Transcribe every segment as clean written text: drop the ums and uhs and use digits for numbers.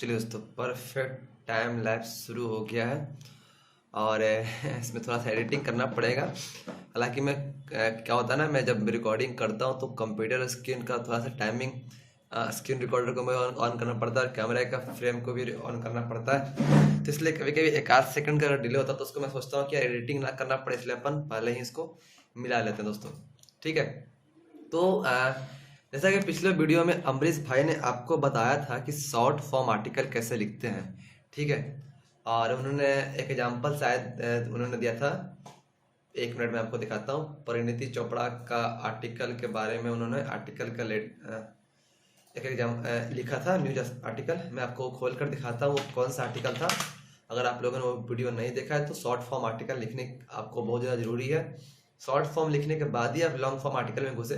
चलिए दोस्तों, perfect time lapse शुरू हो गया है और इसमें थोड़ा सा एडिटिंग करना पड़ेगा। हालांकि मैं क्या होता है ना, मैं जब रिकॉर्डिंग करता हूँ तो कंप्यूटर स्क्रीन का थोड़ा सा टाइमिंग, स्क्रीन रिकॉर्डर को मैं ऑन करना पड़ता है और कैमरे का फ्रेम को भी ऑन करना पड़ता है। तो इसलिए कभी कभी एक आध सेकंड का अगर डिले होता है तो उसको मैं सोचता हूँ कि एडिटिंग ना करना पड़े, इसलिए अपन पहले ही इसको मिला लेते हैं दोस्तों। ठीक है, तो जैसा कि पिछले वीडियो में अमरीश भाई ने आपको बताया था कि शॉर्ट फॉर्म आर्टिकल कैसे लिखते हैं। ठीक है, और उन्होंने एक एग्जांपल शायद उन्होंने दिया था। 1 मिनट में आपको दिखाता हूँ। परिणीति चोपड़ा का आर्टिकल के बारे में उन्होंने आर्टिकल का एक एग्जाम लिखा था, न्यूज आर्टिकल। मैं आपको खोल कर दिखाता हूँ वो कौन सा आर्टिकल था। अगर आप लोगों ने वो वीडियो नहीं देखा है तो शॉर्ट फॉर्म आर्टिकल लिखने आपको बहुत ज़्यादा ज़रूरी है। शॉर्ट फॉर्म लिखने के बाद ही आप लॉन्ग फॉर्म आर्टिकल में घुसे,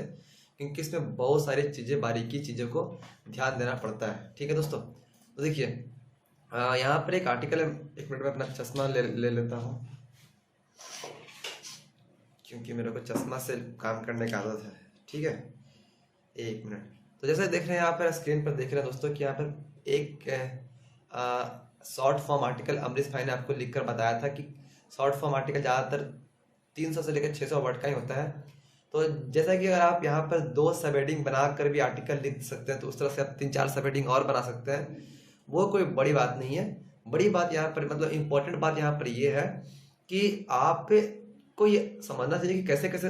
क्योंकि इसमें बहुत सारी चीज़ें, बारीकी चीज़ों को ध्यान देना पड़ता है। ठीक है दोस्तों, तो देखिए यहाँ पर एक आर्टिकल है। 1 मिनट में अपना चश्मा ले लेता हूँ, क्योंकि मेरे को चश्मा से काम करने की आदत है। ठीक है, 1 मिनट। तो जैसे देख रहे हैं यहाँ पर स्क्रीन पर देख रहे हैं दोस्तों कि यहाँ पर एक शॉर्ट फॉर्म आर्टिकल अमरीश भाई ने आपको लिखकर बताया था कि शॉर्ट फॉर्म आर्टिकल ज़्यादातर 300 से लेकर 600 वर्ड का ही होता है। तो जैसा कि अगर आप यहाँ पर 2 सब हेडिंग बनाकर भी आर्टिकल लिख सकते हैं तो उस तरह से आप 3-4 सब हेडिंग और बना सकते हैं। वो कोई बड़ी बात नहीं है। बड़ी बात यहाँ पर, मतलब इम्पोर्टेंट बात यहाँ पर ये है कि आप को ये समझना चाहिए कि कैसे कैसे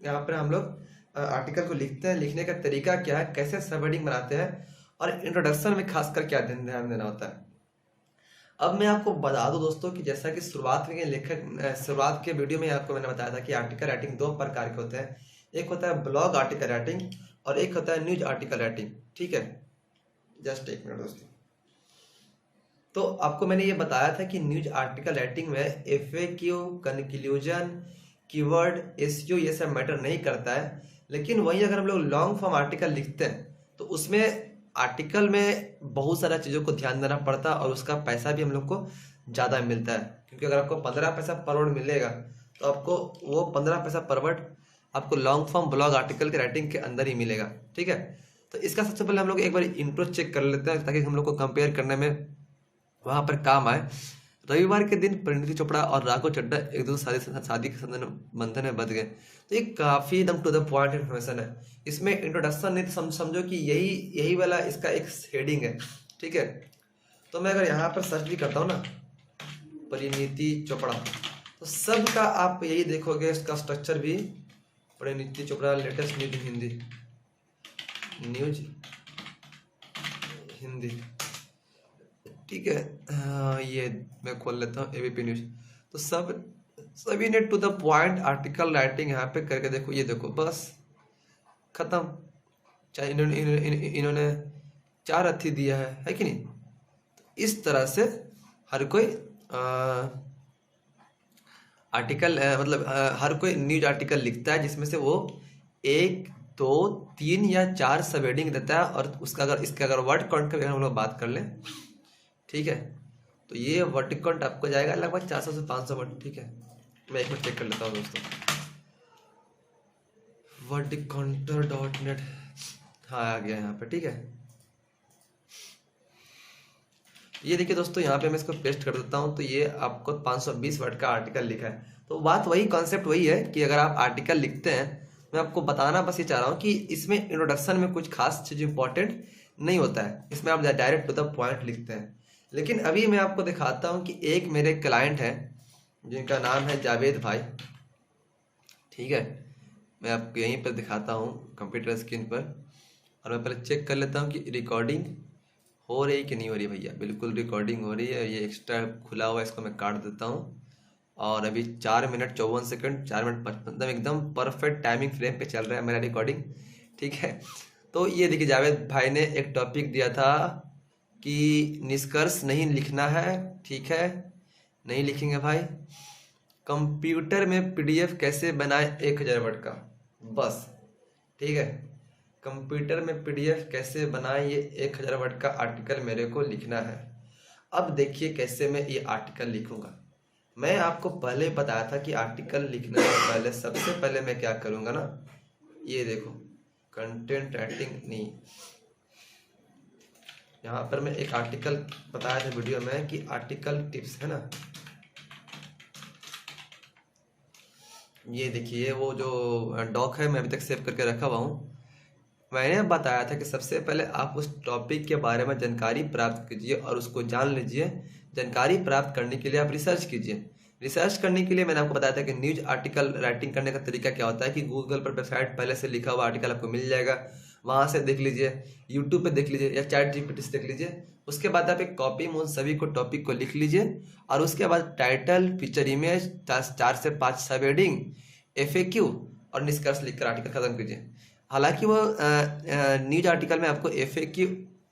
यहाँ पर हम लोग आर्टिकल को लिखते हैं, लिखने का तरीका क्या है, कैसे सब हेडिंग बनाते हैं और इंट्रोडक्शन में खासकर क्या ध्यान देना होता है। अब मैं आपको बता दूं दोस्तों कि जैसा कि शुरुआत के वीडियो में आपको मैंने बताया था कि आर्टिकल राइटिंग 2 प्रकार के होते हैं। एक होता है ब्लॉग आर्टिकल राइटिंग और एक होता है न्यूज आर्टिकल राइटिंग। ठीक है, जस्ट 1 मिनट दोस्तों। तो आपको मैंने ये बताया था कि न्यूज आर्टिकल राइटिंग में FAQ, कंक्लूजन, कीवर्ड, SEO ये सब मैटर नहीं करता है। लेकिन वहीं अगर हम लोग लॉन्ग फॉर्म आर्टिकल लिखते हैं तो उसमें आर्टिकल में बहुत सारा चीज़ों को ध्यान देना पड़ता है और उसका पैसा भी हम लोग को ज़्यादा मिलता है। क्योंकि अगर आपको 15 पैसा पर वर्ड मिलेगा तो आपको वो 15 पैसा पर वर्ड आपको लॉन्ग फॉर्म ब्लॉग आर्टिकल के राइटिंग के अंदर ही मिलेगा। ठीक है, तो इसका सबसे पहले हम लोग एक बार इंट्रो चेक कर लेते हैं ताकि हम लोग को कंपेयर करने में वहाँ पर काम आए। रविवार के दिन परिणीति चोपड़ा और राघव चड्ढा एक दूसरे शादी के बंधन में बंध गए। तो ये काफ़ी एकदम टू द पॉइंट इन्फॉर्मेशन है। इसमें इंट्रोडक्शन नहीं, तो समझो कि यही वाला इसका एक हेडिंग है। ठीक है, तो मैं अगर यहाँ पर सर्च भी करता हूँ ना, परिणीति चोपड़ा, तो सब का आप यही देखोगे। इसका स्ट्रक्चर भी परिणीति चोपड़ा लेटेस्ट न्यूज हिंदी। ठीक है, ये मैं खोल लेता हूँ ABP न्यूज। तो सभी ने to the point article writing यहाँ पे करके देखो, ये देखो बस खत्म। चाहे इन्होंने 4 अथी दिया है कि नहीं। तो इस तरह से हर कोई आर्टिकल हर कोई न्यूज आर्टिकल लिखता है जिसमें से वो 1, 2, 3 या 4 सब हेडिंग देता है। और उसका इसका अगर वर्ड काउंट का हम लोग बात कर लें, ठीक है, तो ये वर्ड काउंट आपको जाएगा लगभग 400 से 500 वर्ड। ठीक है, मैं एक बार चेक कर लेता हूँ दोस्तों, wordcounter.net। हाँ, आ गया यहाँ पे। ठीक है, ये देखिए दोस्तों, यहाँ पे मैं इसको पेस्ट कर देता हूँ तो ये आपको 520 वर्ड का आर्टिकल लिखा है। तो बात वही, कॉन्सेप्ट वही है कि अगर आप आर्टिकल लिखते हैं, मैं आपको बताना बस ये चाह रहा हूँ कि इसमें इंट्रोडक्शन में कुछ खास चीज़ इंपॉर्टेंट नहीं होता है। इसमें आप डायरेक्ट टू द पॉइंट लिखते हैं। लेकिन अभी मैं आपको दिखाता हूँ कि एक मेरे क्लाइंट हैं जिनका नाम है जावेद भाई। ठीक है, मैं आपको यहीं पर दिखाता हूँ कंप्यूटर स्क्रीन पर, और मैं पहले चेक कर लेता हूँ कि रिकॉर्डिंग हो रही कि नहीं हो रही। भैया बिल्कुल रिकॉर्डिंग हो रही है। ये एक्स्ट्रा खुला हुआ है, इसको मैं काट देता हूँ। और अभी 4 मिनट 54 सेकंड, 4 मिनट 55, एकदम परफेक्ट टाइमिंग फ्रेम पे चल रहा है मेरा रिकॉर्डिंग। ठीक है, तो ये देखिए जावेद भाई ने एक टॉपिक दिया था कि निष्कर्ष नहीं लिखना है। ठीक है, नहीं लिखेंगे भाई। कंप्यूटर में PDF कैसे बनाए 1000 वर्ड का, बस। ठीक है, कंप्यूटर में PDF कैसे बनाए, ये 1000 वर्ड का आर्टिकल मेरे को लिखना है। अब देखिए कैसे मैं ये आर्टिकल लिखूंगा। मैं आपको पहले बताया था कि आर्टिकल लिखने से पहले सबसे पहले मैं क्या करूंगा ना, ये देखो, कंटेंट राइटिंग नहीं, यहाँ पर मैं एक आर्टिकल बताया था वीडियो में कि आर्टिकल टिप्स है ना, ये देखिए वो जो डॉक है मैं अभी तक सेव करके रखा हुआ हूँ। मैंने बताया था कि सबसे पहले आप उस टॉपिक के बारे में जानकारी प्राप्त कीजिए और उसको जान लीजिए। जानकारी प्राप्त करने के लिए आप रिसर्च कीजिए। रिसर्च करने के लिए मैंने आपको बताया था कि न्यूज आर्टिकल राइटिंग करने का तरीका क्या होता है कि गूगल पर वेबसाइट पहले से लिखा हुआ आर्टिकल आपको मिल जाएगा, वहाँ से देख लीजिए, यूट्यूब पे देख लीजिए या चैट जीपीटी से देख लीजिए। उसके बाद आप एक कॉपी में उन सभी को टॉपिक को लिख लीजिए और उसके बाद टाइटल, फीचर इमेज, 4 से 5 सब हेडिंग, FAQ और निष्कर्ष लिखकर आर्टिकल खत्म कीजिए। हालांकि वो न्यूज आर्टिकल में आपको FAQ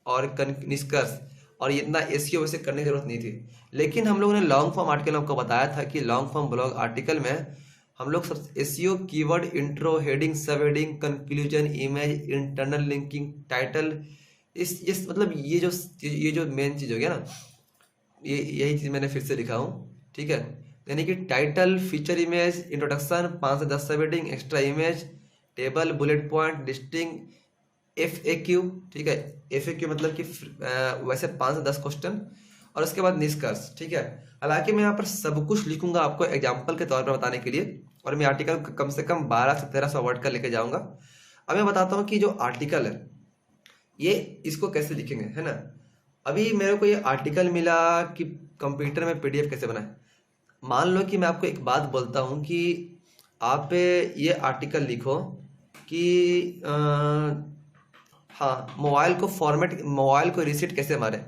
और निष्कर्ष और इतना SEO वैसे करने की जरूरत नहीं थी, लेकिन हम लोगों ने लॉन्ग फॉर्म आर्टिकल में आपको बताया था कि लॉन्ग फॉर्म ब्लॉग आर्टिकल में हम लोग सब SEO, कीवर्ड, इंट्रो, हेडिंग, सब heading, conclusion, image, internal linking, title, इस मतलब ये जो मेन चीज़ हो गया ना, यही चीज़ मैंने फिर से लिखा हूँ, ठीक है। यानी कि टाइटल, फीचर इमेज, इंट्रोडक्शन, 5 से 10 सब heading, extra image, table, bullet point, listing, FAQ, ठीक है। FAQ मतलब कि वैसे 5 से 10 क्वेश्चन और उसके बाद निष्कर्ष, ठीक है। हालांकि मैं यहाँ पर सब कुछ लिखूंगा आपको एग्जाम्पल के तौर पर बताने के लिए, और मैं आर्टिकल कम से कम 12 से 1300 वर्ड का लेके जाऊंगा। अब मैं बताता हूँ कि जो आर्टिकल है ये इसको कैसे लिखेंगे, है ना। अभी मेरे को ये आर्टिकल मिला कि कंप्यूटर में PDF कैसे बनाए। मान लो कि मैं आपको एक बात बोलता हूँ कि आप ये आर्टिकल लिखो कि हाँ, मोबाइल को रीसेट कैसे मारे।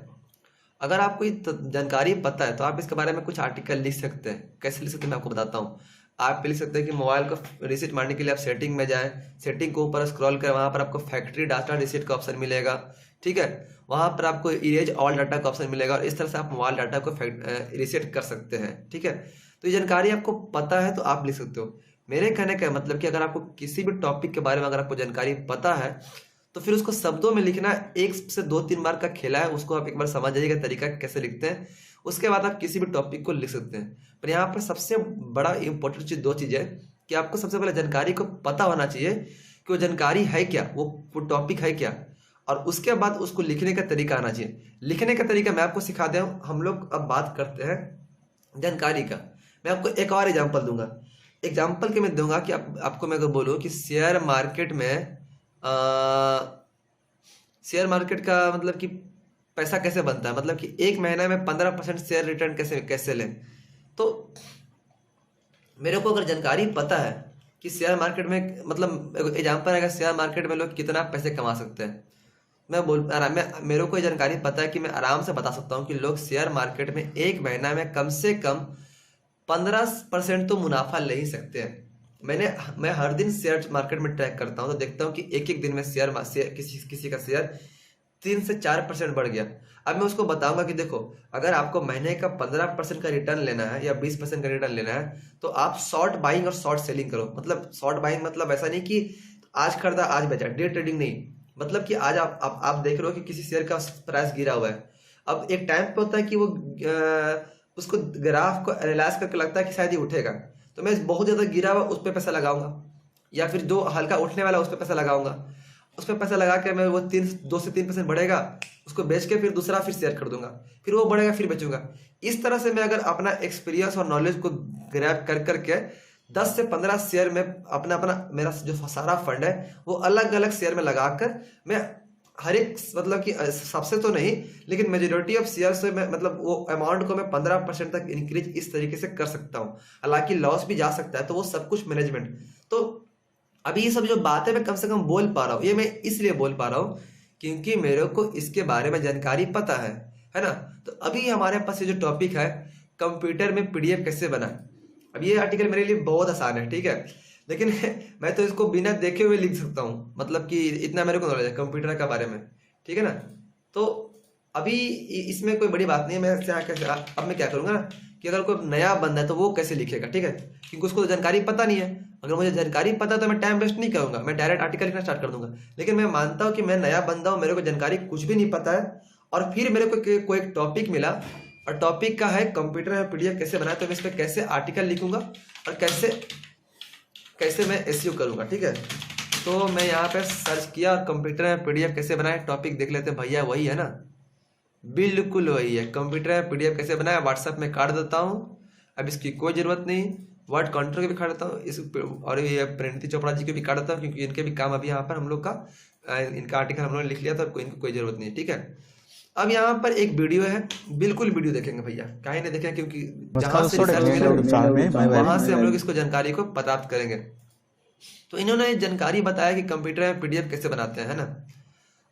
अगर आपको ये जानकारी पता है तो आप इसके बारे में कुछ आर्टिकल लिख सकते हैं। कैसे लिख सकते हैं मैं आपको बताता हूँ। आप लिख सकते हैं कि मोबाइल को रीसेट मारने के लिए आप सेटिंग में जाएं, सेटिंग को ऊपर स्क्रॉल करें, वहाँ पर आपको फैक्ट्री डाटा रीसेट का ऑप्शन मिलेगा, ठीक है। वहाँ पर आपको इरेज ऑल डाटा का ऑप्शन मिलेगा और इस तरह से आप मोबाइल डाटा को रीसेट कर सकते हैं, ठीक है। तो ये जानकारी आपको पता है तो आप लिख सकते हो। मेरे कहने का मतलब कि अगर आपको किसी भी टॉपिक के बारे में अगर आपको जानकारी पता है तो फिर उसको शब्दों में लिखना 1 से 2-3 बार का खेला है, उसको आप एक बार समझ जाइएगा तरीका कैसे लिखते हैं। उसके बाद आप किसी भी टॉपिक को लिख सकते हैं। पर यहाँ पर सबसे बड़ा इंपॉर्टेंट चीज़ 2 चीज़ है कि आपको सबसे पहले जानकारी को पता होना चाहिए कि वो जानकारी है क्या, वो टॉपिक है क्या, और उसके बाद उसको लिखने का तरीका आना चाहिए। लिखने का तरीका मैं आपको सिखा दूँ। हम लोग अब बात करते हैं जानकारी का। मैं आपको एक और एग्जाम्पल दूंगा। एग्जाम्पल के मैं दूंगा कि आपको मैं अगर बोलूँ कि शेयर मार्केट का मतलब कि पैसा कैसे बनता है, मतलब कि 1 महीना में 15% शेयर रिटर्न कैसे लें। तो मेरे को अगर जानकारी पता है कि शेयर मार्केट में मतलब एग्जाम्पल है शेयर मार्केट में लोग कितना पैसे कमा सकते हैं, मेरे को जानकारी पता है कि मैं आराम से बता सकता हूँ कि लोग शेयर मार्केट में 1 महीना में कम से कम 15% तो मुनाफा ले ही सकते हैं। मैं हर दिन शेयर मार्केट में ट्रैक करता हूं तो देखता हूं कि एक दिन में किसी का शेयर 3 से 4% बढ़ गया। अब मैं उसको बताऊंगा कि देखो, अगर आपको महीने का 15% का रिटर्न लेना है या 20% का रिटर्न लेना है तो आप शॉर्ट बाइंग और शॉर्ट सेलिंग करो। मतलब शॉर्ट बाइंग मतलब ऐसा नहीं कि आज खरीदा आज बेचा, डे ट्रेडिंग नहीं। मतलब कि आज आप देख रहे हो कि किसी शेयर का प्राइस गिरा हुआ है। अब एक टाइम पे होता है कि वो उसको ग्राफ को एनालाइज करके लगता है कि शायद ये उठेगा, तो मैं बहुत ज़्यादा गिरा हुआ उस पर पैसा लगाऊंगा, या फिर जो हल्का उठने वाला उस पर पैसा लगाऊंगा। उस पर पैसा लगा के मैं वो 2 से 3% बढ़ेगा, उसको बेच के फिर दूसरा फिर शेयर कर दूंगा, फिर वो बढ़ेगा फिर बेचूंगा। इस तरह से मैं अगर अपना एक्सपीरियंस और नॉलेज को ग्रैब कर करके 10 से 15 शेयर में अपना मेरा जो सारा फंड है वो अलग अलग शेयर में लगाकर मैं हर एक मतलब कि सबसे तो नहीं लेकिन मेजोरिटी ऑफ शेयर से मैं मतलब वो अमाउंट को मैं 15% तक इंक्रीज इस तरीके से कर सकता हूँ। हालांकि लॉस भी जा सकता है, तो वो सब कुछ मैनेजमेंट। तो अभी ये सब जो बातें मैं कम से कम बोल पा रहा हूँ, ये मैं इसलिए बोल पा रहा हूँ क्योंकि मेरे को इसके बारे में जानकारी पता है ना। तो अभी हमारे पास ये जो टॉपिक है कंप्यूटर में PDF कैसे बनाए। अब ये आर्टिकल मेरे लिए बहुत आसान है, ठीक है, लेकिन मैं तो इसको बिना देखे हुए लिख सकता हूँ। मतलब कि इतना मेरे को नॉलेज है कंप्यूटर के बारे में, ठीक है ना। तो अभी इसमें कोई बड़ी बात नहीं है। अब मैं क्या करूँगा ना कि अगर कोई नया बंदा है तो वो कैसे लिखेगा, ठीक है, क्योंकि उसको तो जानकारी पता नहीं है। अगर मुझे जानकारी पता तो मैं टाइम वेस्ट नहीं करूँगा, मैं डायरेक्ट आर्टिकल लिखना स्टार्ट कर दूंगा। लेकिन मैं मानता हूँ कि मैं नया बंदा हूँ, मेरे को जानकारी कुछ भी नहीं पता है, और फिर मेरे को कोई एक टॉपिक मिला और टॉपिक का है कंप्यूटर में PDF कैसे बनाए, तो मैं इस पर कैसे आर्टिकल लिखूंगा और कैसे मैं SEO करूंगा, ठीक है। तो मैं यहाँ पे सर्च किया और कंप्यूटर में PDF कैसे बनाए टॉपिक देख लेते हैं भैया, वही है ना। बिल्कुल वही है। कंप्यूटर में पीडीएफ कैसे बनाया, व्हाट्सएप में काट देता हूँ, अब इसकी कोई ज़रूरत नहीं। वर्ड काउंटर के भी काट देता हूँ इस, और ये प्रणीति चोपड़ा जी के भी काट देता हूँ, क्योंकि इनके भी काम अभी यहाँ पर हम लोग का इनका आर्टिकल हम लोगों ने लिख लिया था, इनको कोई ज़रूरत नहीं है, ठीक है। अब यहाँ पर एक वीडियो है, बिल्कुल वीडियो देखेंगे भैया, काहे नहीं देखेंगे, क्योंकि जहाँ से रिसर्च मिले वहाँ से हम लोग इसको जानकारी को प्राप्त करेंगे। तो इन्होंने जानकारी बताया कि कंप्यूटर में पीडीएफ कैसे बनाते हैं, है ना।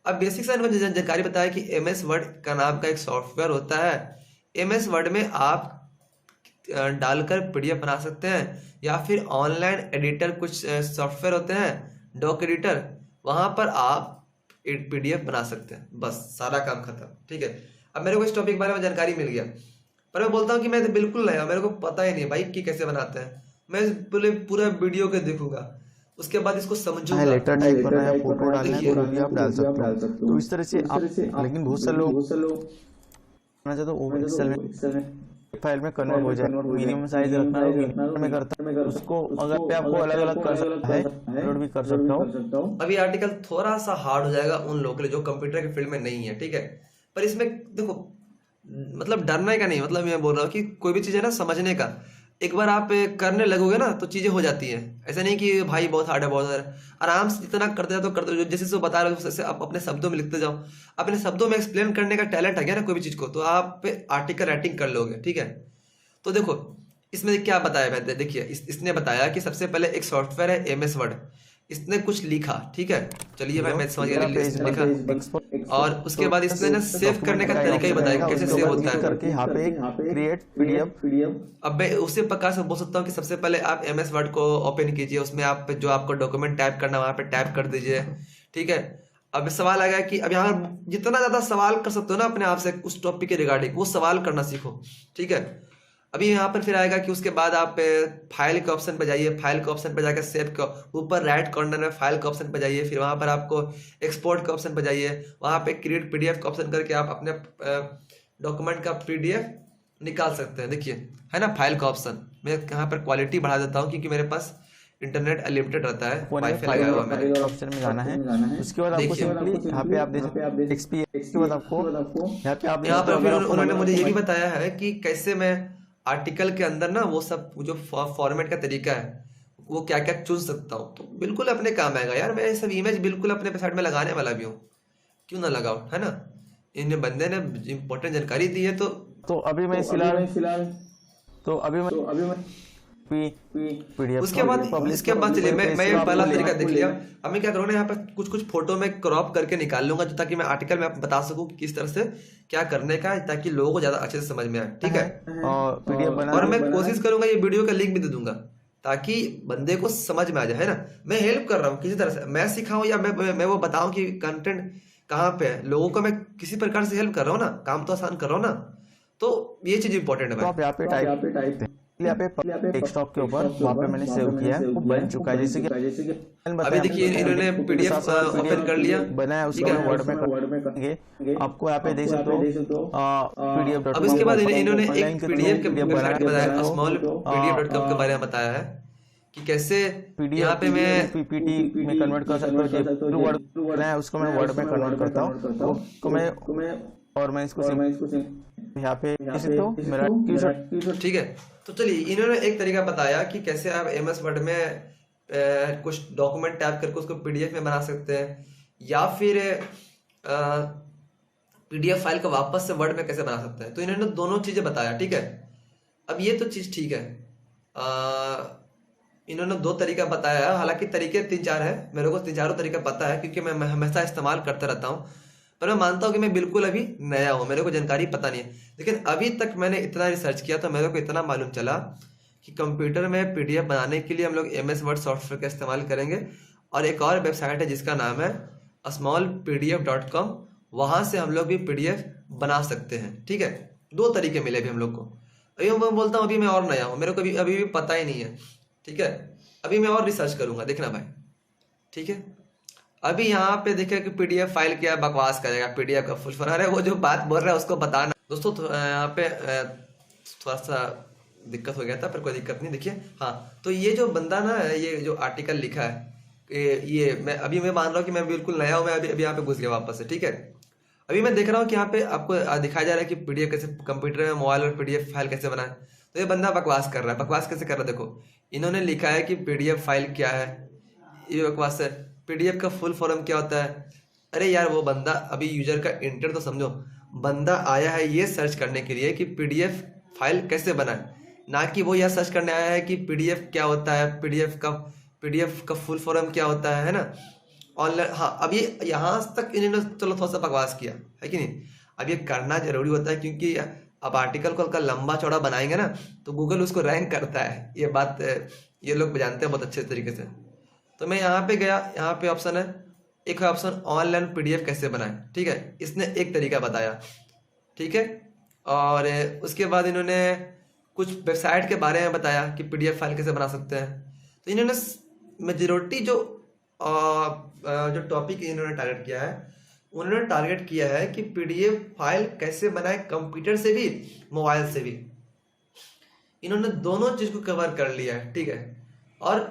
अब बेसिक सा इनको जानकारी बताया कि एमएस वर्ड का नाम का एक सॉफ्टवेयर होता है। एमएस वर्ड में आप डालकर पीडीएफ बना सकते हैं, या फिर ऑनलाइन एडिटर कुछ सॉफ्टवेयर होते हैं, डॉक एडिटर, वहाँ पर आप पीडीएफ बना सकते हैं, बस सारा काम खत्म, ठीक है। अब मेरे को इस टॉपिक के बारे में जानकारी मिल गया, पर मैं बोलता हूँ कि मैं तो बिल्कुल नया, मेरे को पता ही नहीं भाई कि कैसे बनाते हैं। मैं पूरा वीडियो के देखूंगा, उसके बाद इसको समझूंगा। लेटर टाइप करना है, फोटो डालना है, तो भी आप डाल सकते हो। तो इस तरह से आप, लेकिन बहुत सारे लोग करना चाहते हो एक्सेल में फाइल में कन्वर्ट हो जाए, मिनिमम साइज रखना है, मिनिमम में करता है उसको, अगर पे आपको अलग अलग कर सकता है, अपलोड भी कर सकता हूँ। अभी आर्टिकल थोड़ा सा हार्ड हो जाएगा उन लोगों के लिए जो कंप्यूटर के फील्ड में नहीं है, ठीक है। पर इसमें देखो, मतलब डरने का नहीं, मतलब मैं बोल रहा हूँ कि कोई भी चीज़ है ना, समझने का, एक बार आप करने लगोगे ना तो चीज़ें हो जाती हैं। ऐसा नहीं कि भाई बहुत हार्ड है, बहुत हार्ड है, आराम से जितना करते जाओ तो करते जाओ, जैसे बता रहे हो वैसे आप अपने शब्दों में लिखते जाओ। अपने शब्दों में एक्सप्लेन करने का टैलेंट है क्या ना कोई भी चीज़ को, तो आप आर्टिकल राइटिंग कर लोगे, ठीक है। तो देखो इसमें क्या बताया है, देखिए इसने बताया कि सबसे पहले एक सॉफ्टवेयर है एमएस वर्ड, इसने कुछ लिखा, ठीक है। चलिए भाई मैं समझ गया, लिखा, और उसके बाद इसने ना सेव करने का तरीका ही बताया कैसे सेव होता है करके यहाँ पे क्रिएट पीडीएफ। अब मैं उसी प्रकार से बोल सकता हूँ कि सबसे पहले आप एमएस वर्ड को ओपन कीजिए, उसमें आप जो आपको डॉक्यूमेंट टाइप करना वहाँ पे टाइप कर दीजिए, ठीक है। अब सवाल आ गया कि अब यहाँ जितना ज्यादा सवाल कर सकते हो ना अपने आप से उस टॉपिक के रिगार्डिंग, वो सवाल करना सीखो, ठीक है। अभी यहाँ पर फिर आएगा कि उसके बाद आप फाइल के ऑप्शन पे जाइए, फाइल के ऑप्शन पे जाकर सेव के ऊपर राइट कॉर्नर में फाइल के ऑप्शन पे जाइए, फिर वहाँ पर आपको एक्सपोर्ट के ऑप्शन पे जाइए, वहाँ पे क्रिएट पीडीएफ का ऑप्शन करके आप अपने डॉक्यूमेंट का पीडीएफ निकाल सकते हैं। देखिए है ना फाइल का ऑप्शन, मैं यहाँ पर क्वालिटी बढ़ा देता हूँ क्योंकि मेरे पास इंटरनेट अनलिमिटेड रहता है, वाईफाई लगाया हुआ है। ऑप्शन में जाना है, उसके बाद आपको सिंपली यहाँ पे आप दे सकते हैं एक्सपी, उसके बाद आपको यहाँ पर फिर उन्होंने मुझे ये भी बताया है कि कैसे मैं आर्टिकल के अंदर ना वो सब जो फॉर्मेट का तरीका है वो क्या क्या चुन सकता हूँ, तो बिल्कुल अपने काम आएगा यार। मैं सब इमेज बिल्कुल अपने साइड में लगाने वाला भी हूँ, क्यों ना लगाओ, है ना। इन बंदे ने इम्पोर्टेंट जानकारी दी है। तो अभी मैं फिलहाल तो अभी मैं पीडीएफ उसके बाद चलिए मैं ये पहला तरीका देख लिया। अब मैं क्या करूँगा ना, यहाँ पर कुछ फोटो में क्रॉप करके निकाल लूंगा ताकि मैं आर्टिकल में बता सकूँ कि किस तरह से क्या करने का है, ताकि लोगों को ज्यादा अच्छे से समझ में आए, ठीक है। और मैं कोशिश करूंगा ये वीडियो का लिंक भी दे दूंगा ताकि बंदे को समझ में आ जाए, है ना। मैं हेल्प कर रहा हूँ किसी तरह से, मैं सिखाऊं या मैं वो बताऊं कि कंटेंट कहाँ पे है, लोगों को मैं किसी प्रकार से हेल्प कर रहा हूँ ना, काम तो आसान कर रहा हूँ ना, तो ये चीज इंपॉर्टेंट है। तो आप यहाँ पे डेस्कटॉप के ऊपर वहाँ पे मैंने सेव किया है, वो बन चुका है। जैसे कि अभी देखिए इन्होंने पीडीएफ ओपन कर लिया, बनाया, उसको वर्ड में करेंगे, आपको यहाँ पे देख सकते हो पीडीएफ। अब इसके बाद इन्होंने एक पीडीएफ के वेबसाइट के बताया, स्मॉल pdf.com के बारे में बताया है कि कैसे यहाँ पे मैं पीपीटी में कन्वर्ट कर सकता हूँ, वर्ड है उसको मैं वर्ड में कन्वर्ट करता हूँ, तो मैं इसको यहाँ पे मेरा टी-शर्ट, ठीक है। तो चलिए इन्होंने एक तरीका बताया कि कैसे आप एमएस वर्ड में कुछ डॉक्यूमेंट टाइप करके उसको पीडीएफ में बना सकते हैं, या फिर पीडीएफ फाइल को वापस से वर्ड में कैसे बना सकते हैं। तो इन्होंने दोनों चीजें बताया, ठीक है। अब ये तो चीज ठीक है, इन्होंने दो तरीका बताया है, हालांकि तरीके 3-4 है, मेरे को 3-4 तरीका पता है क्योंकि मैं हमेशा इस्तेमाल करता रहता हूँ। पर मैं मानता हूँ कि मैं बिल्कुल अभी नया हूँ, मेरे को जानकारी पता नहीं है, लेकिन अभी तक मैंने इतना रिसर्च किया तो मेरे को इतना मालूम चला कि कंप्यूटर में पीडीएफ बनाने के लिए हम लोग एमएस वर्ड सॉफ्टवेयर का इस्तेमाल करेंगे। और एक और वेबसाइट है जिसका नाम है smallpdf.com, वहाँ से हम लोग भी पीडीएफ बना सकते हैं, ठीक है। दो तरीके मिले अभी हम लोग को। अभी मैं बोलता हूँ अभी मैं और नया हूँ, मेरे को अभी भी पता ही नहीं है, ठीक है। अभी मैं और रिसर्च करूँगा, देखना भाई, ठीक है। अभी यहाँ पे देखिए कि पीडीएफ फाइल क्या बकवास करेगा, पीडीएफ का फुल फॉर्म, अरे वो जो बात बोल रहा है उसको बताना दोस्तों। यहाँ पे थोड़ा सा दिक्कत हो गया था, पर कोई दिक्कत नहीं। देखिए हाँ, तो ये जो बंदा ना, ये जो आर्टिकल लिखा है, ये मैं मान रहा हूँ कि मैं बिल्कुल नया हूँ, मैं अभी यहाँ पे घुस गया वापस से, ठीक है। अभी मैं देख रहा हूँ कि यहाँ पे आपको दिखाया जा रहा है कि पीडीएफ कैसे कंप्यूटर में मोबाइल और पीडीएफ फाइल कैसे बनाए। तो ये बंदा बकवास कर रहा है। बकवास कैसे कर रहा है देखो, इन्होंने लिखा है कि पीडीएफ फाइल क्या है, ये बकवास है। पीडीएफ का फुल फॉर्म क्या होता है? अरे यार वो बंदा, अभी यूजर का इंटेंट तो समझो। बंदा आया है ये सर्च करने के लिए कि पीडीएफ फाइल कैसे बनाए, ना कि वो यह सर्च करने आया है कि पीडीएफ क्या होता है, पीडीएफ का फुल फॉर्म क्या होता है ना, ऑनलाइन। हाँ, अब ये यहाँ तक इन्होंने चलो थोड़ा सा बकवास किया है कि नहीं। अब ये करना जरूरी होता है, क्योंकि अब आर्टिकल को लंबा चौड़ा बनाएंगे ना तो गूगल उसको रैंक करता है। ये बात ये लोग जानते हैं बहुत अच्छे तरीके से। तो मैं यहाँ पे गया, यहाँ पे ऑप्शन है, एक है ऑप्शन ऑनलाइन पीडीएफ कैसे बनाएं, ठीक है। इसने एक तरीका बताया, ठीक है। और उसके बाद इन्होंने कुछ वेबसाइट के बारे में बताया कि पीडीएफ फाइल कैसे बना सकते हैं। तो इन्होंने मेजोरिटी जो टॉपिक इन्होंने टारगेट किया है, उन्होंने टारगेट किया है कि पीडीएफ फाइल कैसे बनाए, कंप्यूटर से भी मोबाइल से भी। इन्होंने दोनों चीज को कवर कर लिया है, ठीक है। और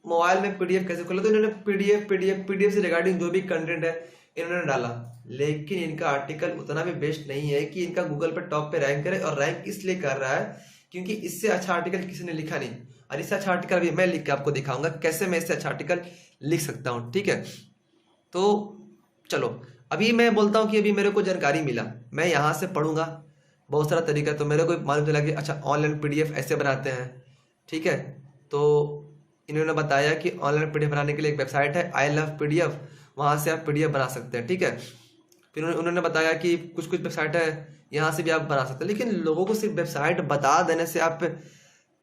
मोबाइल में पीडीएफ कैसे खोला, तो इन्होंने पीडीएफ से रिगार्डिंग जो भी कंटेंट है इन्होंने डाला। लेकिन इनका आर्टिकल उतना भी बेस्ट नहीं है कि इनका गूगल पे टॉप पे रैंक करे। और रैंक इसलिए कर रहा है क्योंकि इससे अच्छा आर्टिकल किसी ने लिखा नहीं। और इससे अच्छा आर्टिकल भी मैं लिख के आपको दिखाऊंगा कैसे मैं इससे अच्छा आर्टिकल लिख सकता हूँ, ठीक है। तो चलो अभी मैं बोलता हूँ कि अभी मेरे को जानकारी मिला, मैं यहाँ से पढ़ूंगा बहुत सारा तरीका। तो मेरे को मालूम चला कि अच्छा ऑनलाइन पीडीएफ ऐसे बनाते हैं, ठीक है। तो इन्होंने बताया कि ऑनलाइन पीडीएफ बनाने के लिए एक वेबसाइट है आई लव पीडीएफ, वहाँ से आप पीडीएफ बना सकते हैं, ठीक है। फिर उन्होंने बताया कि कुछ वेबसाइट है यहाँ से भी आप बना सकते हैं। लेकिन लोगों को सिर्फ वेबसाइट बता देने से आप,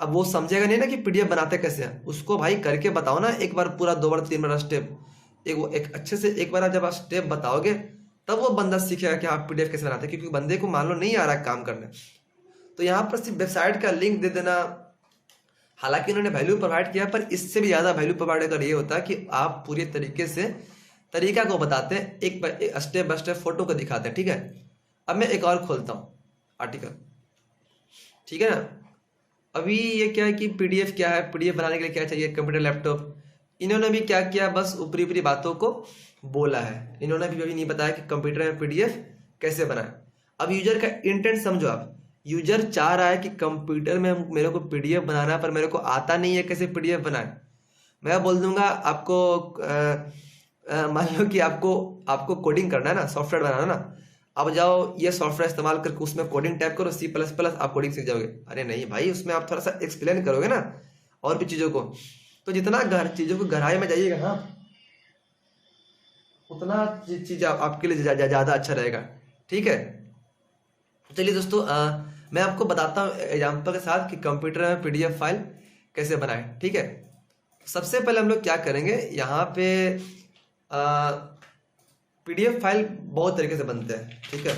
अब वो समझेगा नहीं ना कि पीडीएफ बनाते कैसे हैं। उसको भाई करके बताओ ना, एक बार पूरा 2 बार 3 बार स्टेप, एक अच्छे से एक बार जब आप स्टेप बताओगे तब वो बंदा सीखेगा कि आप पीडीएफ कैसे बनाते हैं। क्योंकि बंदे को मान लो नहीं आ रहा काम करने, तो यहाँ पर सिर्फ वेबसाइट का लिंक दे देना, हालांकि उन्होंने वैल्यू प्रोवाइड किया, पर इससे भी ज्यादा वैल्यू प्रोवाइड अगर ये होता है कि आप पूरे तरीके से तरीका को बताते हैं, एक स्टेप बाय स्टेप फोटो को दिखाते हैं, ठीक है। अब मैं एक और खोलता हूँ आर्टिकल, ठीक है ना। अभी ये क्या है कि पीडीएफ क्या है, पीडीएफ बनाने के लिए क्या चाहिए, कंप्यूटर, लैपटॉप। इन्होंने भी क्या किया, बस ऊपरी ऊपरी बातों को बोला है। इन्होंने भी अभी नहीं बताया कि कंप्यूटर में पीडीएफ कैसे बनाए। अब यूजर का इंटेंट समझो आप, यूजर चाह रहा है कि कंप्यूटर में मेरे को पीडीएफ बनाना है, पर मेरे को आता नहीं है कैसे पीडीएफ बनाए। मैं बोल दूंगा आपको, मान लो कि आपको कोडिंग करना है ना, सॉफ्टवेयर बनाना ना, अब जाओ ये सॉफ्टवेयर इस्तेमाल करके उसमें कोडिंग टाइप करो, C++, आप कोडिंग सीख जाओगे। अरे नहीं भाई, उसमें आप थोड़ा सा एक्सप्लेन करोगे ना और भी चीजों को। तो जितना चीजों को गहराई में जाइएगा ना, उतना चीज आपके लिए ज्यादा अच्छा रहेगा, ठीक है। चलिए दोस्तों, मैं आपको बताता हूँ एग्जाम्पल के साथ कि कंप्यूटर में पीडीएफ फाइल कैसे बनाए, ठीक है। सबसे पहले हम लोग क्या करेंगे, यहाँ पे पीडीएफ फाइल बहुत तरीके से बनते हैं, ठीक है।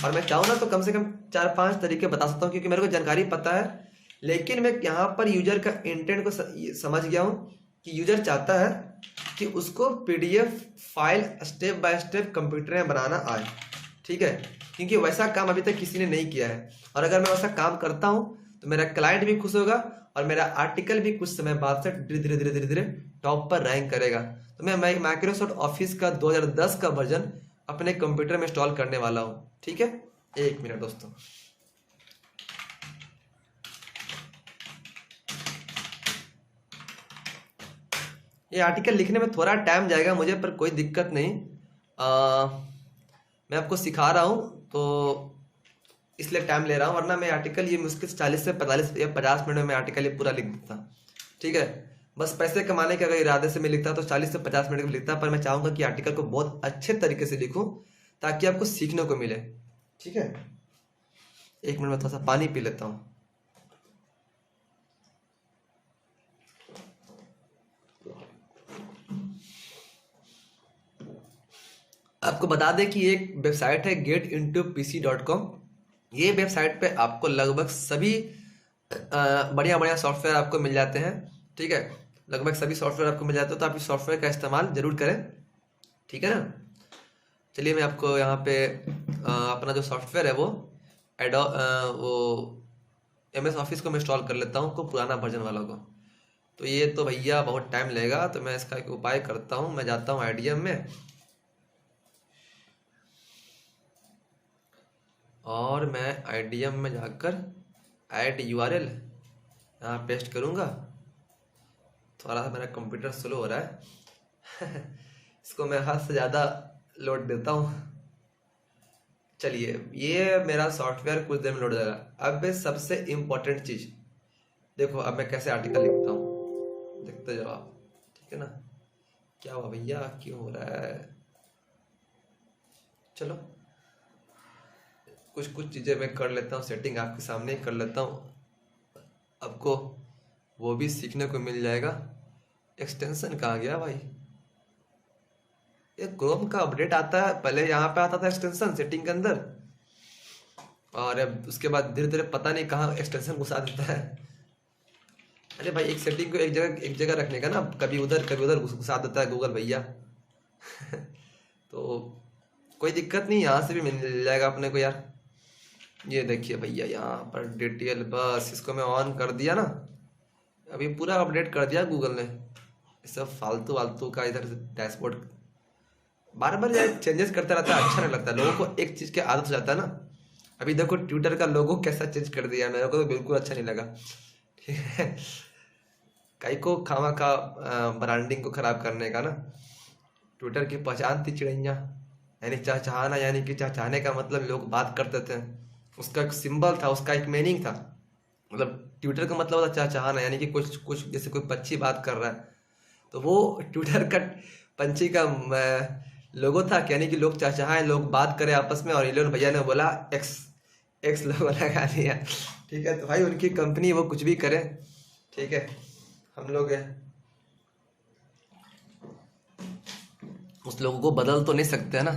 और मैं चाहूँ ना तो कम से कम 4-5 तरीके बता सकता हूँ, क्योंकि मेरे को जानकारी पता है। लेकिन मैं यहाँ पर यूजर का इंटेंट को समझ गया हूँ कि यूजर चाहता है कि उसको PDF file step by step computer में बनाना आए, ठीक है। क्योंकि वैसा काम अभी तक किसी ने नहीं किया है। और अगर मैं वैसा काम करता हूँ तो मेरा क्लाइंट भी खुश होगा और मेरा आर्टिकल भी कुछ समय बाद से धीरे धीरे टॉप पर रैंक करेगा। तो मैं माइक्रोसॉफ्ट ऑफिस का 2010 का वर्जन अपने कंप्यूटर में इंस्टॉल करने वाला हूँ, ठीक है। 1 मिनट दोस्तों। ये आर्टिकल लिखने में थोड़ा टाइम जाएगा मुझे, पर कोई दिक्कत नहीं। मैं आपको सिखा रहा हूँ तो इसलिए टाइम ले रहा हूँ, वरना मैं आर्टिकल ये मुश्किल से 40 से 45 या 50 मिनट में आर्टिकल ये पूरा लिख देता, ठीक है। बस पैसे कमाने के अगर इरादे से मैं लिखता तो 40 से 50 मिनट में लिखता, पर मैं चाहूंगा कि आर्टिकल को बहुत अच्छे तरीके से लिखूं ताकि आपको सीखने को मिले, ठीक है। 1 मिनट में थोड़ा सा पानी पी लेता हूँ। आपको बता दें कि एक वेबसाइट है getintopc.com। ये वेबसाइट पे आपको लगभग सभी बढ़िया सॉफ्टवेयर आपको मिल जाते हैं, ठीक है। लगभग सभी सॉफ्टवेयर आपको मिल जाते हैं, तो आप इस सॉफ्टवेयर का इस्तेमाल जरूर करें, ठीक है ना। चलिए मैं आपको यहाँ पे अपना जो सॉफ्टवेयर है वो MS ऑफिस को मैं इंस्टॉल कर लेता हूँ, को पुराना वर्जन वाला को। तो ये तो भैया बहुत टाइम लेगा, तो मैं इसका एक उपाय करता हूँ। मैं जाता हूँ IDM में, और मैं IDM में जाकर ऐड URL यहाँ पेस्ट करूँगा। थोड़ा सा मेरा कंप्यूटर स्लो हो रहा है इसको मैं हद से ज़्यादा लोड देता हूँ। चलिए, ये मेरा सॉफ्टवेयर कुछ देर में लोड हो जाएगा। अब सबसे इम्पोर्टेंट चीज़ देखो, अब मैं कैसे आर्टिकल लिखता हूँ, देखते जाओ आप, ठीक है ना। क्या हुआ भैया, क्यों हो रहा है? चलो कुछ कुछ चीज़ें मैं कर लेता हूँ, सेटिंग आपके सामने ही कर लेता हूँ, आपको वो भी सीखने को मिल जाएगा। एक्सटेंशन कहाँ गया भाई? ये क्रोम का अपडेट आता है, पहले यहाँ पे आता था एक्सटेंशन सेटिंग के अंदर, और अब उसके बाद धीरे धीरे पता नहीं कहाँ एक्सटेंशन घुसा देता है। अरे भाई, एक सेटिंग को एक जगह रखने का ना, कभी उधर घुसा देता है गूगल भैया तो कोई दिक्कत नहीं, यहाँ से भी मिल जाएगा अपने को यार। ये देखिए भैया, यहाँ पर डिटेल, बस इसको मैं ऑन कर दिया ना, अभी पूरा अपडेट कर दिया गूगल ने। ये सब फालतू वालतू का इधर डैशबोर्ड बार बार यार चेंजेस करता रहता है, अच्छा नहीं लगता। लोगों को एक चीज़ की आदत हो जाता है ना। अभी देखो ट्विटर का लोगो कैसा चेंज कर दिया, मेरे को तो बिल्कुल अच्छा नहीं लगा, ठीक है। कई को खामा का ब्रांडिंग को खराब करने का ना। ट्विटर की पहचान थी चिड़ैया, यानी चहचहाना, यानी कि चहचहाने का मतलब लोग बात करते थे, उसका एक सिंबल था, उसका एक मीनिंग था। मतलब ट्विटर का मतलब होता चहचहाना, यानी कि कुछ कुछ जैसे कोई पक्षी बात कर रहा है तो वो ट्विटर का पंछी का लोगो था, यानी कि लोग चहचहाएं, लोग बात करें आपस में। और इलोन भैया ने बोला एक्स लोगो लगा दिया, ठीक है। तो भाई उनकी कंपनी, वो कुछ भी करे, ठीक है। हम लोग उस लोगों को बदल तो नहीं सकते है ना,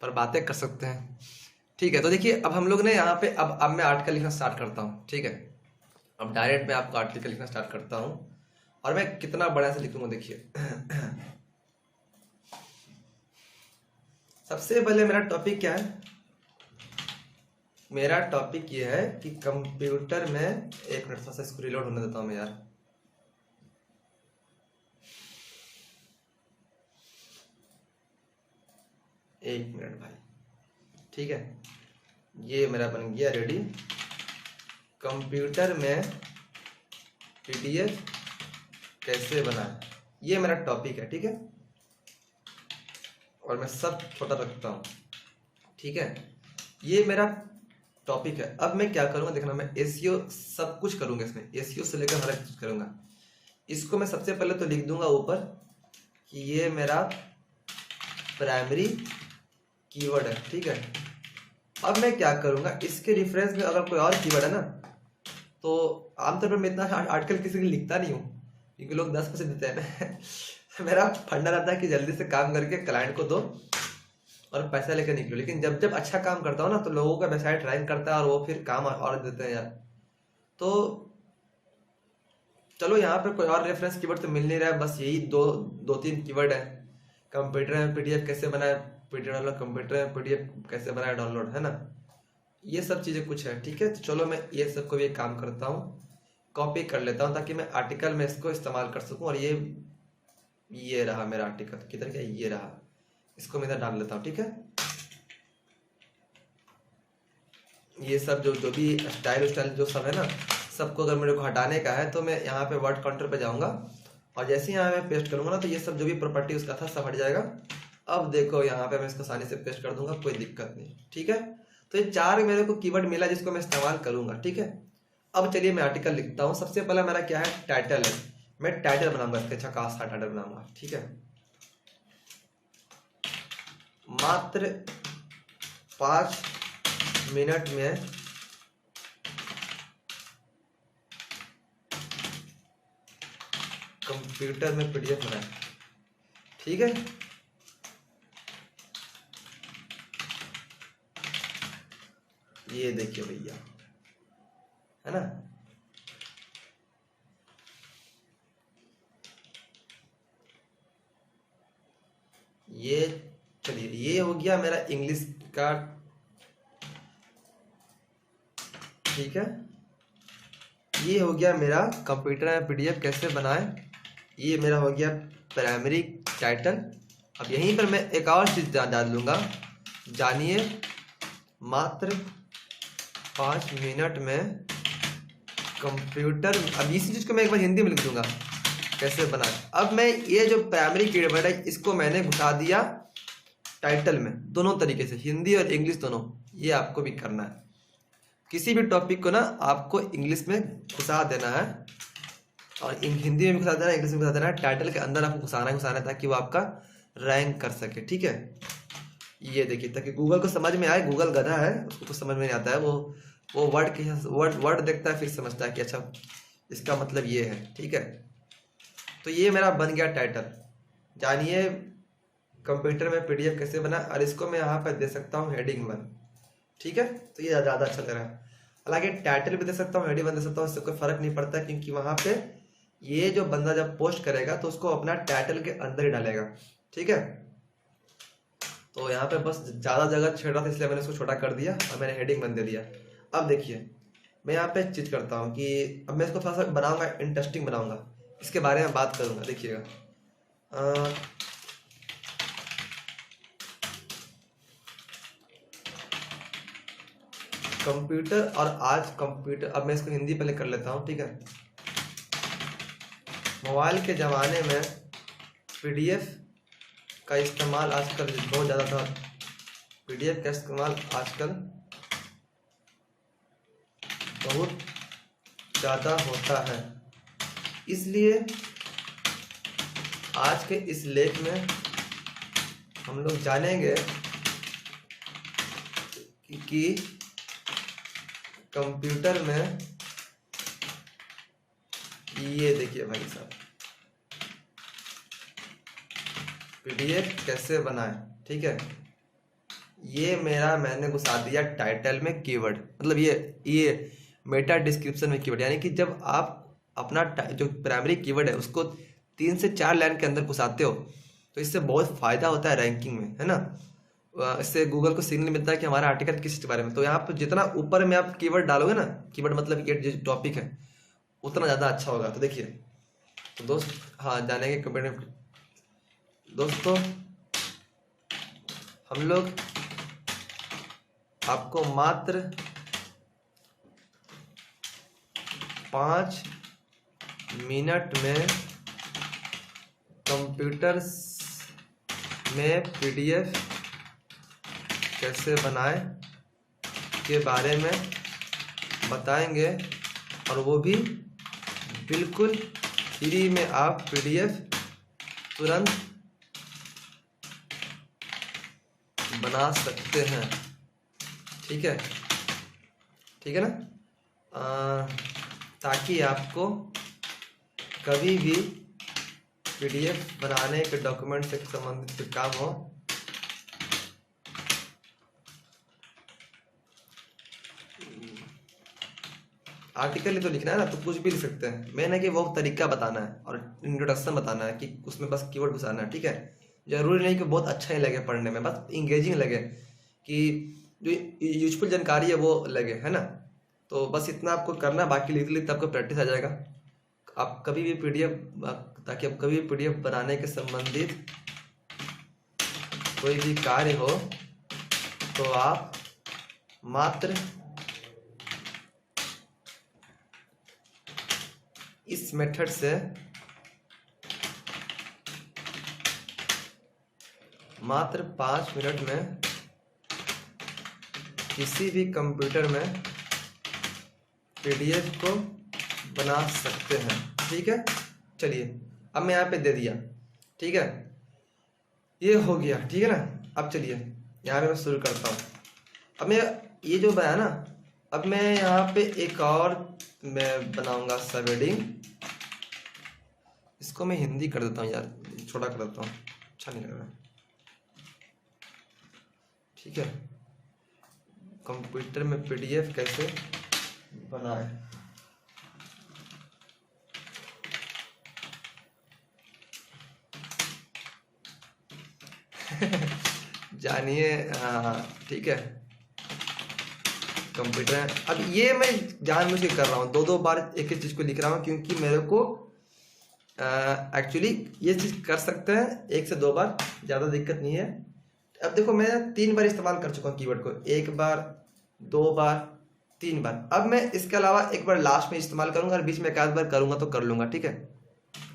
पर बातें कर सकते हैं, ठीक है। तो देखिए, अब हम लोग ने यहाँ पे अब मैं आर्टिकल लिखना स्टार्ट करता हूँ, ठीक है। अब डायरेक्ट मैं आपको आर्टिकल लिखना स्टार्ट करता हूँ, और मैं कितना बड़ा से लिखूंगा देखिए सबसे पहले मेरा टॉपिक क्या है? मेरा टॉपिक ये है कि कंप्यूटर में, एक मिनट से इसको रिलोड होने देता हूं मैं यार। एक मिनट भाई, ठीक है। ये मेरा बन गया रेडी। कंप्यूटर में PDF कैसे बनाए, ये मेरा टॉपिक है, ठीक है। और मैं सब छोटा रखता हूँ, ठीक है। ये मेरा टॉपिक है। अब मैं क्या करूँगा देखना, मैं SEO सब कुछ करूँगा इसमें, SEO से लेकर हर एक चीज करूँगा। इसको मैं सबसे पहले तो लिख दूंगा ऊपर कि ये मेरा प्राइमरी कीवर्ड है, ठीक है। अब मैं क्या करूँगा, इसके रेफरेंस में अगर कोई और कीवर्ड है ना, तो आमतौर पर मैं इतना आर्टिकल किसी को लिखता नहीं हूँ, क्योंकि लोग 10% देते हैं मेरा फंडा रहता है कि जल्दी से काम करके क्लाइंट को दो और पैसा लेकर निकलो। लेकिन जब जब अच्छा काम करता हूँ ना, तो लोगों का वेबसाइट रैंक करता है और वो फिर काम और देते हैं यार। तो चलो, यहाँ पे कोई और रेफरेंस कीवर्ड तो मिल नहीं रहा है, बस यही दो तीन कीवर्ड है। कंप्यूटर में PDF कैसे बनाए, कंप्यूटर में PDF कैसे बनाए डाउनलोड, है ना। ये सब चीज़ें कुछ है, ठीक है। तो चलो, मैं ये सब को भी एक काम करता हूँ, कॉपी कर लेता हूँ, ताकि मैं आर्टिकल में इसको इस्तेमाल कर सकूँ। और ये रहा मेरा आर्टिकल, किधर गया, ये रहा, इसको मैं इधर डाल लेता हूँ, ठीक है। ये सब जो भी स्टाइल जो सब है ना, सबको अगर मेरे को हटाने का है तो मैं यहाँ पे वर्ड काउंटर पे जाऊँगा, और जैसे यहाँ मैं पेस्ट करूँगा ना, तो ये सब जो भी प्रॉपर्टी उसका था सब हट जाएगा। अब देखो, यहाँ पे मैं इसको आसानी से पेस्ट कर दूंगा, कोई दिक्कत नहीं, ठीक है। तो ये 4 मेरे को कीवर्ड मिला जिसको मैं इस्तेमाल करूँगा, ठीक है। अब चलिए मैं आर्टिकल लिखता हूँ। सबसे पहला मेरा क्या है, टाइटल है। मैं टाइटल बनाऊंगा, इसका झकास सा टाइटल बनाऊंगा, ठीक है। मात्र 5 मिनट में कंप्यूटर में PDF बनाए, ठीक है। ये देखिए भैया, है ना। ये चलिए, ये हो गया मेरा इंग्लिश का, ठीक है। ये हो गया मेरा कंप्यूटर में PDF कैसे बनाए, ये मेरा हो गया प्राइमरी टाइटल। अब यहीं पर मैं एक और चीज़ डाल लूँगा, जानिए मात्र 5 मिनट में कंप्यूटर, अब इसी चीज को मैं एक बार हिंदी में लिख दूंगा कैसे बनाए। अब मैं ये जो प्राइमरी कीवर्ड है इसको मैंने घुसा दिया टाइटल में, दोनों तरीके से, हिंदी और इंग्लिश दोनों। ये आपको भी करना है, किसी भी टॉपिक को ना आपको इंग्लिश में घुसा देना है और हिंदी में भी घुसा देना है, इंग्लिश में घुसा देना है। टाइटल के अंदर आपको घुसाना है ताकि वो आपका रैंक कर सके, ठीक है। ये देखिए, ताकि गूगल को समझ में आए। गूगल गधा है, उसको कुछ समझ में नहीं आता है, वो वर्ड देखता है फिर समझता है कि अच्छा इसका मतलब ये है, ठीक है। तो ये मेरा बन गया टाइटल। जानिए कंप्यूटर में पीडीएफ कैसे बना, और इसको मैं यहाँ पर दे सकता हूँ हेडिंग 1, ठीक है। तो ये ज़्यादा अच्छा लग रहा है। हालांकि टाइटल भी दे सकता हूँ, हेडिंग 1 दे सकता हूँ, इससे कोई फर्क नहीं पड़ता, क्योंकि वहाँ पे ये जो बंदा जब पोस्ट करेगा तो उसको अपना टाइटल के अंदर ही डालेगा, ठीक है। तो यहाँ पे बस ज़्यादा जगह छेड़ रहा था इसलिए मैंने इसको छोटा कर दिया और मैंने हेडिंग 1 दे दिया। अब देखिए मैं यहाँ पे एक चीज़ करता हूँ कि अब मैं इसको थोड़ा सा बनाऊंगा, इंटरेस्टिंग बनाऊंगा, इसके बारे में बात करूंगा। देखिएगा कंप्यूटर और आज कंप्यूटर, अब मैं इसको हिंदी पहले कर लेता हूँ, ठीक है। मोबाइल के ज़माने में पीडीएफ का इस्तेमाल आजकल बहुत ज़्यादा था। पीडीएफ का इस्तेमाल आजकल बहुत ज़्यादा होता है, इसलिए आज के इस लेख में हम लोग जानेंगे कि कंप्यूटर में, ये देखिए भाई साहब, पीडीएफ कैसे बनाएं, ठीक है। ये मैंने घुसा दिया टाइटल में कीवर्ड, मतलब ये मेटा डिस्क्रिप्शन में कीवर्ड, यानी कि जब आप अपना जो प्राइमरी कीवर्ड है उसको 3 से 4 लाइन के अंदर घुसाते हो तो इससे बहुत फायदा होता है रैंकिंग में, है ना। इससे गूगल को सिग्नल मिलता है कि हमारा आर्टिकल किस बारे में। तो यहाँ पर जितना ऊपर में आप कीवर्ड डालोगे ना, कीवर्ड मतलब ये जो टॉपिक है, उतना ज़्यादा अच्छा होगा। तो देखिए, तो दोस्त, हाँ जानेंगे कंप्यूटर। दोस्तों हम लोग आपको मात्र 5 मिनट में कंप्यूटर में पीडीएफ कैसे बनाएं के बारे में बताएंगे, और वो भी बिल्कुल फ्री में। आप पीडीएफ तुरंत बना सकते हैं, ठीक है, ठीक है ना। ताकि आपको कभी भी पीडीएफ बनाने के डॉक्यूमेंट से संबंधित काम हो, आर्टिकल ही तो लिखना है ना, तो कुछ भी लिख सकते हैं। मैंने कि वो तरीका बताना है और इंट्रोडक्शन बताना है कि उसमें बस कीवर्ड घुसाना है, ठीक है। जरूरी नहीं कि बहुत अच्छा ही लगे पढ़ने में, बस इंगेजिंग लगे, कि जो यूजफुल जानकारी है वो लगे, है ना। तो बस इतना आपको करना, बाकी लिख लिखते आपको प्रैक्टिस आ जाएगा। आप कभी भी पीडीएफ, ताकि आप कभी भी पीडीएफ बनाने के संबंधित कोई भी कार्य हो तो आप मात्र इस मेथड से मात्र 5 मिनट में किसी भी कंप्यूटर में पीडीएफ को बना सकते हैं, ठीक है। चलिए अब मैं यहाँ पे दे दिया, ठीक है, ये हो गया, ठीक है ना। अब चलिए यहाँ पे मैं शुरू करता हूँ। अब मैं ये जो बनाया ना, अब मैं यहाँ पे एक और मैं बनाऊंगा सब हेडिंग, इसको मैं हिंदी कर देता हूँ यार, छोटा कर देता हूँ, अच्छा नहीं लग रहा, ठीक है। कंप्यूटर में पीडीएफ कैसे बनाए, जानिए, ठीक है। कंप्यूटर, अब ये मैं जानबूझ के कर रहा हूँ, 2-2 बार एक ही चीज़ को लिख रहा हूँ, क्योंकि मेरे को एक्चुअली ये चीज़ कर सकते हैं 1 से 2 बार, ज़्यादा दिक्कत नहीं है। अब देखो मैं 3 बार इस्तेमाल कर चुका हूँ कीवर्ड को, 1 बार, 2 बार, 3 बार। अब मैं इसके अलावा एक बार लास्ट में इस्तेमाल करूंगा और बीच में एक आध बार करूंगा तो कर लूंगा, ठीक है।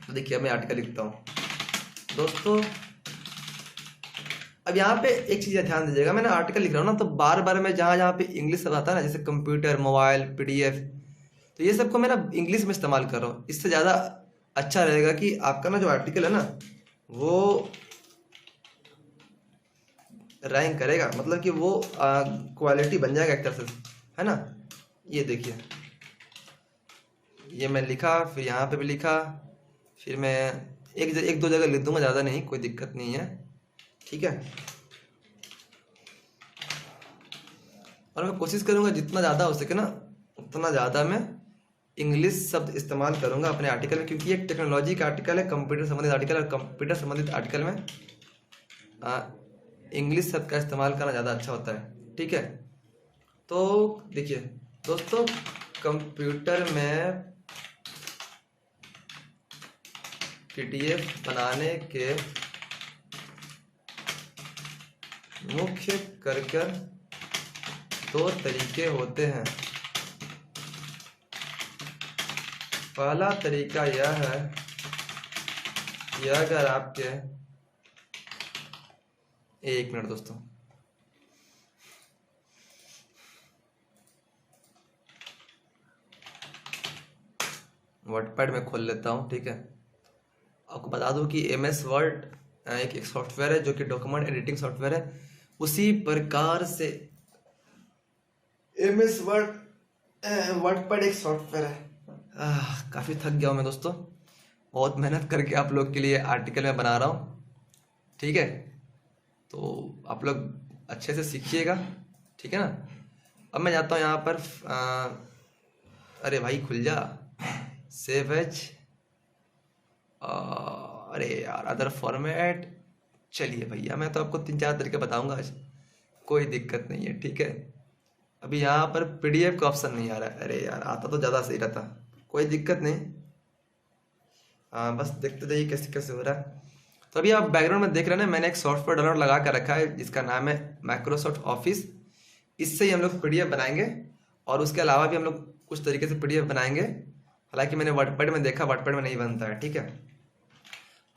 तो देखिए मैं आर्टिकल लिखता हूँ दोस्तों। अब यहाँ पे एक चीज़ ध्यान दीजिएगा, मैंने आर्टिकल लिख रहा हूँ ना, तो बार बार मैं जहाँ जहाँ पे इंग्लिश सब आता है ना, जैसे कंप्यूटर, मोबाइल, पीडीएफ, तो ये सबको मैं ना इंग्लिश में इस्तेमाल कर रहा हूँ। इससे ज़्यादा अच्छा रहेगा कि आपका ना जो आर्टिकल है ना वो रैंक करेगा, मतलब कि वो क्वालिटी बन जाएगा एक तरह से, है ना। ये देखिए, ये मैं लिखा, फिर यहाँ पे भी लिखा, फिर मैं एक दो जगह लिख दूंगा, ज़्यादा नहीं, कोई दिक्कत नहीं है, ठीक है। और मैं कोशिश करूंगा जितना ज़्यादा हो सके ना उतना ज़्यादा मैं इंग्लिश शब्द इस्तेमाल करूंगा अपने आर्टिकल में, क्योंकि एक टेक्नोलॉजी का आर्टिकल है, कंप्यूटर संबंधित आर्टिकल, और कंप्यूटर संबंधित आर्टिकल में इंग्लिश शब्द का इस्तेमाल करना ज़्यादा अच्छा होता है, ठीक है। तो देखिए दोस्तों, कंप्यूटर में पीडीएफ बनाने के मुख्य कर 2 तरीके होते हैं। पहला तरीका यह है कि अगर आपके, एक मिनट दोस्तों, वर्डपैड में खोल लेता हूँ, ठीक है। आपको बता दूं कि MS वर्ड एक सॉफ्टवेयर है जो कि डॉक्यूमेंट एडिटिंग सॉफ्टवेयर है। उसी प्रकार से MS वर्डपैड एक सॉफ्टवेयर है। काफ़ी थक गया हूँ मैं दोस्तों, बहुत मेहनत करके आप लोग के लिए आर्टिकल में बना रहा हूँ, ठीक है। तो आप लोग अच्छे से सीखिएगा, ठीक है ना। अब मैं जाता हूँ यहाँ पर अरे भाई खुल जा, सेव एज, अरे यार अदर फॉर्मेट। चलिए भैया, मैं तो आपको 3-4 तरीके बताऊंगा आज, कोई दिक्कत नहीं है, ठीक है। अभी यहाँ पर पीडीएफ का ऑप्शन नहीं आ रहा है, अरे यार आता तो ज़्यादा सही रहता, कोई दिक्कत नहीं। बस देखते जाइए कैसे कैसे हो रहा है। तो अभी आप बैकग्राउंड में देख रहे हैं ना, मैंने एक सॉफ्टवेयर डाउनलोड लगा कर रखा है जिसका नाम है माइक्रोसॉफ्ट ऑफिस। इससे ही हम लोग पीडीएफ बनाएंगे, और उसके अलावा भी हम लोग कुछ तरीके से पीडीएफ बनाएंगे। हालांकि मैंने वर्डपैड में देखा, वर्डपैड में नहीं बनता है, ठीक है।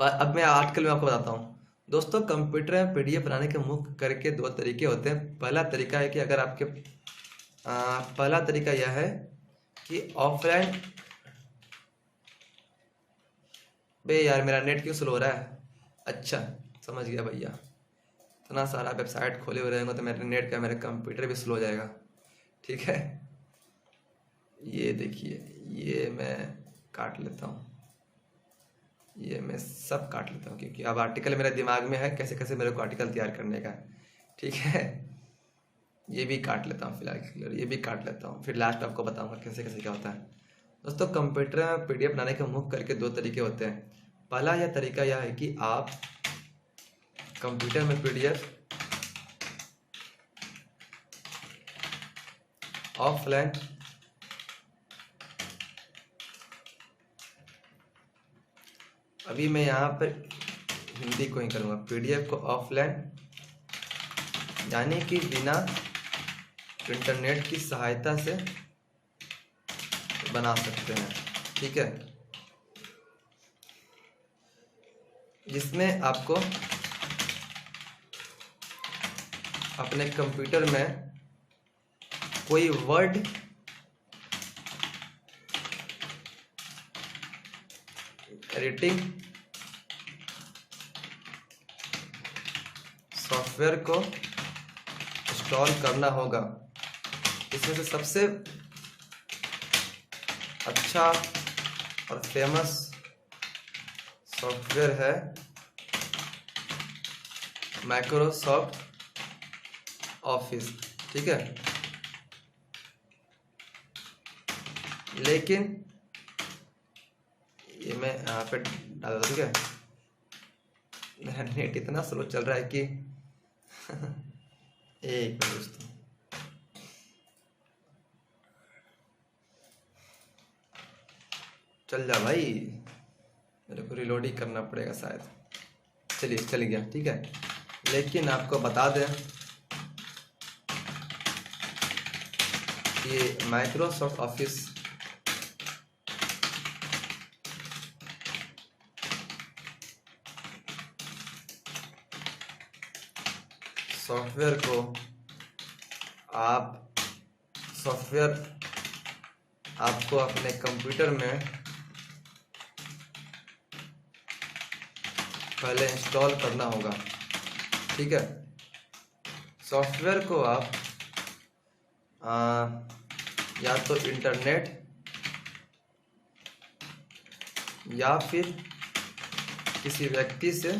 पर अब मैं आर्टिकल में आपको बताता हूँ दोस्तों। कंप्यूटर में पीडीएफ बनाने के मुख्य करके 2 तरीके होते हैं। पहला तरीका है कि अगर आपके पहला तरीका यह है कि ऑफलाइन, बे यार मेरा नेट क्यों स्लो हो रहा है, अच्छा समझ गया भैया, इतना सारा वेबसाइट खोले हुए रहेंगे तो मेरे नेट का, मेरा कंप्यूटर भी स्लो हो जाएगा, ठीक है। ये देखिए, ये मैं काट लेता हूँ, ये मैं सब काट लेता हूँ, क्योंकि अब आर्टिकल मेरे दिमाग में है कैसे कैसे मेरे को आर्टिकल तैयार करने का है, ठीक है। ये भी काट लेता हूँ फिलहाल, ये भी काट लेता हूँ, फिर लास्ट आपको बताऊँगा कैसे कैसे क्या होता है। दोस्तों, कंप्यूटर में पीडीएफ बनाने के मुख्य करके 2 तरीके होते हैं। पहला यह तरीका यह है कि आप कंप्यूटर में पीडीएफ ऑफलाइन अभी मैं यहाँ पर हिंदी को ही करूँगा, पीडीएफ को ऑफलाइन यानी कि बिना इंटरनेट की सहायता से बना सकते हैं, ठीक है। जिसमें आपको अपने कंप्यूटर में कोई वर्ड एडिटिंग सॉफ्टवेयर को इंस्टॉल करना होगा। इसमें से सबसे अच्छा और फेमस सॉफ्टवेयर है माइक्रोसॉफ्ट ऑफिस, ठीक है। लेकिन ये मैं यहाँ पे डाल दूँ, ठीक है। मेरा नेट इतना स्लो चल रहा है कि एक मिनट दोस्तों, चल जा भाई, मेरे को रिलोड ही करना पड़ेगा शायद। चलिए चल गया, ठीक है। लेकिन आपको बता दें कि माइक्रोसॉफ्ट ऑफिस सॉफ्टवेयर आपको अपने कंप्यूटर में पहले इंस्टॉल करना होगा। ठीक है, सॉफ्टवेयर को आप या तो इंटरनेट या फिर किसी व्यक्ति से,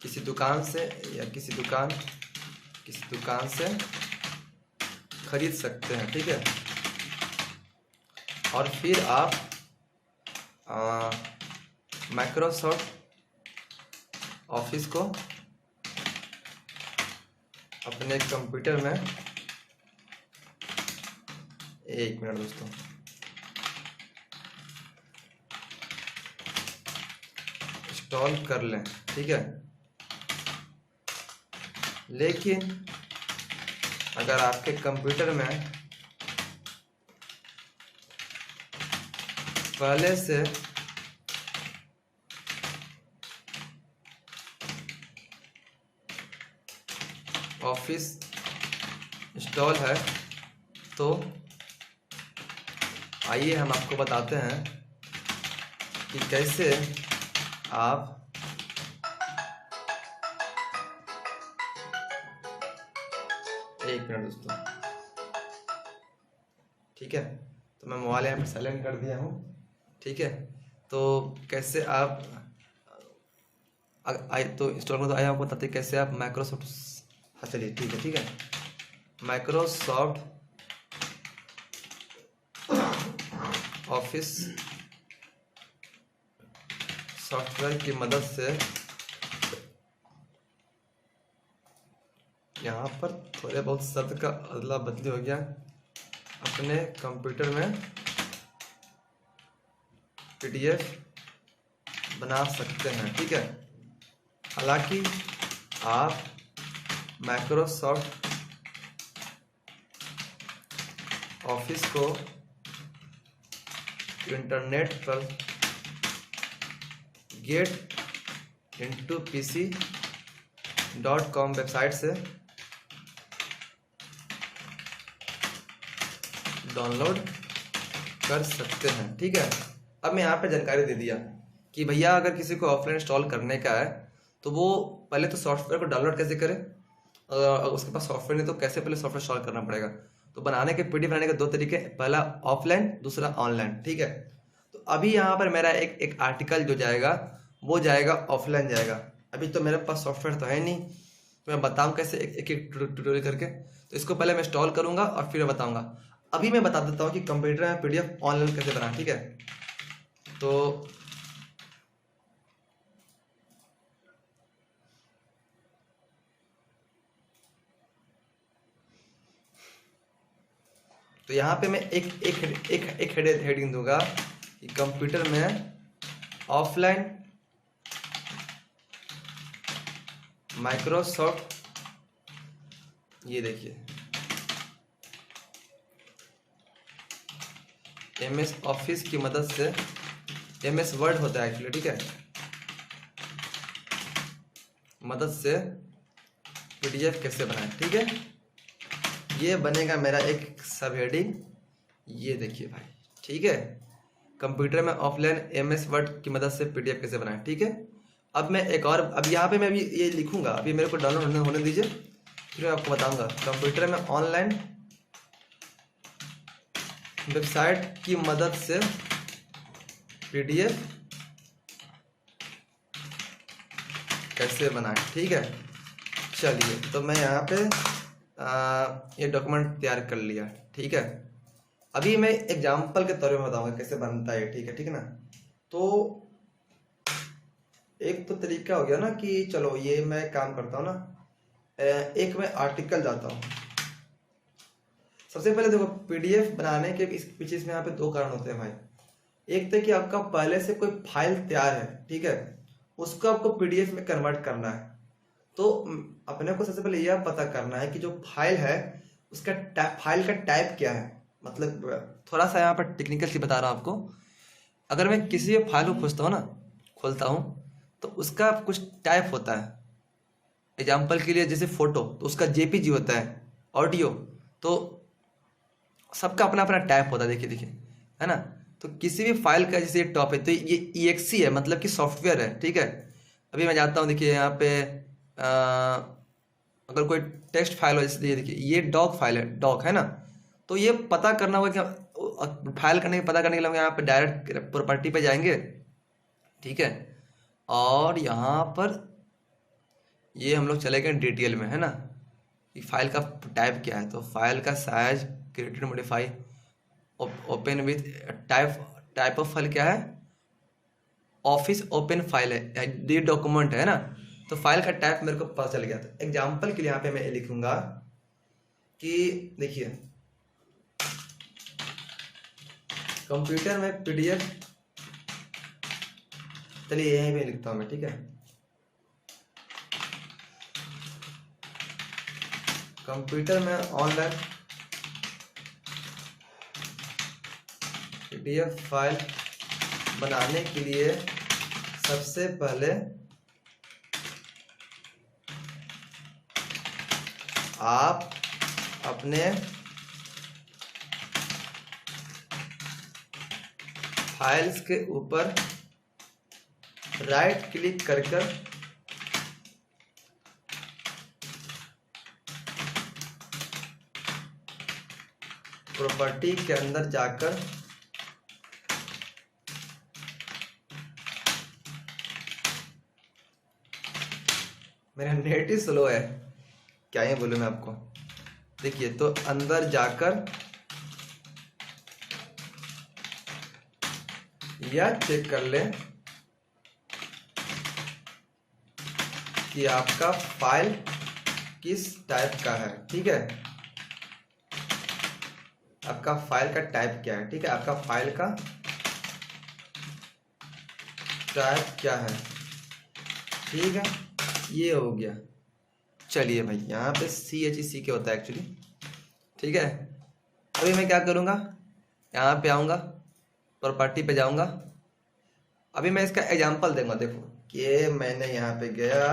किसी दुकान से या किसी दुकान से खरीद सकते हैं। ठीक है, और फिर आप माइक्रोसॉफ्ट ऑफिस को अपने कंप्यूटर में, एक मिनट दोस्तों, इंस्टॉल कर लें। ठीक है, लेकिन अगर आपके कंप्यूटर में पहले से ऑफिस इंस्टॉल है तो आइए हम आपको बताते हैं कि कैसे आप एक मिनट दोस्तों। ठीक है, तो मैं मोबाइल यहाँ पर साइलेंट कर दिया हूँ। ठीक है, तो कैसे आप आए तो इंस्टॉल करो, तो आइए आपको बताते हैं कैसे आप माइक्रोसॉफ्ट, हाँ चलिए ठीक है, माइक्रोसॉफ्ट ऑफिस सॉफ्टवेयर की मदद से, यहाँ पर थोड़े बहुत शब्द का अदला बदली हो गया, अपने कंप्यूटर में पीडीएफ बना सकते हैं। ठीक है, हालांकि आप माइक्रोसॉफ्ट ऑफिस को इंटरनेट पर getintoPC.com वेबसाइट से डाउनलोड कर सकते हैं। ठीक है, अब मैं यहाँ पे जानकारी दे दिया कि भैया अगर किसी को ऑफलाइन इंस्टॉल करने का है तो वो पहले तो सॉफ्टवेयर को डाउनलोड कैसे करे, अगर उसके पास सॉफ्टवेयर नहीं तो कैसे पहले सॉफ्टवेयर इंस्टॉल करना पड़ेगा। तो बनाने के पीडीएफ बनाने के दो तरीके, पहला ऑफलाइन, दूसरा ऑनलाइन। ठीक है, तो अभी यहाँ पर मेरा एक आर्टिकल जो जाएगा वो जाएगा ऑफलाइन जाएगा। अभी तो मेरे पास सॉफ्टवेयर तो है नहीं, तो मैं बताऊँ कैसे एक ट्यूटोरियल करके। तो इसको पहले मैं इंस्टॉल करूँगा और फिर मैं बताऊँगा। अभी मैं बता देता हूँ कि कंप्यूटर में पीडीएफ ऑनलाइन कैसे बनाए। ठीक है, तो यहाँ पे मैं एक हेडिंग दूंगा कि कंप्यूटर में ऑफलाइन माइक्रोसॉफ्ट, ये देखिए एमएस ऑफिस की मदद से, एमएस वर्ड होता है एक्चुअली। ठीक है, मदद से पीडीएफ कैसे बनाए। ठीक है, ये बनेगा मेरा एक सब हेडिंग, ये देखिए भाई। ठीक है, कंप्यूटर में ऑफलाइन एमएस वर्ड की मदद से पीडीएफ कैसे बनाएं। ठीक है, अब मैं एक और, अब यहाँ पे मैं अभी ये लिखूंगा, अभी मेरे को डाउनलोड होने दीजिए, फिर मैं आपको बताऊंगा कंप्यूटर में ऑनलाइन वेबसाइट की मदद से पीडीएफ कैसे बनाएं। ठीक है, चलिए तो मैं यहाँ पे ये डॉक्यूमेंट तैयार कर लिया। ठीक है, अभी मैं एग्जाम्पल के तौर पे बताऊंगा कैसे बनता है। ठीक है ना, तो एक तो तरीका हो गया ना कि चलो ये मैं काम करता हूँ ना, एक मैं आर्टिकल जाता हूँ। सबसे पहले देखो पीडीएफ बनाने के पीछे इसमें यहाँ पे दो कारण होते हैं भाई। एक तो कि आपका पहले से कोई फाइल तैयार है, ठीक है, उसको आपको पीडीएफ में कन्वर्ट करना है। तो अपने को सबसे पहले यह पता करना है कि जो फाइल है उसका फाइल का टाइप क्या है। मतलब थोड़ा सा यहाँ पर टेक्निकल सी बता रहा हूँ आपको। अगर मैं किसी भी फाइल को खोलता हूँ तो उसका कुछ टाइप होता है। एग्जाम्पल के लिए जैसे फोटो तो उसका जेपीजी होता है, ऑडियो तो सबका अपना अपना टाइप होता है। देखिए देखिए, है ना। तो किसी भी फाइल का जैसे टॉप है तो ये EXE है, मतलब कि सॉफ्टवेयर है, ठीक है। अभी मैं जाता हूँ, देखिए यहाँ पे अगर कोई टेक्स्ट फाइल हो, जैसे ये देखिए ये डॉक फाइल है, डॉक है ना। तो ये पता करना होगा कि फाइल पता करने के लिए हम यहाँ पे डायरेक्ट प्रॉपर्टी पे जाएंगे, ठीक है। और यहाँ पर ये हम लोग चले गए डिटेल में, है ना, कि फाइल का टाइप क्या है। तो फाइल का size, created, modify, open with type of file क्या है, ऑफिस ओपन फाइल है, ये डॉक्यूमेंट है ना। तो फाइल का टाइप मेरे को पता चल गया। तो एग्जांपल के लिए यहाँ पे मैं लिखूंगा कि देखिए कंप्यूटर में पीडीएफ, चलिए यहीं पे लिखता हूँ मैं, ठीक है। कंप्यूटर में ऑनलाइन पीडीएफ फाइल बनाने के लिए सबसे पहले आप अपने फाइल्स के ऊपर राइट क्लिक कर प्रॉपर्टी के अंदर जाकर मेरा नेट ही स्लो है, क्या ही बोलूं मैं आपको। देखिए तो अंदर जाकर यह चेक कर ले कि आपका फाइल किस टाइप का है, ठीक है। आपका फाइल का टाइप क्या है, ठीक है। आपका फाइल का टाइप क्या है, ठीक है। ये हो गया। चलिए भाई यहाँ पे CHEC के होता है एक्चुअली, ठीक है। अभी मैं क्या करूँगा, यहाँ पे आऊँगा, प्रॉपर्टी पे जाऊँगा। अभी मैं इसका एग्जांपल दूंगा। देखो कि मैंने यहाँ पे गया,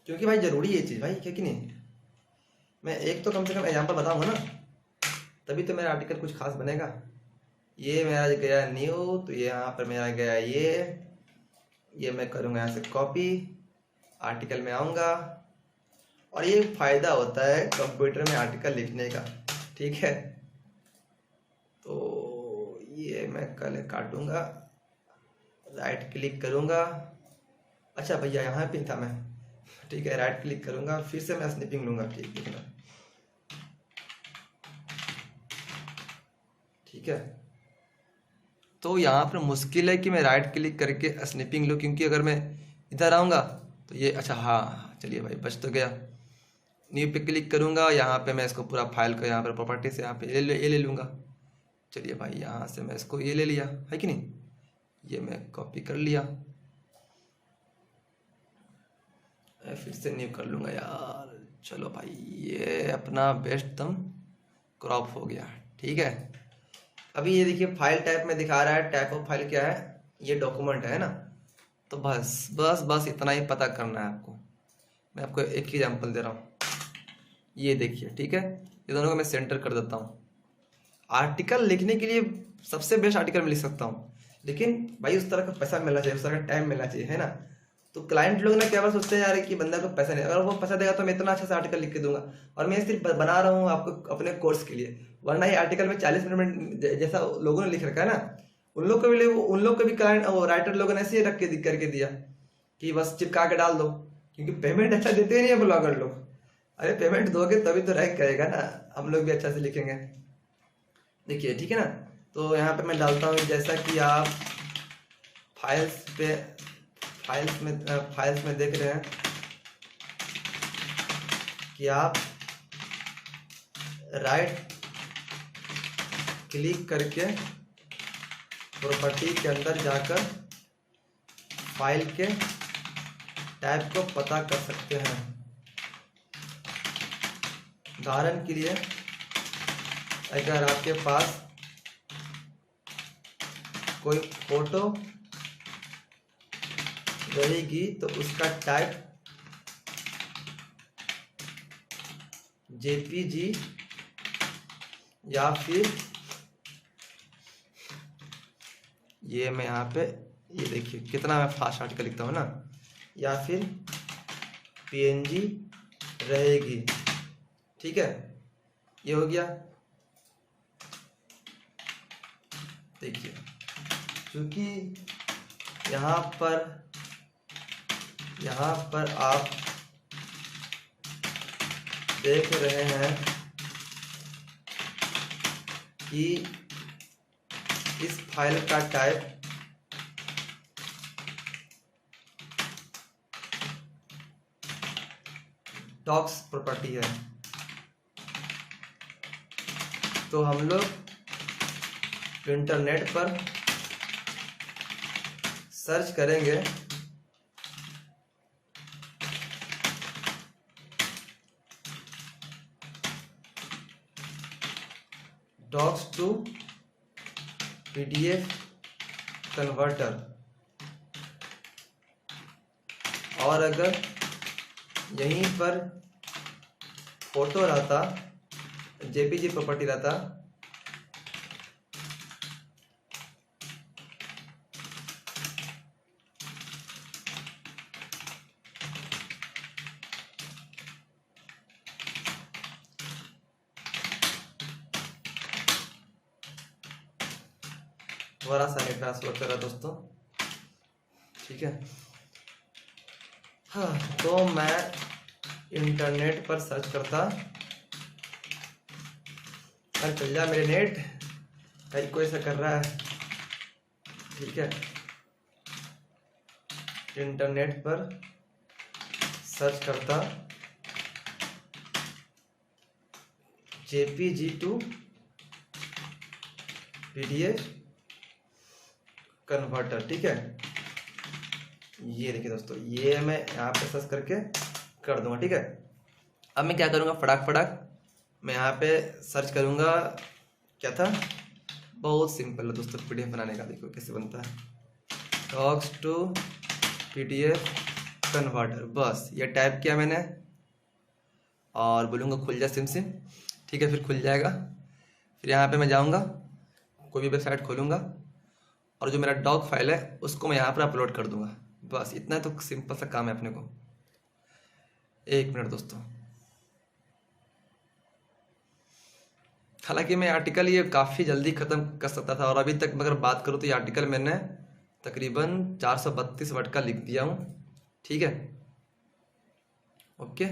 क्योंकि भाई जरूरी है ये चीज़ भाई, क्या कि नहीं। मैं एक तो कम से कम एग्जांपल बताऊँगा ना, तभी तो मेरा आर्टिकल कुछ खास बनेगा। ये मेरा गया न्यू, तो ये यहाँ पर मेरा गया ये मैं करूँगा यहाँ से कॉपी, आर्टिकल में आऊँगा। और ये फायदा होता है कंप्यूटर में आर्टिकल लिखने का, ठीक है। तो ये मैं कल काटूंगा, राइट क्लिक करूंगा। अच्छा भैया यहाँ पे था मैं, ठीक है। राइट क्लिक करूंगा, फिर से मैं स्निपिंग लूंगा, ठीक है, ठीक है। तो यहाँ पर मुश्किल है कि मैं राइट क्लिक करके स्निपिंग लूँ, क्योंकि अगर मैं इधर आऊँगा तो ये, अच्छा हाँ चलिए भाई बच तो गया। न्यू पे क्लिक करूँगा, यहाँ पे मैं इसको पूरा फाइल को यहाँ पर प्रॉपर्टी से यहाँ पे ये ले लूँगा। चलिए भाई यहाँ से मैं इसको ये ले लिया, है कि नहीं। ये मैं कॉपी कर लिया, फिर से न्यू कर लूँगा यार। चलो भाई ये अपना बेस्ट दम क्रॉप हो गया, ठीक है। अभी ये देखिए फाइल टाइप में दिखा रहा है, टाइप ऑफ फाइल क्या है, ये डॉक्यूमेंट है ना। तो बस बस बस इतना ही पता करना है आपको। मैं आपको एक ही एग्जांपल दे रहा हूँ, ये देखिए, ठीक है। ये दोनों को मैं सेंटर कर देता हूँ। आर्टिकल लिखने के लिए सबसे बेस्ट आर्टिकल मैं लिख सकता हूँ, लेकिन भाई उस तरह का पैसा मिलना चाहिए, उस तरह का टाइम मिलना चाहिए, है ना। तो क्लाइंट लोग ना क्या बात सोचते हैं यार कि बंदा को पैसा नहीं, अगर वो पैसा देगा तो मैं इतना अच्छा सा आर्टिकल लिख के दूंगा। और मैं सिर्फ बना रहा हूँ आपको अपने कोर्स के लिए, वरना ये आर्टिकल में 40 मिनट में जैसा लोगों ने लिख रखा है ना, उन लोग को भी क्लाइंट और राइटर लोगों ने ऐसे रख के करके दिया कि बस चिपका के डाल दो, क्योंकि पेमेंट अच्छा देते नहीं है ब्लॉगर लोग। अरे पेमेंट दोगे तभी तो रैंक करेगा ना, हम लोग भी अच्छा से लिखेंगे। देखिए ठीक है ना। तो यहाँ पे मैं डालता हूँ जैसा कि आप फाइल्स में देख रहे हैं कि आप राइट क्लिक करके प्रॉपर्टी के अंदर जाकर फाइल के टाइप को पता कर सकते हैं। उदाहरण के लिए अगर आपके पास कोई फोटो रहेगी तो उसका टाइप जेपीजी या फिर ये मैं यहाँ पे ये देखिए कितना मैं फास्ट आर्टिकल लिखता हूँ ना, या फिर पीएनजी रहेगी। ठीक है, ये हो गया। देखिए क्योंकि यहाँ पर आप देख रहे हैं कि इस फाइल का टाइप डॉक्स प्रॉपर्टी है, तो हम लोग इंटरनेट पर सर्च करेंगे डॉक्स टू पीडीएफ कन्वर्टर, और अगर यहीं पर फोटो रहता, जेपीजी प्रॉपर्टी रहता, थोड़ा सा नेट ट्रांसफर करा दोस्तों। ठीक है, हाँ, तो मैं इंटरनेट पर सर्च करता, अरे चल जा मेरे नेट, कहीं कोई ऐसा कर रहा है। ठीक है, इंटरनेट पर सर्च करता जेपीजी टू पीडीएफ कन्वर्टर। ठीक है, ये देखिए दोस्तों, ये मैं यहाँ पे सर्च करके कर दूंगा। ठीक है, अब मैं क्या करूँगा, फटाक मैं यहाँ पे सर्च करूँगा, क्या था, बहुत सिंपल है दोस्तों पीडीएफ बनाने का। देखो कैसे बनता है, डॉक्स टू पीडीएफ कन्वर्टर, बस ये टाइप किया मैंने और बोलूँगा खुल जा सिम। ठीक है, फिर खुल जाएगा। फिर यहाँ पे मैं जाऊँगा, कोई भी वेबसाइट खोलूँगा और जो मेरा डॉक फाइल है उसको मैं यहाँ पर अपलोड कर दूँगा। बस इतना तो सिंपल सा काम है अपने को। एक मिनट दोस्तों, हालांकि मैं आर्टिकल ये काफ़ी जल्दी ख़त्म कर सकता था, और अभी तक अगर बात करूँ तो ये आर्टिकल मैंने तकरीबन 432 वर्ड का लिख दिया हूँ। ठीक है, ओके,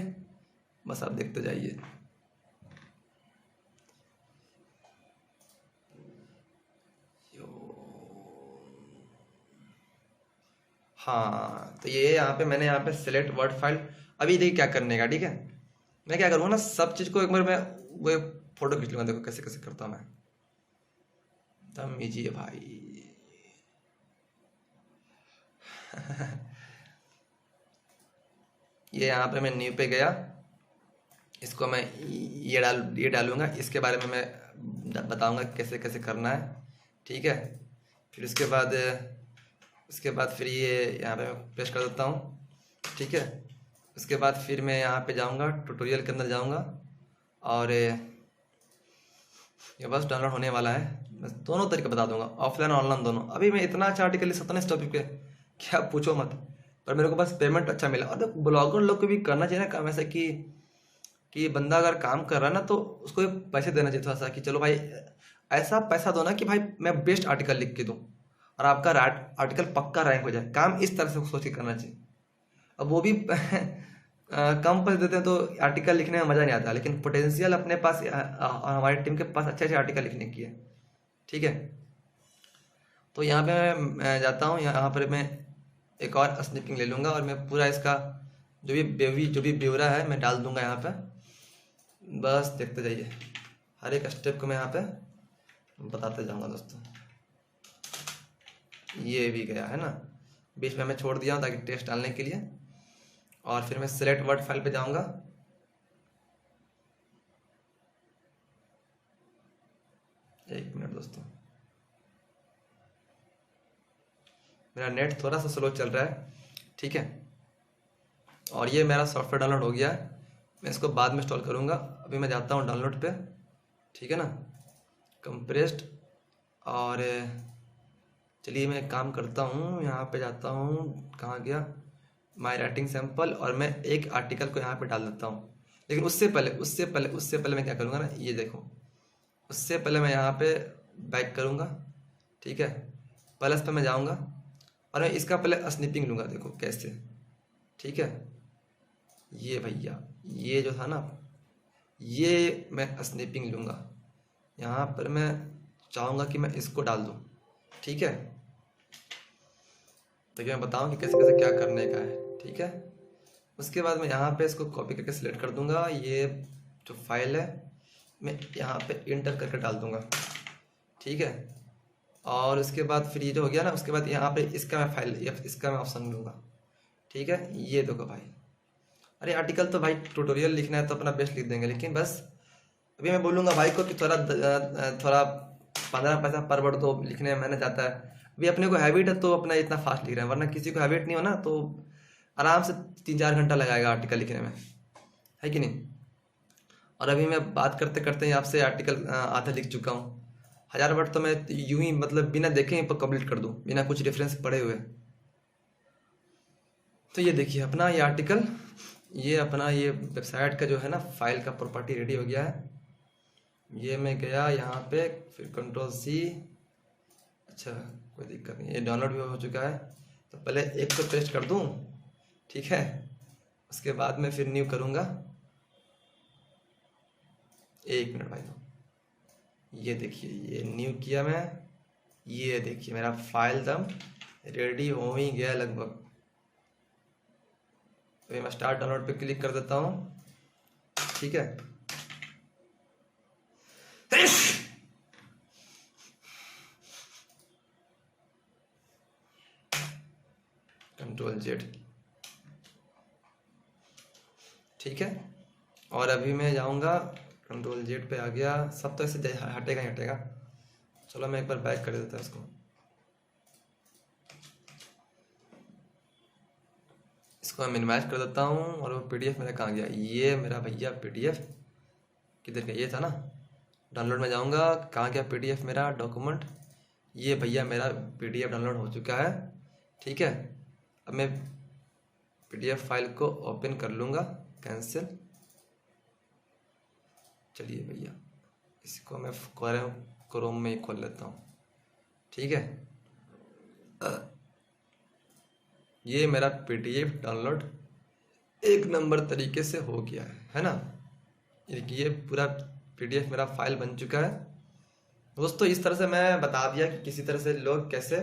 बस आप देखते जाइए। हाँ, तो ये यहाँ पे मैंने यहाँ पे सिलेक्ट वर्ड फाइल, अभी देखिए क्या करने का। ठीक है, मैं क्या करूँगा ना, सब चीज़ को एक बार मैं वो फोटो खींच लूँगा। देखो कैसे कैसे करता हूँ मैं, दम लीजिए भाई। ये यहाँ पे मैं न्यू पे गया, इसको मैं ये डालूंगा, इसके बारे में मैं बताऊंगा कैसे कैसे करना है। ठीक है, फिर उसके बाद फिर ये यहाँ पे मैं प्रेस कर देता हूँ। ठीक है, उसके बाद फिर मैं यहाँ पे जाऊँगा, ट्यूटोरियल के अंदर जाऊँगा, और ये बस डाउनलोड होने वाला है। मैं दोनों तरीके बता दूंगा, ऑफलाइन और ऑनलाइन दोनों। अभी मैं इतना अच्छा आर्टिकल लिख सकता हूँ इस टॉपिक पे, क्या पूछो मत। पर मेरे को बस पेमेंट अच्छा मिला। और ब्लॉगर लोग को भी करना चाहिए ना काम ऐसा कि बंदा अगर काम कर रहा है ना तो उसको पैसे देना चाहिए थोड़ा सा, कि चलो भाई ऐसा पैसा दो ना कि भाई मैं बेस्ट आर्टिकल लिख के दूँ और आपका आर्टिकल पक्का रैंक हो जाए। काम इस तरह से सोच के करना चाहिए। अब वो भी कम पैसे देते हैं तो आर्टिकल लिखने में मज़ा नहीं आता, लेकिन पोटेंशियल अपने पास हमारी टीम के पास अच्छे अच्छे आर्टिकल लिखने की है। ठीक है, तो यहाँ पे मैं जाता हूँ, यहाँ पर मैं एक और स्निपिंग ले लूँगा और मैं पूरा इसका जो भी ब्यौरा है मैं डाल दूँगा यहाँ पे। बस देखते जाइए, हर एक स्टेप को मैं यहाँ पे बताते जाऊँगा दोस्तों। ये भी गया है ना, बीच में मैं छोड़ दिया हूँ ताकि टेक्स्ट डालने के लिए। और फिर मैं सिलेक्ट वर्ड फाइल पे जाऊँगा। एक मिनट दोस्तों, मेरा नेट थोड़ा सा स्लो चल रहा है, ठीक है। और ये मेरा सॉफ्टवेयर डाउनलोड हो गया है, मैं इसको बाद में इंस्टॉल करूँगा। अभी मैं जाता हूँ डाउनलोड पे, ठीक है ना, कंप्रेस्ड। और चलिए मैं एक काम करता हूँ, यहाँ पे जाता हूँ, कहाँ गया माय राइटिंग सैम्पल, और मैं एक आर्टिकल को यहाँ पे डाल देता हूँ। लेकिन उससे पहले मैं क्या करूँगा ना, ये देखो, उससे पहले मैं यहाँ पे बैक करूँगा, ठीक है, प्लस पे मैं जाऊँगा और मैं इसका पहले स्निपिंग लूँगा, देखो कैसे, ठीक है। ये भैया, ये जो था ना, ये मैं स्निपिंग लूँगा, यहाँ पर मैं चाहूँगा कि मैं इसको डाल दूँ, ठीक है। तो मैं बताऊँ कि कैसे कैसे क्या करने का है, ठीक है। उसके बाद मैं यहाँ पे इसको कॉपी करके सिलेक्ट कर दूँगा, ये जो फाइल है मैं यहाँ पे इंटर करके डाल दूँगा, ठीक है। और उसके बाद फिर ये जो हो गया ना, उसके बाद यहाँ पे इसका मैं फाइल, इसका मैं ऑप्शन लूँगा, ठीक है। ये देखो भाई, अरे आर्टिकल तो भाई ट्यूटोरियल लिखना है तो अपना बेस्ट लिख देंगे, लेकिन बस अभी मैं बोलूँगा भाई को कि थोड़ा 15 पैसा पर वर्ड तो लिखने में मेहनत जाता है। अभी अपने को हैबिट है तो अपना इतना फास्ट लिख रहे हैं, वरना किसी को हैबिट नहीं हो ना तो आराम से 3-4 घंटा लगाएगा आर्टिकल लिखने में, है कि नहीं। और अभी मैं बात करते करते आपसे आर्टिकल आधा लिख चुका हूँ। 1000 वर्ड तो मैं यूं ही मतलब बिना देखे ही कंप्लीट कर दूँ, बिना कुछ रेफरेंस पढ़े हुए। तो ये देखिए अपना ये आर्टिकल, ये अपना ये वेबसाइट का जो है ना फाइल का प्रॉपर्टी रेडी हो गया है। ये मैं गया यहाँ पे, फिर कंट्रोल-C, अच्छा कोई दिक्कत नहीं, ये डाउनलोड भी हो चुका है। तो पहले एक तो पेस्ट कर दूँ, ठीक है, उसके बाद में फिर न्यू करूँगा। एक मिनट भाई, ये देखिए ये न्यू किया मैं, ये देखिए मेरा फाइल दम रेडी हो ही गया लगभग। अभी मैं स्टार्ट डाउनलोड पे क्लिक कर देता हूँ, ठीक है। Ctrl+Z, ठीक है। और अभी मैं जाऊँगा, Ctrl+Z पे आ गया, सब तो ऐसे हटेगा ही हटेगा। चलो मैं एक बार बैक कर देता हूँ इसको, इसको मैं मिनिमाइज कर देता हूँ। और वो PDF मेरा कहाँ गया, ये मेरा भैया PDF किधर गया, ये था ना, डाउनलोड में जाऊँगा, कहाँ गया PDF मेरा डॉक्यूमेंट, ये भैया मेरा PDF डाउनलोड हो चुका है, ठीक है। अब मैं PDF फाइल को ओपन कर लूँगा, कैंसिल। चलिए भैया इसको मैं क्रोम में ही खोल लेता हूँ, ठीक है। ये मेरा PDF डाउनलोड एक नंबर तरीके से हो गया है ना। ये पूरा PDF मेरा फाइल बन चुका है दोस्तों। इस तरह से मैं बता दिया कि किसी तरह से लोग कैसे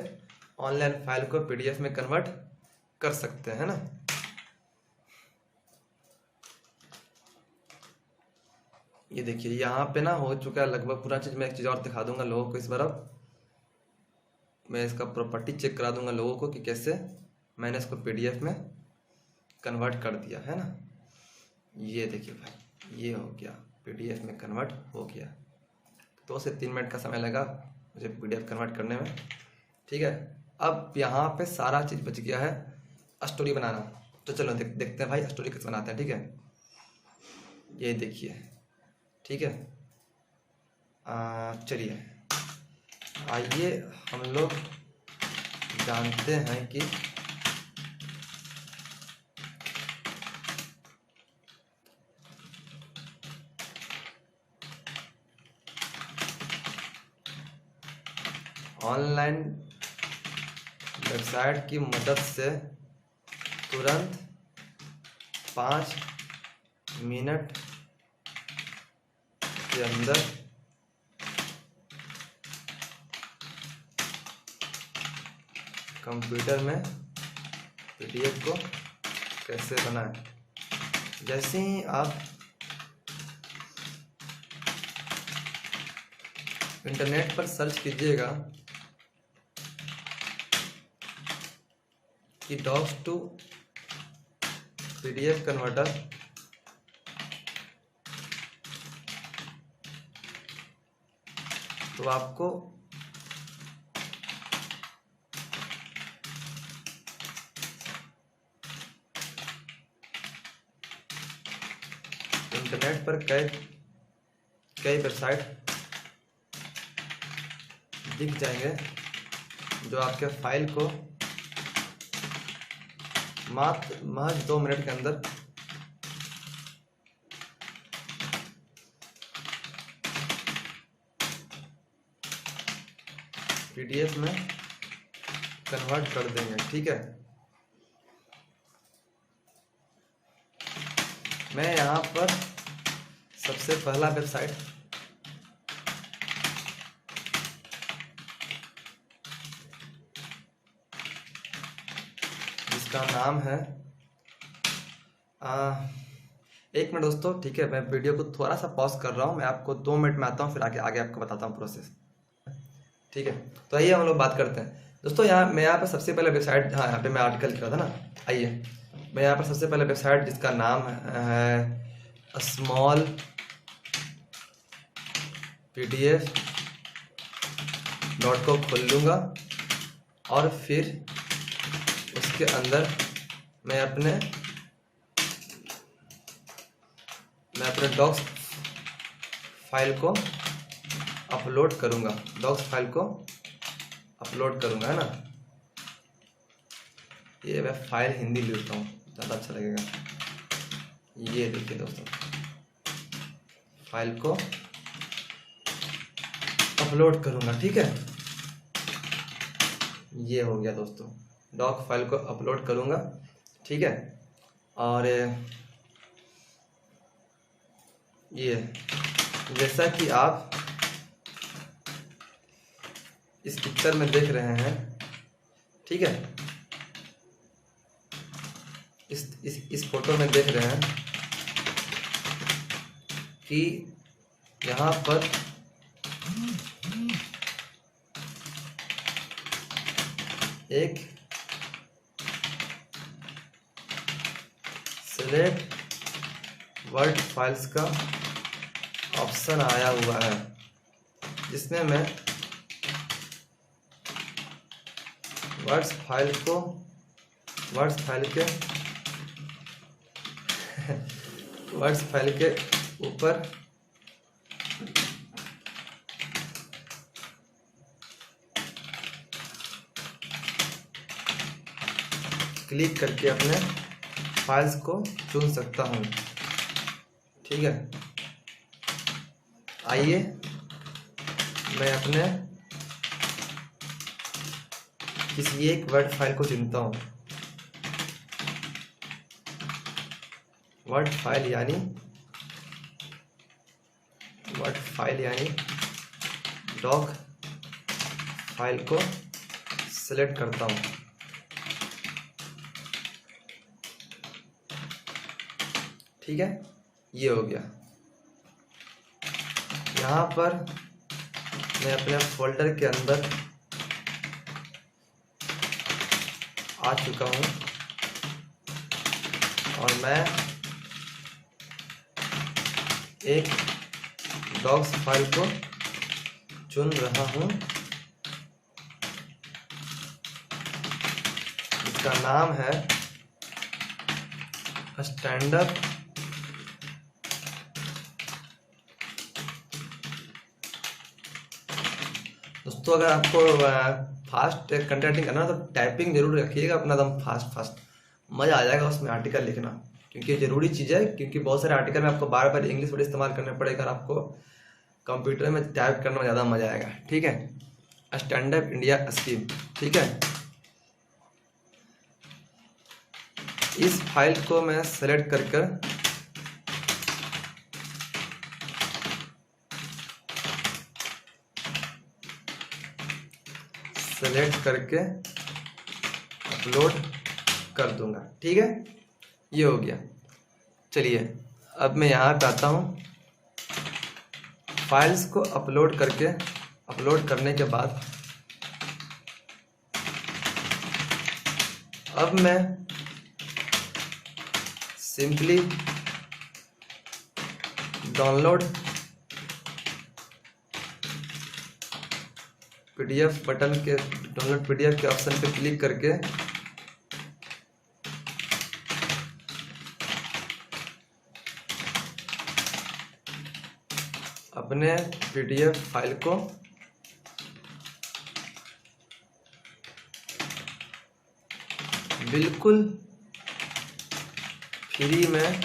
ऑनलाइन फाइल को PDF में कन्वर्ट कर सकते हैं ना। ये देखिए यहाँ पे ना हो चुका है लगभग पूरा चीज़। मैं एक चीज़ और दिखा दूंगा लोगों को इस बार। अब मैं इसका प्रॉपर्टी चेक करा दूंगा लोगों को कि कैसे मैंने इसको PDF में कन्वर्ट कर दिया है ना। ये देखिए भाई, ये हो गया, PDF में कन्वर्ट हो गया। 2 से 3 मिनट का समय लगा मुझे PDF कन्वर्ट करने में, ठीक है। अब यहाँ पे सारा चीज़ बच गया है स्टोरी बनाना। तो चलो देखते हैं भाई स्टोरी कैसे बनाते हैं, ठीक है। ये देखिए, ठीक है। चलिए आइए हम लोग जानते हैं कि ऑनलाइन वेबसाइट की मदद से तुरंत 5 मिनट के अंदर कंप्यूटर में PDF को कैसे बनाएं। जैसे ही आप इंटरनेट पर सर्च कीजिएगा कि डॉक्स टू PDF कन्वर्टर तो आपको इंटरनेट पर कई वेबसाइट दिख जाएंगे जो आपके फाइल को महज 2 मिनट के अंदर PDF में कन्वर्ट कर देंगे। ठीक है, मैं यहाँ पर सबसे पहला वेबसाइट जिसका नाम है 1 मिनट दोस्तों। ठीक है, मैं वीडियो को थोड़ा सा पॉज कर रहा हूँ, मैं आपको 2 मिनट में आता हूँ, फिर आगे आपको बताता हूँ प्रोसेस। ठीक है, तो आइए हम लोग बात करते हैं दोस्तों। मैं यहाँ पर सबसे पहले वेबसाइट, हाँ यहाँ पे मैं आर्टिकल लिख रहा था ना, आइए मैं यहाँ पर सबसे पहले वेबसाइट जिसका नाम है स्मॉल pdf.com खोल लूँगा और फिर उसके अंदर मैं अपने डॉक्स फाइल को अपलोड करूँगा, है ना। ये मैं फाइल हिंदी लिखता हूँ, ज़्यादा अच्छा लगेगा। ये देखिए दोस्तों, फाइल को अपलोड करूँगा। ठीक है, ये हो गया दोस्तों, डॉक फाइल को अपलोड करूँगा। ठीक है, और ये जैसा कि आप इस पिक्चर में देख रहे हैं, ठीक है, इस फोटो में देख रहे हैं कि यहाँ पर एक सिलेक्ट वर्ड फाइल्स का ऑप्शन आया हुआ है, जिसमें मैं वर्ड्स फाइल के ऊपर क्लिक करके अपने फाइल्स को चुन सकता हूँ। ठीक है, आइए मैं अपने किसी एक वर्ड फाइल को चुनता हूँ। वर्ड फाइल यानी डॉक फाइल को सिलेक्ट करता हूँ। ठीक है, ये हो गया। यहाँ पर मैं अपने फोल्डर के अंदर आ चुका हूँ और मैं एक डॉक्स फाइल को चुन रहा हूँ, इसका नाम है स्टैंड अप दोस्तों। अगर आपको फास्ट कंटेंट राइटिंग करना तो टाइपिंग जरूर रखिएगा अपना दम फास्ट, मज़ा आ जाएगा उसमें आर्टिकल लिखना, क्योंकि ज़रूरी चीज़ है। क्योंकि बहुत सारे आर्टिकल में आपको बार बार इंग्लिश वर्ड इस्तेमाल करने पड़ेगा और आपको कंप्यूटर में टाइप करने में ज़्यादा मज़ा आएगा। ठीक है, स्टैंड अप इंडिया स्कीम। ठीक है, इस फाइल को मैं सेलेक्ट कर सेलेक्ट करके अपलोड कर दूंगा। ठीक है, ये हो गया। चलिए अब मैं यहाँ पे आता हूँ। फाइल्स को अपलोड करने के बाद अब मैं सिंपली डाउनलोड पीडीएफ बटन के डाउनलोड पीडीएफ के ऑप्शन पे क्लिक करके अपने पीडीएफ फाइल को बिल्कुल फ्री में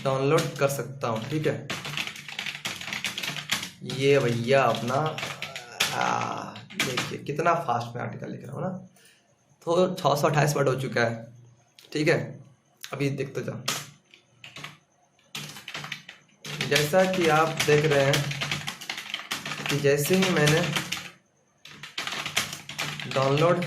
डाउनलोड कर सकता हूँ। ठीक है, ये भैया अपना देखिए कितना फास्ट में आर्टिकल लिख रहा हूँ ना। तो 628 वर्ड हो चुका है। ठीक है, अभी देखते जाओ। जैसा कि आप देख रहे हैं कि जैसे ही मैंने डाउनलोड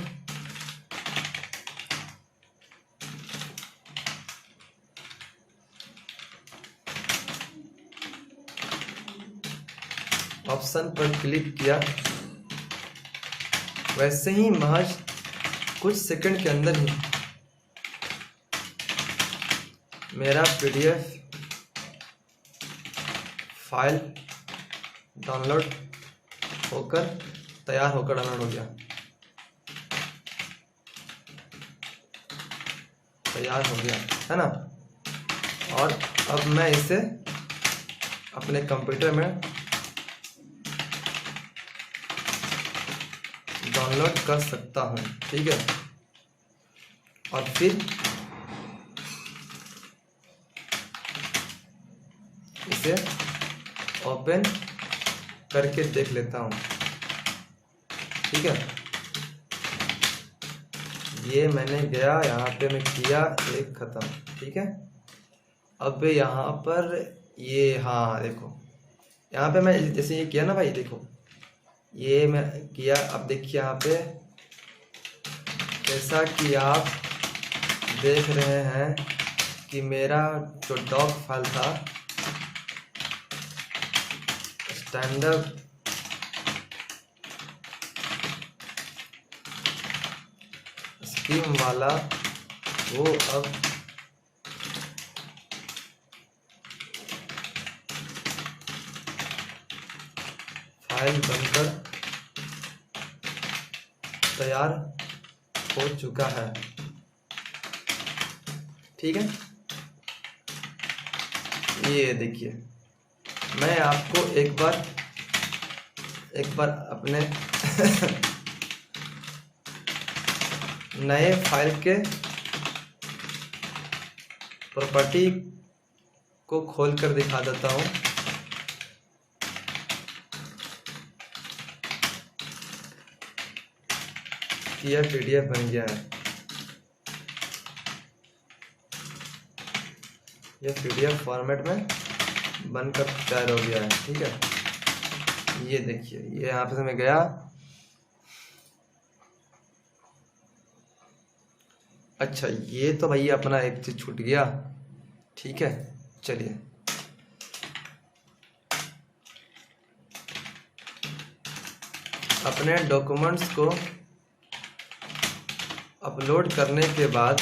ऑप्शन पर क्लिक किया, वैसे ही महज कुछ सेकंड के अंदर ही मेरा पीडीएफ फाइल डाउनलोड होकर तैयार होकर डाउनलोड हो गया, तैयार हो गया है ना। और अब मैं इसे अपने कंप्यूटर में डाउनलोड कर सकता हूँ। ठीक है, और फिर इसे ओपन करके देख लेता हूँ। ठीक है, ये मैंने गया यहाँ पे मैं किया, एक खत्म। ठीक है, अब यहाँ पर ये हाँ देखो, यहाँ पे मैं जैसे ये किया ना भाई, देखो ये मैं किया। अब देखिए यहाँ पे जैसा कि आप देख रहे हैं कि मेरा जो डॉक फाइल था स्टैंडअप स्कीम वाला, वो अब फाइल बनकर तैयार हो चुका है। ठीक है, ये देखिए, मैं आपको एक बार अपने नए फाइल के प्रॉपर्टी को खोलकर दिखा देता हूँ। यह पीडीएफ बन गया है, यह पीडीएफ फॉर्मेट में बनकर तैयार हो गया है। ठीक है, ये देखिए, ये यहाँ पे मैं गया। अच्छा, ये तो भैया अपना एक चीज छूट गया। ठीक है, चलिए अपने डॉक्यूमेंट्स को अपलोड करने के बाद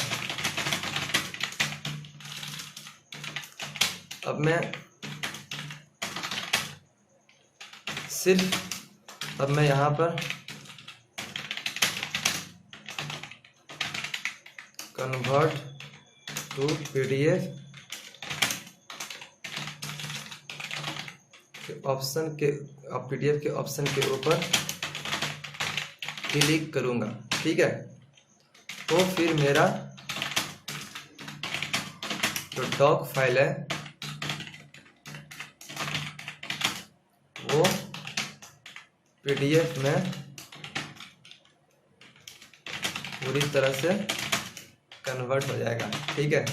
अब मैं सिर्फ अब मैं यहाँ पर कन्वर्ट टू पीडीएफ के ऑप्शन के पीडीएफ के ऑप्शन के ऊपर क्लिक करूँगा। ठीक है, तो फिर मेरा जो डॉक फाइल है वो पीडीएफ में पूरी तरह से कन्वर्ट हो जाएगा। ठीक है,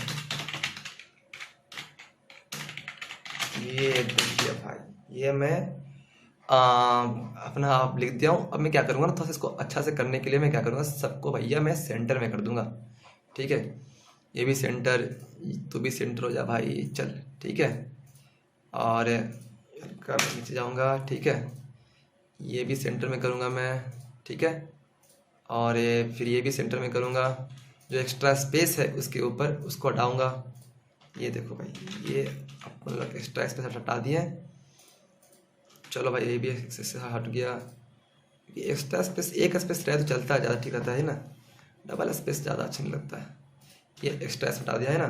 ये देखिए भाई, ये मैं अपना आप लिख दिया हूँ। अब मैं क्या करूँगा ना, थोड़ा सा इसको अच्छा से करने के लिए मैं क्या करूँगा, सबको भैया मैं सेंटर में कर दूंगा। ठीक है, ये भी सेंटर, तू भी सेंटर हो जा भाई, चल। ठीक है, और नीचे जाऊँगा। ठीक है, ये भी सेंटर में करूँगा मैं। ठीक है, और फिर ये भी सेंटर में करूँगा। जो एक्स्ट्रा स्पेस है उसके ऊपर उसको हटाऊंगा। ये देखो भाई, ये अपन लोग एक्स्ट्रा स्पेस हटा दिए। चलो भाई ये भी से हट गया। ये एक्स्ट्रा स्पेस, एक स्पेस रहे तो चलता है, ज़्यादा ठीक रहता है ना, डबल स्पेस ज़्यादा अच्छा नहीं लगता है। ये एक्स्ट्रा स्पेस हटा दिया है ना,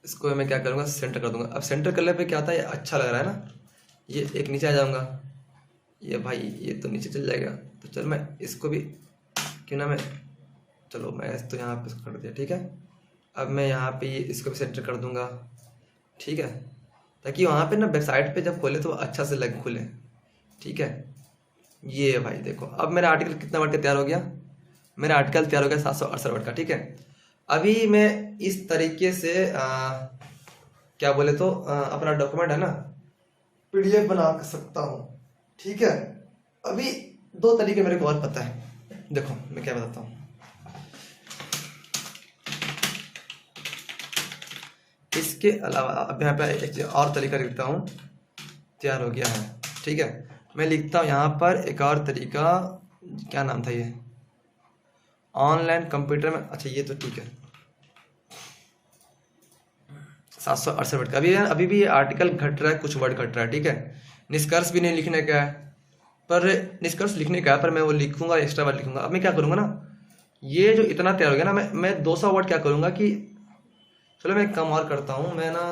इसको मैं क्या करूँगा, सेंटर कर दूंगा। अब सेंटर करने पे क्या आता है, ये अच्छा लग रहा है ना। ये एक नीचे आ जाऊँगा, ये भाई ये तो नीचे चल जाएगा। तो चल मैं इसको भी क्यों ना मैं, चलो मैं तो यहाँ पे कर दिया, ठीक है। अब मैं यहाँ पे इसको भी सेंटर कर दूंगा, ठीक है, ताकि वहाँ पे ना वेबसाइट पे जब खोले तो अच्छा से लग खुले, ठीक है। ये भाई देखो, अब मेरा आर्टिकल कितना वर्ड का तैयार हो गया, मेरा आर्टिकल तैयार हो गया 768 वर्ड का, ठीक है। अभी मैं इस तरीके से क्या बोले तो अपना डॉक्यूमेंट है ना PDF बना सकता हूँ, ठीक है। अभी 2 तरीके मेरे को और पता है, देखो मैं क्या बताता हूँ। इसके अलावा अब यहाँ पे एक और तरीका लिखता हूँ, तैयार हो गया है, ठीक है। मैं लिखता हूँ यहाँ पर एक और तरीका, क्या नाम था ये, ऑनलाइन कंप्यूटर में, अच्छा ये तो ठीक है 768 वर्ड का। अभी भी ये आर्टिकल घट रहा है, कुछ वर्ड घट रहा है, ठीक है। निष्कर्ष भी नहीं लिखने का है, पर निष्कर्ष लिखने का है, पर मैं वो लिखूंगा, एक्स्ट्रा वर्ड लिखूंगा। अब मैं क्या करूंगा ना, ये जो इतना तैयार हो गया ना, मैं 200 वर्ड क्या करूंगा कि, चलो मैं एक काम और करता हूँ, मैं ना,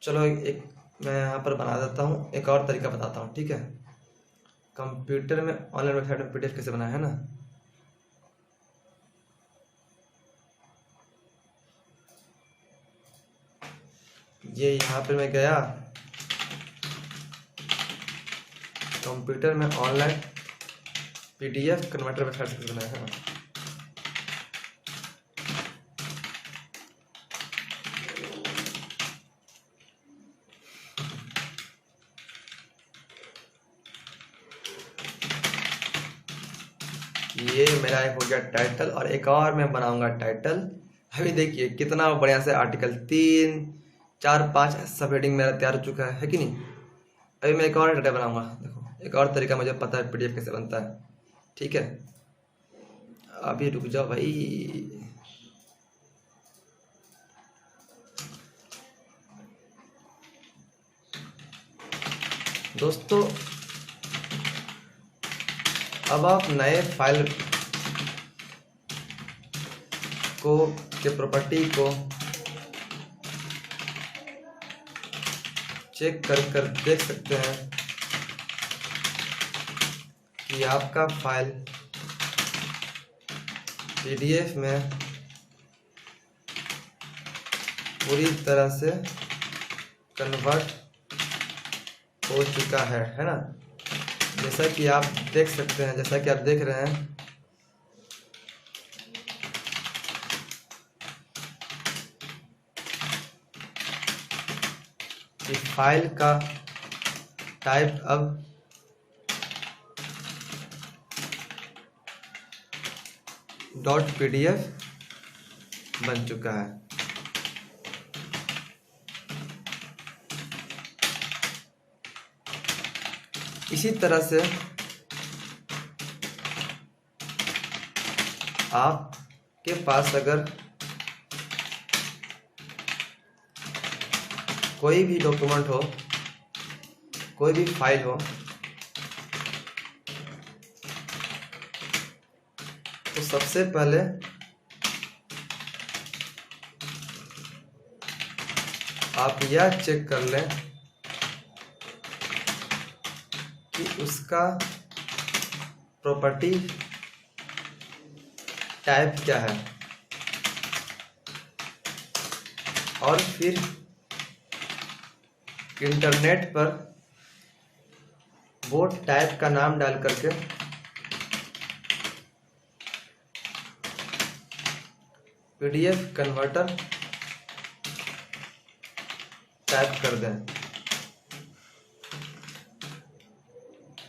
चलो एक मैं यहाँ पर बना देता हूँ, एक और तरीका बताता हूँ, ठीक है। कंप्यूटर में ऑनलाइन वेबसाइट में PDF कैसे बनाया है ना, ये यहाँ पे मैं गया कंप्यूटर में ऑनलाइन PDF कन्वर्टर वेबसाइट कैसे बनाया है ना। ये मेरा एक हो गया टाइटल, और एक और मैं बनाऊंगा टाइटल। अभी देखिए कितना बढ़िया से आर्टिकल 3 4 5 सब हेडिंग मेरा तैयार हो चुका है कि नहीं। अभी मैं एक और टाइटल बनाऊंगा, देखो एक और तरीका मुझे पता है PDF कैसे बनता है, ठीक है। अभी रुक जाओ भाई, दोस्तों अब आप नए फाइल को के प्रॉपर्टी को चेक कर देख सकते हैं कि आपका फाइल PDF में पूरी तरह से कन्वर्ट हो चुका है ना। जैसा कि आप देख सकते हैं, जैसा कि आप देख रहे हैं, कि फाइल का टाइप अब .pdf बन चुका है। इसी तरह से आपके पास अगर कोई भी डॉक्यूमेंट हो, कोई भी फाइल हो, तो सबसे पहले आप यह चेक कर लें कि उसका प्रॉपर्टी टाइप क्या है, और फिर इंटरनेट पर वो टाइप का नाम डाल करके PDF कन्वर्टर टाइप कर दें,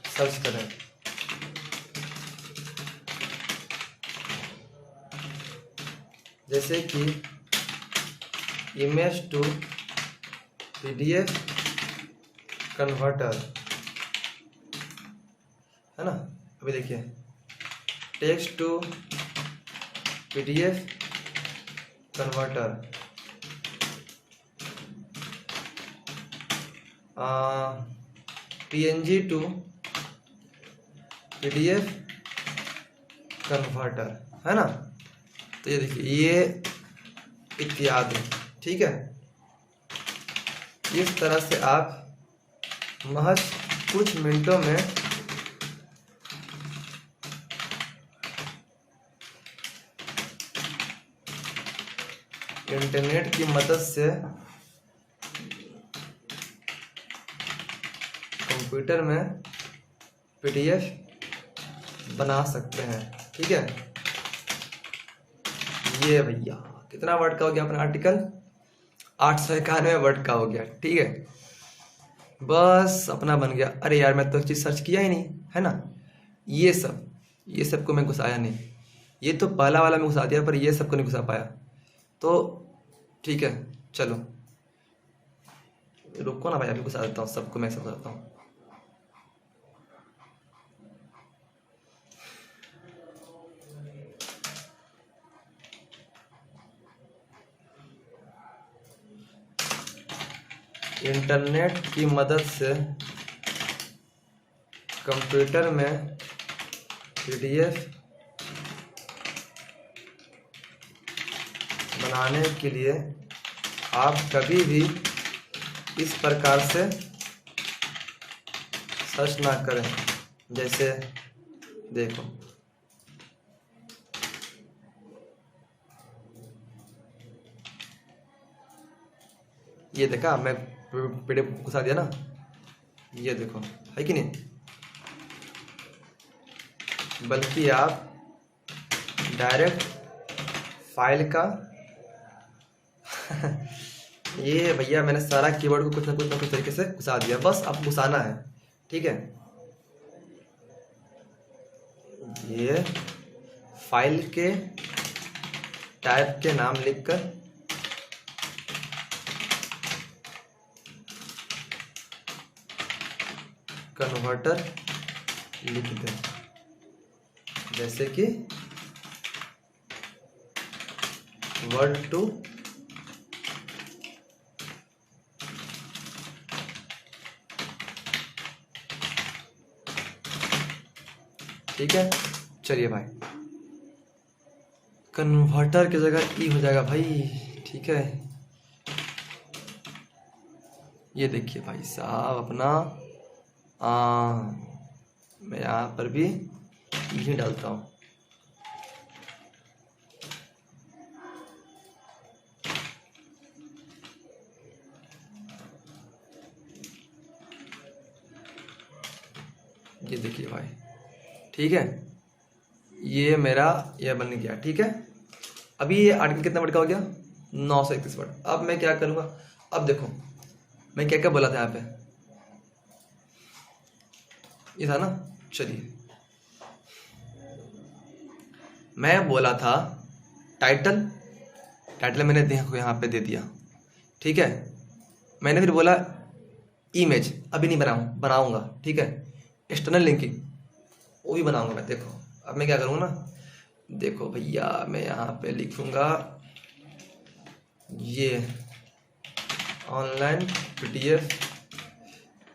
सर्च करें। जैसे कि इमेज टू PDF कन्वर्टर है ना। अभी देखिए text to PDF converter, PNG to PDF converter, है ना। तो ये देखिए, ये इत्यादि, ठीक है। इस तरह से आप महज कुछ मिनटों में इंटरनेट की मदद से कंप्यूटर में पीडीएफ बना सकते हैं, ठीक है। ये भैया कितना वर्ड का हो गया अपना आर्टिकल, 891 वर्ड का हो गया, ठीक है। बस अपना बन गया। अरे यार, मैं तो चीज़ सर्च किया ही नहीं, है ना। ये सब को मैं घुसाया नहीं, ये तो पहला वाला मैं घुसा दिया, पर ये सब को नहीं घुसा पाया। तो ठीक है, चलो रुको ना भाई, अभी घुसा देता हूँ सबको, मैं सब घुसाता हूँ। इंटरनेट की मदद से कंप्यूटर में पीडीएफ बनाने के लिए आप कभी भी इस प्रकार से सर्च ना करें। जैसे देखो, ये देखा, मैं पीडीएफ घुसा दिया ना, ये देखो, है कि नहीं। बल्कि आप डायरेक्ट फाइल का ये भैया मैंने सारा कीवर्ड को कुछ ना कुछ तरीके से घुसा दिया, बस अब घुसाना है, ठीक है। ये फाइल के टाइप के नाम लिखकर कन्वर्टर लिख दें, जैसे कि वर्ड टू ठीक है। चलिए भाई, कन्वर्टर की जगह ई हो जाएगा भाई, ठीक है। ये देखिए भाई साहब अपना मैं यहाँ पर भी यही डालता हूँ। ये देखिए भाई, ठीक है, ये मेरा ये बन गया, ठीक है। अभी ये आर्टिकल कितना वर्ड का हो गया, 931 वर्ड। अब मैं क्या करूँगा, अब देखो मैं क्या क्या बोला था यहाँ पे, ये था ना। चलिए, मैं बोला था टाइटल मैंने देखो यहाँ पे दे दिया, ठीक है। मैंने फिर बोला इमेज, अभी नहीं बनाऊंगा, ठीक है। एक्सटर्नल लिंकिंग वो भी बनाऊंगा मैं। देखो अब मैं क्या करूँगा ना, देखो भैया मैं यहाँ पे लिखूंगा ये ऑनलाइन पीडीएफ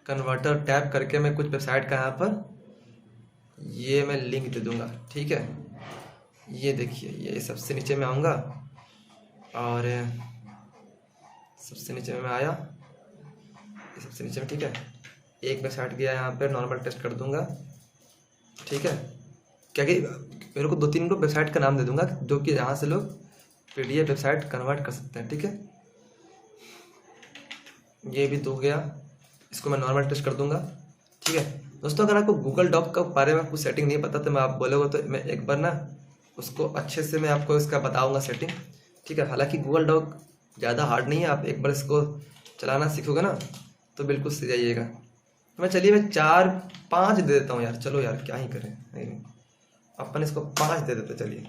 कन्वर्टर टैप करके मैं कुछ वेबसाइट का यहाँ पर ये मैं लिंक दे दूंगा, ठीक है। ये देखिए, ये सबसे नीचे में आऊँगा और सबसे नीचे में आया, ये सबसे नीचे में, ठीक है। एक वेबसाइट गया, यहाँ पर नॉर्मल टेस्ट कर दूंगा, ठीक है। क्या कि मेरे को 2-3 वेबसाइट का नाम दे दूंगा जो कि यहाँ से लोग पीडीएफ वेबसाइट कन्वर्ट कर सकते हैं, ठीक है। ये भी तो हो गया, इसको मैं नॉर्मल टेस्ट कर दूंगा, ठीक है। दोस्तों अगर आपको गूगल डॉक का बारे में कुछ सेटिंग नहीं पता तो मैं आप बोलोगे तो मैं एक बार ना उसको अच्छे से मैं आपको इसका बताऊंगा सेटिंग, ठीक है। हालांकि गूगल डॉक ज़्यादा हार्ड नहीं है, आप एक बार इसको चलाना सीखोगे ना तो बिल्कुल सीख जाइएगा। तो मैं चलिए मैं 4-5 दे देता हूँ यार, चलो यार क्या ही करें, नहीं अपन इसको 5 दे देते। चलिए,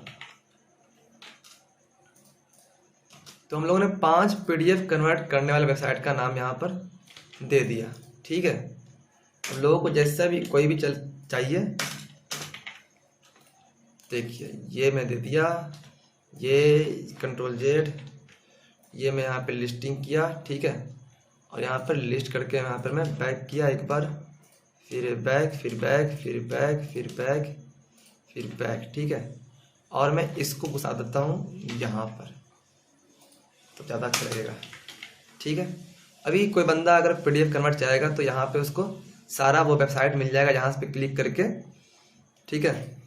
तो हम लोगों ने 5 पीडीएफ कन्वर्ट करने वाले वेबसाइट का नाम यहाँ पर दे दिया, ठीक है। अब लोगों को जैसा भी कोई भी चाहिए देखिए ये मैं दे दिया, ये कंट्रोल जेड, ये मैं यहाँ पे लिस्टिंग किया, ठीक है। और यहाँ पर लिस्ट करके यहाँ पर मैं बैक किया एक बार, फिर बैक, फिर बैक, फिर बैक, फिर बैक, फिर बैक, ठीक है। और मैं इसको घुसा देता हूँ यहाँ पर, तो ज़्यादा अच्छा लगेगा, ठीक है। अभी कोई बंदा अगर PDF कन्वर्ट चाहेगा तो यहाँ पे उसको सारा वो वेबसाइट मिल जाएगा, यहाँ पे क्लिक करके, ठीक है।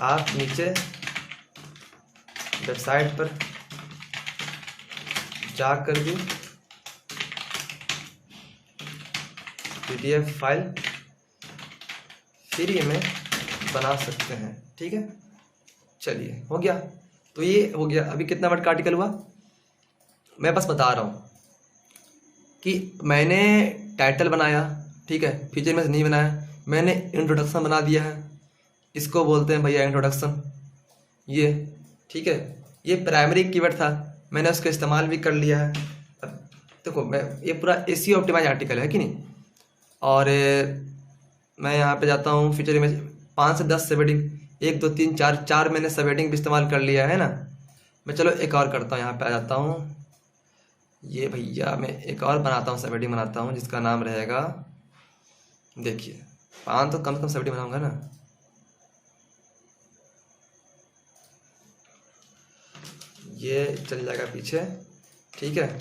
आप नीचे वेबसाइट पर जाकर भी PDF फाइल फ्री में बना सकते हैं, ठीक है। चलिए हो गया, तो ये हो गया। अभी कितना वर्ड का आर्टिकल हुआ, मैं बस बता रहा हूँ कि मैंने टाइटल बनाया, ठीक है, फीचर में नहीं बनाया, मैंने इंट्रोडक्शन बना दिया है, इसको बोलते हैं भैया इंट्रोडक्शन, ये, ठीक है। ये प्राइमरी कीवर्ड था, मैंने उसका इस्तेमाल भी कर लिया है। अब देखो मैं, ये पूरा SEO ऑप्टिमाइज आर्टिकल है कि नहीं। और मैं यहाँ पे जाता हूँ फीचर इमेज, 5 से 10 सब हेडिंग, 1 2 3 4 मैंने सब हेडिंग भी इस्तेमाल कर लिया है ना। मैं चलो एक और करता हूँ, यहाँ पे आ जाता हूँ, ये भैया मैं एक और बनाता हूँ, सब हेडिंग बनाता हूँ जिसका नाम रहेगा, देखिए 5 तो कम से कम सब हेडिंग बनाऊंगा ना। ये चल जाएगा पीछे, ठीक है।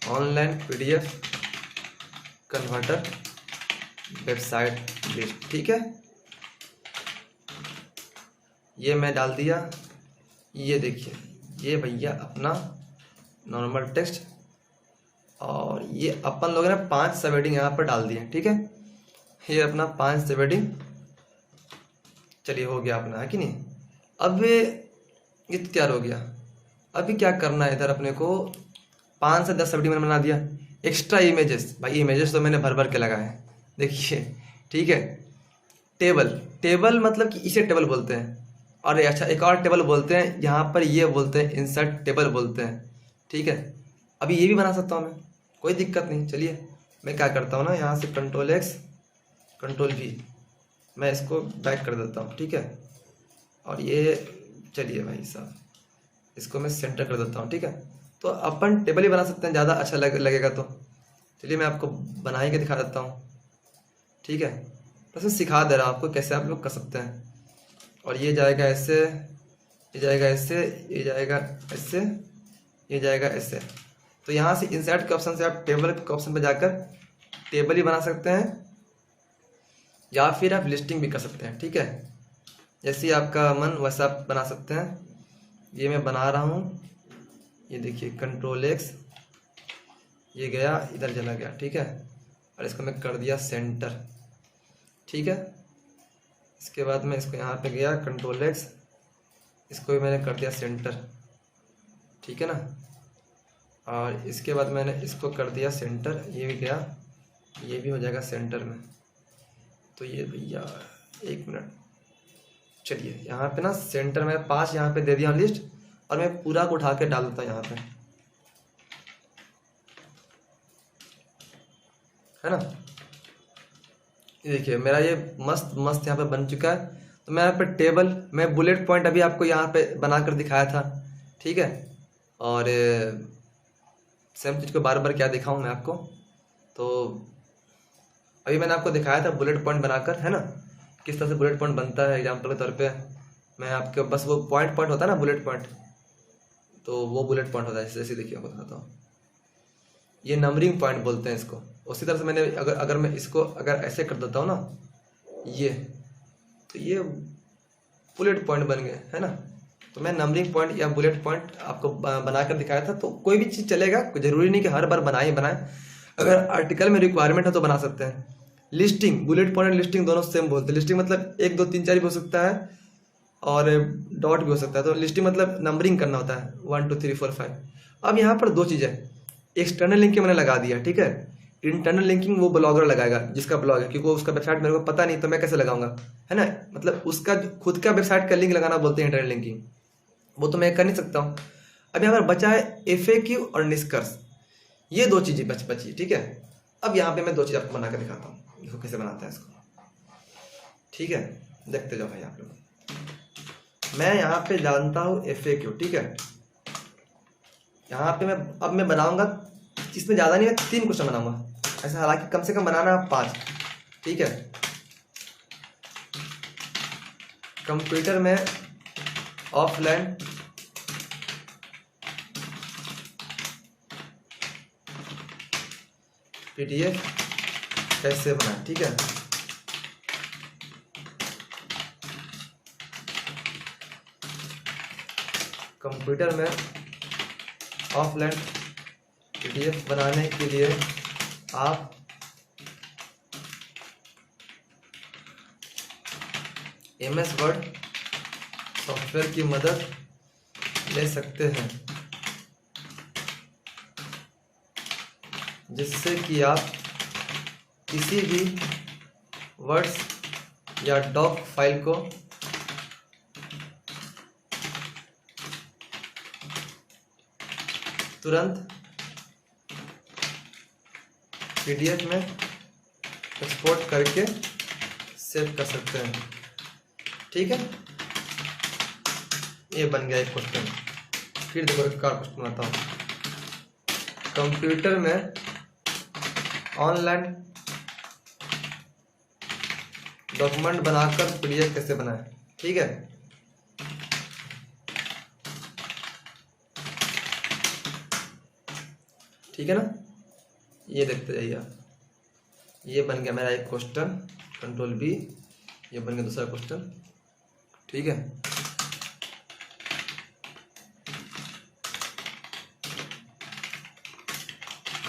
Online PDF converter website list, ठीक है। ये मैं डाल दिया, ये देखिए, ये भैया अपना नॉर्मल टेक्स्ट, और ये अपन लोगों ने 5 सब हेडिंग यहाँ पर डाल दिए, ठीक है। ये अपना 5 सब हेडिंग, चलिए हो गया अपना, है कि नहीं। अब ये तैयार हो गया। अभी क्या करना है, इधर अपने को 5 से 10 सब हेडिंग मैंने बना दिया। एक्स्ट्रा इमेजेस, भाई इमेजेस तो मैंने भर भर के लगाए हैं, देखिए, ठीक है। टेबल मतलब कि इसे टेबल बोलते हैं, और अच्छा एक और टेबल बोलते हैं यहाँ पर, ये बोलते हैं इंसर्ट टेबल बोलते हैं, ठीक है। अभी ये भी बना सकता हूँ मैं, कोई दिक्कत नहीं। चलिए मैं क्या करता हूँ ना, यहाँ से Ctrl+X Ctrl+V, मैं इसको बैक कर देता हूँ, ठीक है। और ये चलिए भाई साहब, इसको मैं सेंटर कर देता हूँ, ठीक है। तो अपन टेबल ही बना सकते हैं, ज़्यादा अच्छा लगेगा। तो चलिए मैं आपको बना ही के दिखा देता हूँ, ठीक है। बस मैं सिखा दे रहा हूँ आपको कैसे आप लोग कर सकते हैं। और ये जाएगा ऐसे, ये जाएगा ऐसे, ये जाएगा ऐसे, ये जाएगा ऐसे। तो यहाँ से इंसर्ट के ऑप्शन से आप टेबल के ऑप्शन पर जाकर टेबल ही बना सकते हैं, या फिर आप लिस्टिंग भी कर सकते हैं, ठीक है। जैसे आपका मन वैसा आप बना सकते हैं। ये मैं बना रहा हूँ, ये देखिए Ctrl+X, ये गया इधर चला गया, ठीक है। और इसको मैं कर दिया सेंटर, ठीक है। इसके बाद मैं इसको यहाँ पे गया Ctrl+X, इसको भी मैंने कर दिया सेंटर, ठीक है ना। और इसके बाद मैंने इसको कर दिया सेंटर, ये भी गया, ये भी हो जाएगा सेंटर में। तो ये भैया 1 मिनट, चलिए यहाँ पे ना सेंटर में 5 यहाँ पे दे दिया लिस्ट, और मैं पूरा को उठा के डाल देता हूँ यहाँ पे, है ना। ये देखिए मेरा ये मस्त मस्त यहाँ पे बन चुका है। तो मैं यहाँ पे टेबल, मैं बुलेट पॉइंट अभी आपको यहाँ पे बनाकर दिखाया था, ठीक है। और सेम चीज़ को बार बार क्या दिखाऊं मैं आपको, तो अभी मैंने आपको दिखाया था बुलेट पॉइंट बनाकर, है ना, किस तरह से बुलेट पॉइंट बनता है। एग्जाम्पल के तौर पे मैं आपके बस वो पॉइंट होता है ना बुलेट पॉइंट, तो वो बुलेट पॉइंट होता है। जैसे देखिए आपको बताता हूँ, ये नंबरिंग पॉइंट बोलते हैं इसको। उसी तरह से मैंने अगर मैं इसको अगर ऐसे कर देता हूँ ना, ये तो ये बुलेट पॉइंट बन गए, है ना। तो मैं नंबरिंग पॉइंट या बुलेट पॉइंट आपको बनाकर दिखाया था। तो कोई भी चीज़ चलेगा, जरूरी नहीं कि हर बार बनाए। अगर आर्टिकल में रिक्वायरमेंट है तो बना सकते हैं। लिस्टिंग, बुलेट पॉइंट लिस्टिंग दोनों सेम बोलते हैं। लिस्टिंग मतलब 1 2 3 4 भी हो सकता है, और डॉट भी हो सकता है। तो लिस्टिंग मतलब नंबरिंग करना होता है 1 2 3 4 5। अब यहाँ पर 2 चीज़ें, एक्सटर्नल लिंकिंग मैंने लगा दिया, ठीक है। इंटरनल लिंकिंग वो ब्लॉगर लगाएगा जिसका ब्लॉग है, क्योंकि उसका वेबसाइट मेरे को पता नहीं, तो मैं कैसे लगाऊंगा, है ना। मतलब उसका खुद का वेबसाइट का लिंक लगाना बोलते हैं इंटरनल लिंकिंग, वो तो मैं कर नहीं सकता हूँ। अब यहाँ पर बचा है FAQ और निष्कर्ष, ये 2 चीज़ें बची, ठीक है। अब यहाँ पे मैं 2 चीज़ आपको बना कर दिखाता हूँ, देखो कैसे बनाता है इसको। ठीक है, देखते जाओ भाई आप लोग। मैं यहाँ पे जानता हूँ FAQ, ठीक है। यहाँ पे मैं बनाऊंगा, इसमें ज़्यादा नहीं, मैं 3 क्वेश्चन बनाऊंगा ऐसा, हालांकि कम से कम बनाना 5, ठीक है। कंप्यूटर में ऑफलाइन PDF कैसे बनाए, ठीक है। कंप्यूटर में ऑफलाइन PDF बनाने के लिए आप MS वर्ड सॉफ्टवेयर की मदद ले सकते हैं, जिससे कि आप किसी भी वर्ड्स या डॉक फाइल को तुरंत PDF में एक्सपोर्ट करके सेव कर सकते हैं, ठीक है। ये बन गया एक क्वेश्चन। फिर देखो एक और क्वेश्चन आता हूँ। कंप्यूटर में ऑनलाइन डॉक्यूमेंट बनाकर PDF कैसे बनाएं, ठीक है। ठीक है ना, ये देखते जाइए आप। ये बन गया मेरा एक क्वेश्चन, कंट्रोल B। ये बन गया दूसरा क्वेश्चन, ठीक है।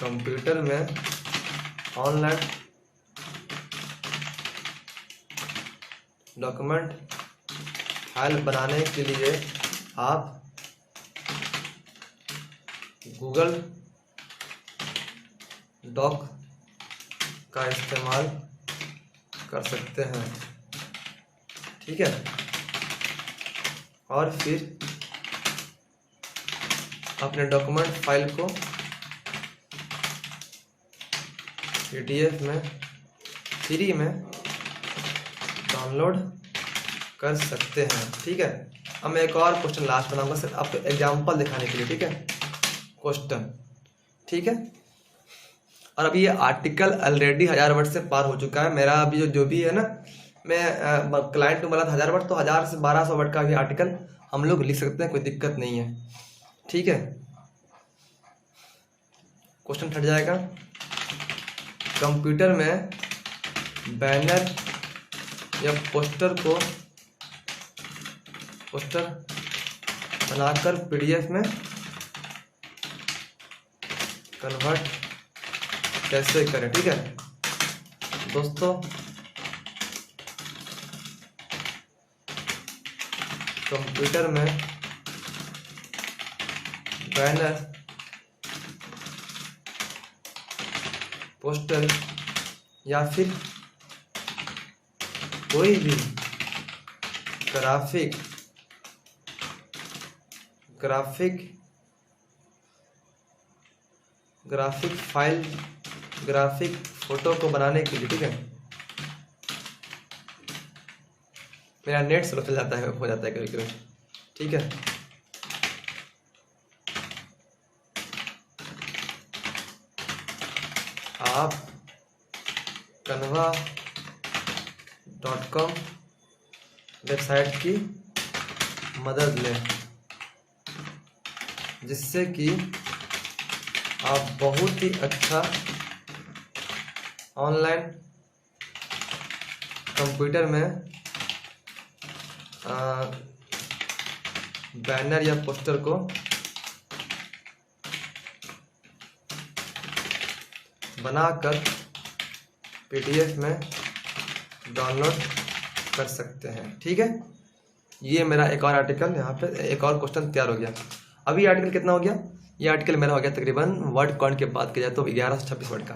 कंप्यूटर में ऑनलाइन डॉक्यूमेंट फाइल बनाने के लिए आप गूगल डॉक का इस्तेमाल कर सकते हैं, ठीक है। और फिर अपने डॉक्यूमेंट फाइल को PDF में फ्री में डाउनलोड कर सकते हैं, ठीक है। अब मैं एक और क्वेश्चन लास्ट बनाऊंगा सर, आपको एग्जांपल दिखाने के लिए, ठीक है, क्वेश्चन, ठीक है। और अभी ये आर्टिकल ऑलरेडी 1000 वर्ड से पार हो चुका है मेरा। अभी जो भी है ना, मैं क्लाइंट को बोला था 1000 वर्ड, तो 1000 से 1200 वर्ड का भी आर्टिकल हम लोग लिख सकते हैं, कोई दिक्कत नहीं है, ठीक है। क्वेश्चन हट जाएगा। कंप्यूटर में बैनर या पोस्टर बनाकर PDF में कन्वर्ट कैसे करें, ठीक है दोस्तों। कंप्यूटर में बैनर, पोस्टर या फिर कोई भी ग्राफिक फाइल, ग्राफिक फोटो को बनाने के लिए, ठीक है। मेरा नेट स्लो चल जाता है, हो जाता है कभी कभी, ठीक है। आप canva.com वेबसाइट की मदद लें, जिससे कि आप बहुत ही अच्छा ऑनलाइन कंप्यूटर में बैनर या पोस्टर को बनाकर PDF में डाउनलोड कर सकते हैं, ठीक है। ये मेरा एक और आर्टिकल, यहाँ पे एक और क्वेश्चन तैयार हो गया। अभी आर्टिकल कितना हो गया? ये आर्टिकल मेरा हो गया तकरीबन वर्ड काउंट के बाद किया जाए तो 1126 वर्ड का,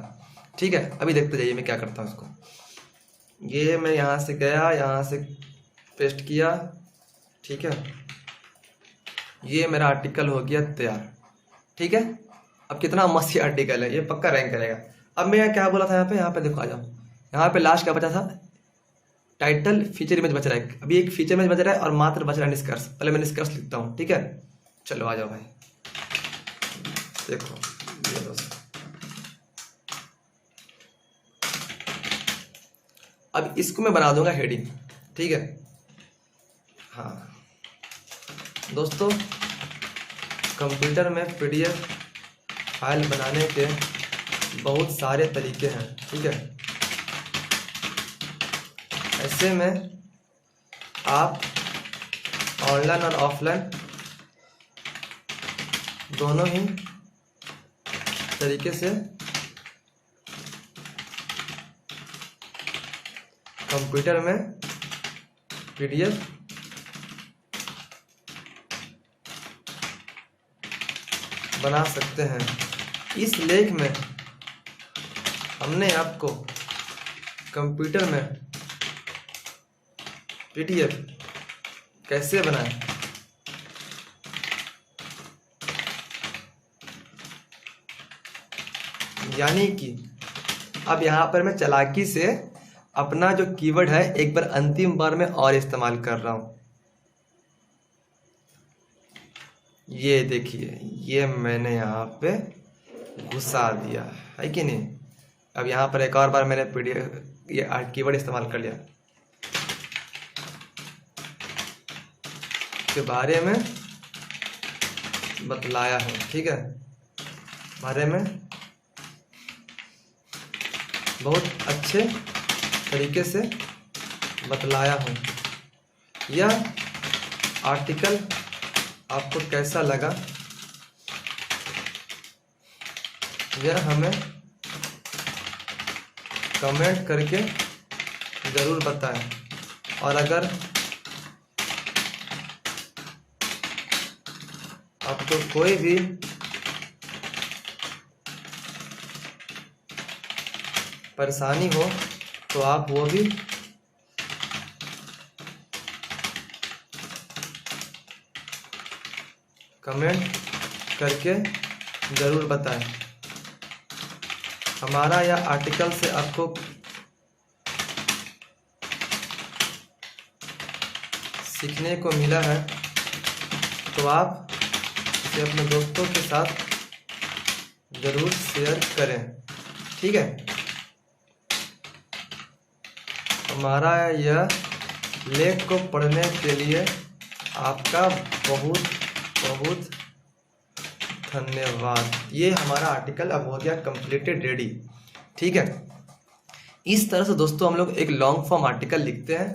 ठीक है। अभी देखते जाइए मैं क्या करता हूँ इसको। ये मैं यहाँ से गया, यहाँ से पेस्ट किया, ठीक है। ये मेरा आर्टिकल हो गया तैयार, ठीक है। अब कितना मस्त आर्टिकल है, ये पक्का रैंक करेगा। अब मैं क्या बोला था यहाँ पे देखो आ जाओ, यहाँ पे लास्ट क्या बचा था, टाइटल फीचर इमेज बच रहा है, अभी एक फीचर इमेज बच रहा है और मात्र बच रहा है निष्कर्ष। पहले मैं निष्कर्ष लिखता हूँ, ठीक है। चलो आ जाओ भाई, देखो ये दोस्त, अब इसको मैं बना दूंगा हेडिंग, ठीक है। हाँ दोस्तों, कंप्यूटर में पीडीएफ फाइल बनाने के बहुत सारे तरीके हैं, ठीक है। ऐसे में आप ऑनलाइन और ऑफलाइन दोनों ही तरीके से कंप्यूटर में पीडीएफ बना सकते हैं। इस लेख में हमने आपको कंप्यूटर में पीडीएफ कैसे बनाएं, यानी कि अब यहाँ पर मैं चालाकी से अपना जो कीवर्ड है एक बार अंतिम बार में और इस्तेमाल कर रहा हूँ। ये देखिए, ये मैंने यहाँ पे घुसा दिया है कि नहीं। अब यहाँ पर एक और बार मैंने पीडीएफ ये कीवर्ड इस्तेमाल कर लिया, के बारे में बतलाया है, ठीक है। बारे में बहुत अच्छे तरीके से बतलाया हूँ। यह आर्टिकल आपको कैसा लगा, यह हमें कमेंट करके ज़रूर बताएं। और अगर आपको कोई भी परेशानी हो तो आप वो भी कमेंट करके ज़रूर बताएं। हमारा यह आर्टिकल से आपको सीखने को मिला है तो आप इसे अपने दोस्तों के साथ ज़रूर शेयर करें, ठीक है। हमारा यह लेख को पढ़ने के लिए आपका बहुत बहुत धन्यवाद। ये हमारा आर्टिकल अब हो गया कंप्लीटेड, रेडी, ठीक है। इस तरह से दोस्तों हम लोग एक लॉन्ग फॉर्म आर्टिकल लिखते हैं,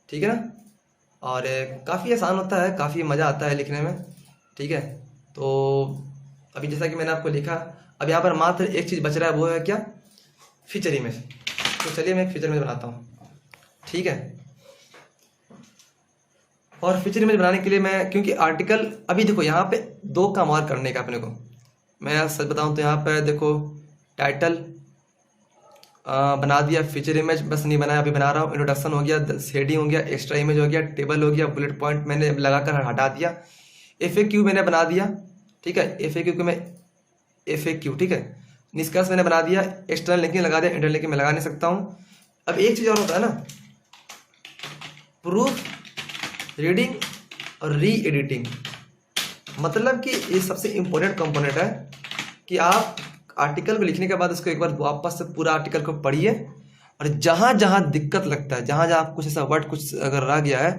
ठीक है ना। और काफ़ी आसान होता है, काफ़ी मज़ा आता है लिखने में, ठीक है। तो अभी जैसा कि मैंने आपको लिखा, अब यहाँ पर मात्र एक चीज़ बच रहा है, वो है क्या, फीचर इमेज। तो चलिए मैं एक फीचर इमेज बनाता हूँ, ठीक है। और फीचर इमेज बनाने के लिए मैं, क्योंकि आर्टिकल अभी देखो यहाँ पे दो काम और करने का अपने को, मैं सच बताऊँ तो यहाँ पे देखो टाइटल बना दिया, फीचर इमेज बस नहीं बनाया, अभी बना रहा हूँ। इंट्रोडक्शन हो गया, हेडिंग हो गया, एक्स्ट्रा इमेज हो गया, टेबल हो गया, बुलेट पॉइंट मैंने लगाकर हटा दिया, FAQ मैंने बना दिया, ठीक है। FAQ को मैं FAQ, ठीक है। निष्कर्ष मैंने बना दिया, एक्सटर्नल लिंकिंग लगा दिया, इंटरनल लिंकिंग मैं लगा नहीं सकता हूँ। अब एक चीज़ और होता है ना, प्रूफ रीडिंग और री एडिटिंग। मतलब कि ये सबसे इम्पोर्टेंट कंपोनेंट है कि आप आर्टिकल को लिखने के बाद उसको एक बार वापस से पूरा आर्टिकल को पढ़िए, और जहाँ जहाँ दिक्कत लगता है, जहाँ जहाँ कुछ ऐसा वर्ड कुछ अगर रह गया है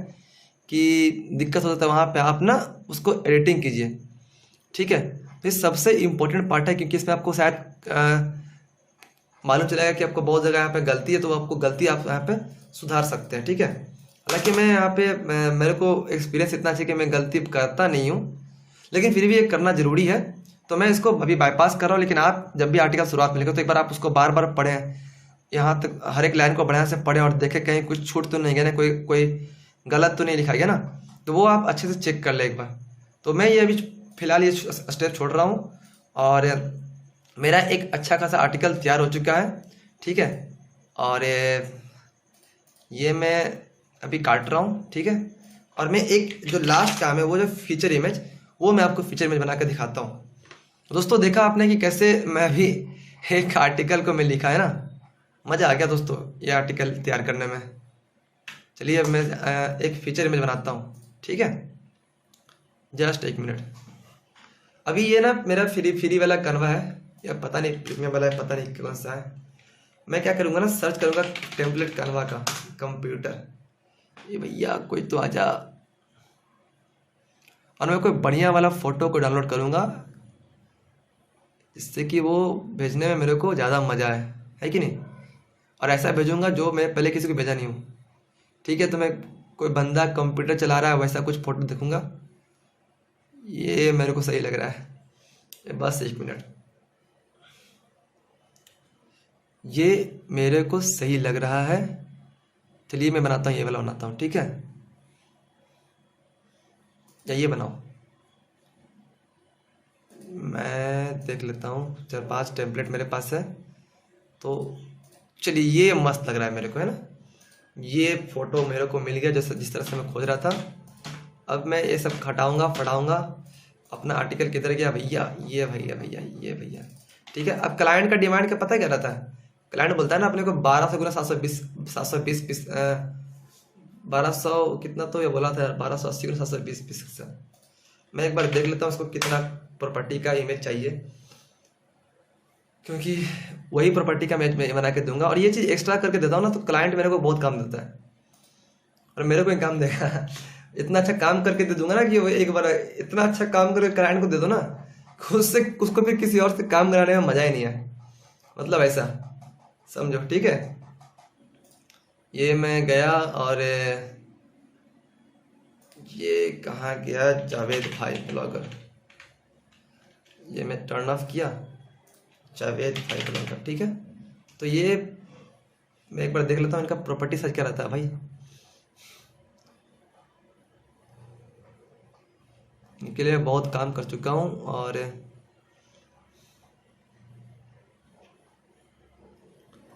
कि दिक्कत होता है, वहाँ पे आप ना उसको एडिटिंग कीजिए, ठीक है। ये सबसे इम्पोर्टेंट पार्ट है, क्योंकि इसमें आपको शायद मालूम चलेगा कि आपको बहुत जगह यहाँ पे गलती है, तो आपको गलती आप यहाँ पे सुधार सकते हैं, ठीक है। हालांकि मैं यहाँ पे मेरे को एक्सपीरियंस इतना चाहिए कि मैं गलती करता नहीं हूँ, लेकिन फिर भी ये करना ज़रूरी है, तो मैं इसको अभी बाईपास कर रहा हूँ। लेकिन आप जब भी आर्टिकल शुरुआत में लिखो तो एक बार आप उसको बार बार पढ़ें, यहाँ तक हर एक लाइन को बढ़िया से पढ़ें और देखें कहीं कुछ छूट तो नहीं गया ना, कोई गलत तो नहीं लिखा गया ना, तो वो आप अच्छे से चेक कर लें एक बार। तो मैं ये अभी फिलहाल ये स्टेप छोड़ रहा हूँ, और मेरा एक अच्छा खासा आर्टिकल तैयार हो चुका है, ठीक है। और ये मैं अभी काट रहा हूँ, ठीक है। और मैं एक जो लास्ट काम है वो जो फीचर इमेज, वो मैं आपको फीचर इमेज बना कर दिखाता हूँ। दोस्तों देखा आपने कि कैसे मैं अभी एक आर्टिकल को मैं लिखा है ना, मज़ा आ गया दोस्तों ये आर्टिकल तैयार करने में। चलिए अब मैं एक फीचर इमेज बनाता हूँ, ठीक है, जस्ट 1 मिनट। अभी ये ना मेरा फ्री वाला कन्वा है, या पता नहीं प्रीमियम वाला है, पता नहीं कौन सा है। मैं क्या करूँगा ना, सर्च करूँगा टेम्पलेट कन्वा का कंप्यूटर। ये भैया कोई तो आजा, और मैं कोई बढ़िया वाला फ़ोटो को डाउनलोड करूँगा, जिससे कि वो भेजने में मेरे को ज़्यादा मज़ा है कि नहीं। और ऐसा भेजूँगा जो मैं पहले किसी को भेजा नहीं हूँ, ठीक है। तो मैं कोई बंदा कंप्यूटर चला रहा है वैसा कुछ फ़ोटो देखूँगा, ये मेरे को सही लग रहा है। बस 1 मिनट, ये मेरे को सही लग रहा है। चलिए मैं बनाता हूँ, ये वाला बनाता हूँ, ठीक है, या ये बनाओ। मैं देख लेता हूँ, 4-5 टेम्पलेट मेरे पास है। तो चलिए ये मस्त लग रहा है मेरे को, है ना। ये फ़ोटो मेरे को मिल गया जैसे जिस तरह से मैं खोज रहा था। अब मैं ये सब हटाऊँगा फटाऊँगा। अपना आर्टिकल किधर गया भैया, ये भैया भैया ये भैया, ठीक है। अब क्लाइंट का डिमांड का पता क्या रहता है, क्लाइंट बोलता है ना अपने को 1200 गुना 720 पीस 1200 कितना तो ये बोला था यार, 1280 गुना 720 पीस से। मैं एक बार देख लेता हूँ उसको कितना प्रॉपर्टी का इमेज चाहिए, क्योंकि वही प्रॉपर्टी का इमेज मैं बना के दूंगा। और ये चीज़ एक्स्ट्रा करके देता हूँ ना, तो क्लाइंट मेरे को बहुत काम देता है, और मेरे को ही काम देगा। इतना अच्छा काम करके दे दूंगा ना कि वो एक बार इतना अच्छा काम करके क्लाइंट को दे दो ना, खुद से उसको फिर किसी और से काम कराने में मजा ही नहीं है, मतलब ऐसा समझो, ठीक है। ये मैं गया और ये कहाँ गया, जावेद भाई ब्लॉगर, ये मैं टर्न ऑफ किया, जावेद भाई ब्लॉगर, ठीक है। तो ये मैं एक बार देख लेता हूँ इनका प्रॉपर्टी सर्च क्या रहता है भाई। इनके लिए बहुत काम कर चुका हूँ, और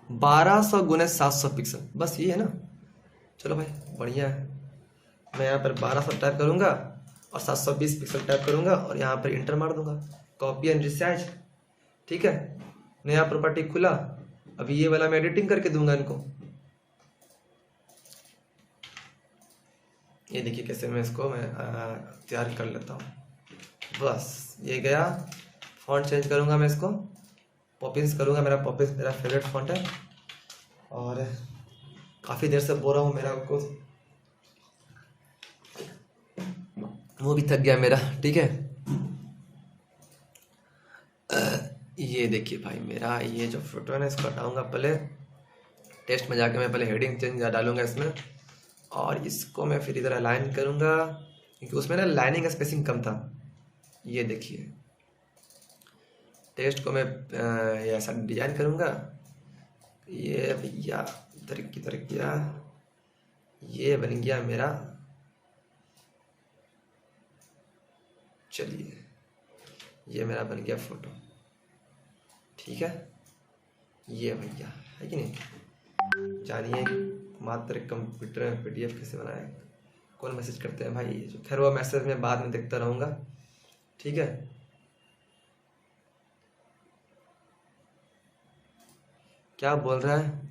1200 गुने 700 पिक्सल, बस ये है ना। चलो भाई बढ़िया है। मैं यहाँ पर 1200 टाइप करूँगा और 720 पिक्सल टाइप करूँगा, और यहाँ पर इंटर मार दूंगा, कॉपी एंड रिसाइज, ठीक है। नया प्रॉपर्टी खुला। अभी ये वाला मैं एडिटिंग करके दूंगा इनको। ये देखिए कैसे मैं इसको मैं तैयार कर लेता हूँ। बस ये गया, फॉन्ट चेंज करूँगा मैं इसको, पॉपिंस करूँगा, मेरा पॉपिंस मेरा फेवरेट फॉन्ट है, और काफ़ी देर से बोल रहा हूँ, मेरा को वो भी थक गया मेरा, ठीक है। ये देखिए भाई मेरा ये जो फोटो है ना, इसको हटाऊंगा पहले, टेस्ट में जाके मैं पहले हेडिंग चेंज डालूंगा इसमें, और इसको मैं फिर इधर अलाइन करूंगा, क्योंकि उसमें ना लाइनिंग स्पेसिंग कम था। ये देखिए टेस्ट को मैं ये ऐसा डिजाइन करूंगा। ये भैया इधर किधर गया, ये बन गया मेरा। चलिए ये मेरा बन गया फोटो, ठीक है। ये भैया है कि नहीं। जानिए मात्र कंप्यूटर में PDF कैसे बनाए, कौन मैसेज करते हैं भाई, जो खैर वो मैसेज मैं बाद में देखता रहूँगा, ठीक है। क्या बोल रहा है,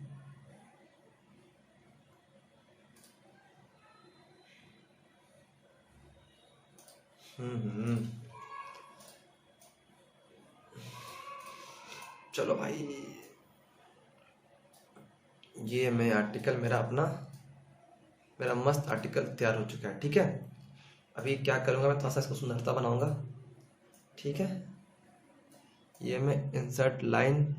चलो भाई ये मैं आर्टिकल मेरा अपना मेरा मस्त आर्टिकल तैयार हो चुका है, ठीक है। अभी क्या करूँगा, मैं थोड़ा सा इसको सुंदरता बनाऊंगा, ठीक है। ये मैं इंसर्ट लाइन,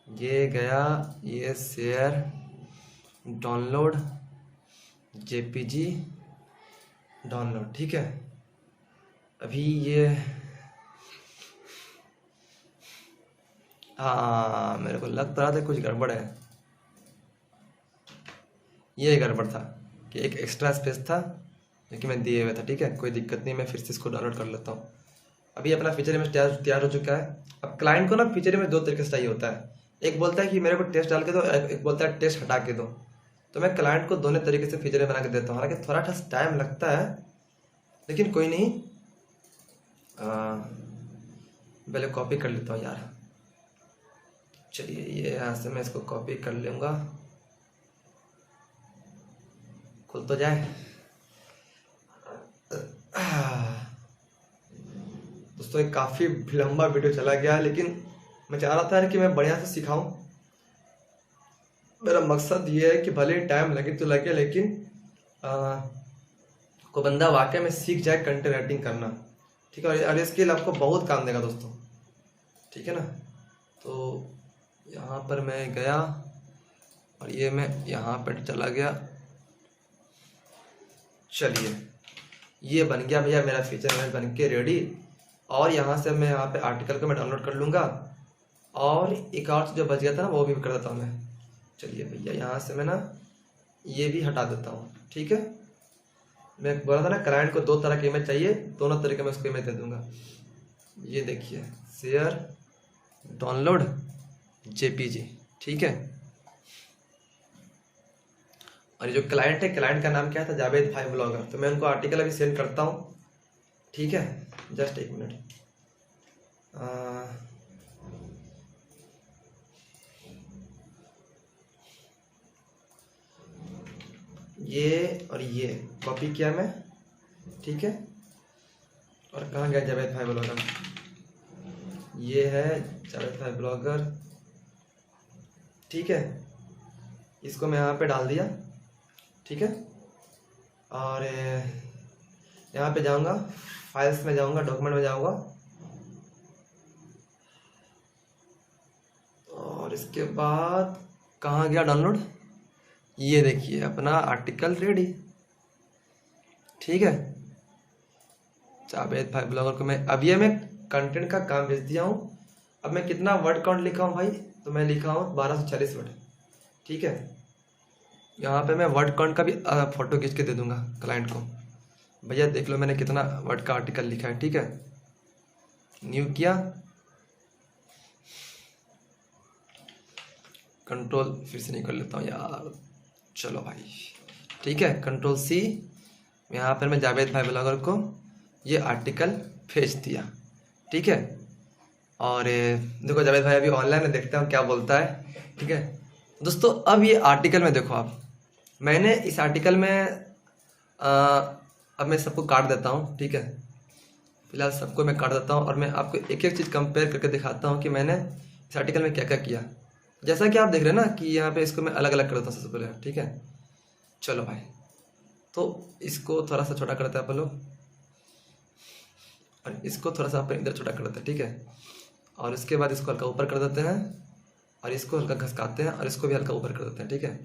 ये गया, ये शेयर डाउनलोड JPG डाउनलोड, ठीक है। अभी ये हाँ मेरे को लग रहा था कुछ गड़बड़ है। ये गड़बड़ था कि एक एक्स्ट्रा स्पेस था जो कि मैं दिए हुए था, ठीक है। कोई दिक्कत नहीं, मैं फिर से इसको डाउनलोड कर लेता हूँ। अभी अपना फीचर इमेज तैयार हो चुका है। अब क्लाइंट को ना फीचर इमेज 2 तरीके से चाहिए होता है। एक बोलता है कि मेरे को टेस्ट डाल के दो, एक बोलता है टेस्ट हटा के दो। तो मैं क्लाइंट को दोनों तरीके से फीचर बना के देता हूँ। हालांकि थोड़ा सा टाइम लगता है, लेकिन कोई नहीं, पहले कॉपी कर लेता हूँ यार। चलिए ये यहाँ से मैं इसको कॉपी कर लूँगा, खुल तो जाए। दोस्तों एक काफ़ी लंबा वीडियो चला गया, लेकिन मैं चाह रहा था कि मैं बढ़िया से सिखाऊं। मेरा मकसद ये है कि भले टाइम लगे तो लगे, लेकिन कोई बंदा वाकई में सीख जाए कंटेंट राइटिंग करना, ठीक है। और ये स्किल आपको बहुत काम देगा दोस्तों, ठीक है ना। तो यहाँ पर मैं गया और ये मैं यहाँ पर चला गया। चलिए ये बन गया भैया मेरा फीचर बन के रेडी। और यहाँ से मैं यहाँ पे आर्टिकल को मैं डाउनलोड कर लूँगा, और एक और जो बच गया था ना वो भी कर देता हूँ मैं। चलिए भैया यहाँ से मैं ना ये भी हटा देता हूँ, ठीक है। मैं बोला था ना क्लाइंट को 2 तरह की इमेज चाहिए, दोनों तरीके में उसको इमेज दे दूँगा। ये देखिए शेयर डाउनलोड JPG, ठीक है। और ये जो क्लाइंट है, क्लाइंट का नाम क्या था, जावेद भाई ब्लॉगर। तो मैं उनको आर्टिकल अभी सेंड करता हूँ, ठीक है। Just 1 minute. ये और ये कॉपी किया मैं, ठीक है। और कहाँ गया जावेद भाई ब्लॉगर, ये है जावेद भाई ब्लॉगर, ठीक है। इसको मैं यहाँ पे डाल दिया, ठीक है। और यहाँ पे जाऊँगा, फाइल्स में जाऊँगा, डॉक्यूमेंट में जाऊँगा, और इसके बाद कहाँ गया डाउनलोड। ये देखिए अपना आर्टिकल रेडी, ठीक है। जावेद भाई ब्लॉगर को मैं अब ये मैं कंटेंट का काम भेज दिया हूँ। अब मैं कितना वर्ड काउंट लिखा हूँ भाई, तो मैं लिखा हूँ 1240 वर्ड, ठीक है। यहाँ पे मैं वर्ड काउंट का भी फोटो खींच के दे दूंगा क्लाइंट को, भैया देख लो मैंने कितना वर्ड का आर्टिकल लिखा है, ठीक है। न्यू किया, कंट्रोल फिर से नहीं कर लेता हूँ यार, चलो भाई, ठीक है। Control C। यहाँ पर मैं जावेद भाई ब्लॉगर को ये आर्टिकल भेज दिया, ठीक है। और देखो जावेद भाई अभी ऑनलाइन है, देखते हैं क्या बोलता है, ठीक है। दोस्तों अब ये आर्टिकल में देखो आप, मैंने इस आर्टिकल में अब मैं सबको काट देता हूँ, ठीक है। फिलहाल सबको मैं काट देता हूँ और मैं आपको एक एक चीज़ कंपेयर करके दिखाता हूँ कि मैंने इस आर्टिकल में क्या क्या किया। जैसा कि आप देख रहे हैं ना कि यहाँ पे इसको मैं अलग अलग कर देता हूँ सबसे पहले, ठीक है। चलो भाई, तो इसको थोड़ा सा छोटा करते हैं आप लोग, और इसको थोड़ा सा अपन इधर छोटा कर देते हैं, ठीक है। और इसके बाद इसको हल्का ऊपर कर देते हैं, और इसको हल्का घसकाते हैं, और इसको भी हल्का ऊपर कर देते हैं, ठीक है।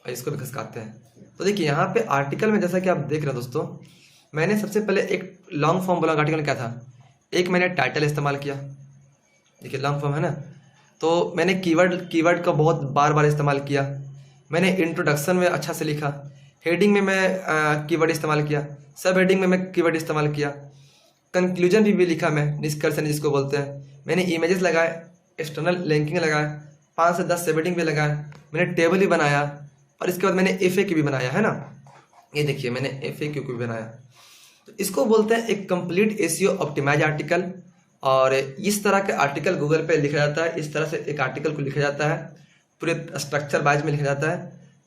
और इसको भी घसकाते हैं। तो देखिए यहाँ पे आर्टिकल में जैसा कि आप देख रहे हैं दोस्तों, मैंने सबसे पहले एक लॉन्ग फॉर्म ब्लॉग आर्टिकल में क्या था, एक मैंने टाइटल इस्तेमाल किया, देखिए लॉन्ग फॉर्म है ना। तो मैंने कीवर्ड का बहुत बार बार इस्तेमाल किया। मैंने इंट्रोडक्शन में अच्छा से लिखा, हेडिंग में मैं कीवर्ड इस्तेमाल किया, सब हेडिंग में मैं कीवर्ड इस्तेमाल किया, कंक्लूजन भी लिखा मैं, निष्कर्षण जिसको बोलते हैं। मैंने इमेजेस लगाए, एक्सटर्नल लिंकिंग लगाए, 5 से 10 सेबडिंग भी लगाए, मैंने टेबल भी बनाया, और इसके बाद मैंने FAQ भी बनाया है ना। ये देखिए मैंने FAQ भी बनाया। तो इसको बोलते हैं एक कंप्लीट SEO ऑप्टिमाइज आर्टिकल। और इस तरह के आर्टिकल गूगल पे लिखा जाता है, इस तरह से एक आर्टिकल को लिखा जाता है, पूरे स्ट्रक्चर वाइज में लिखा जाता है,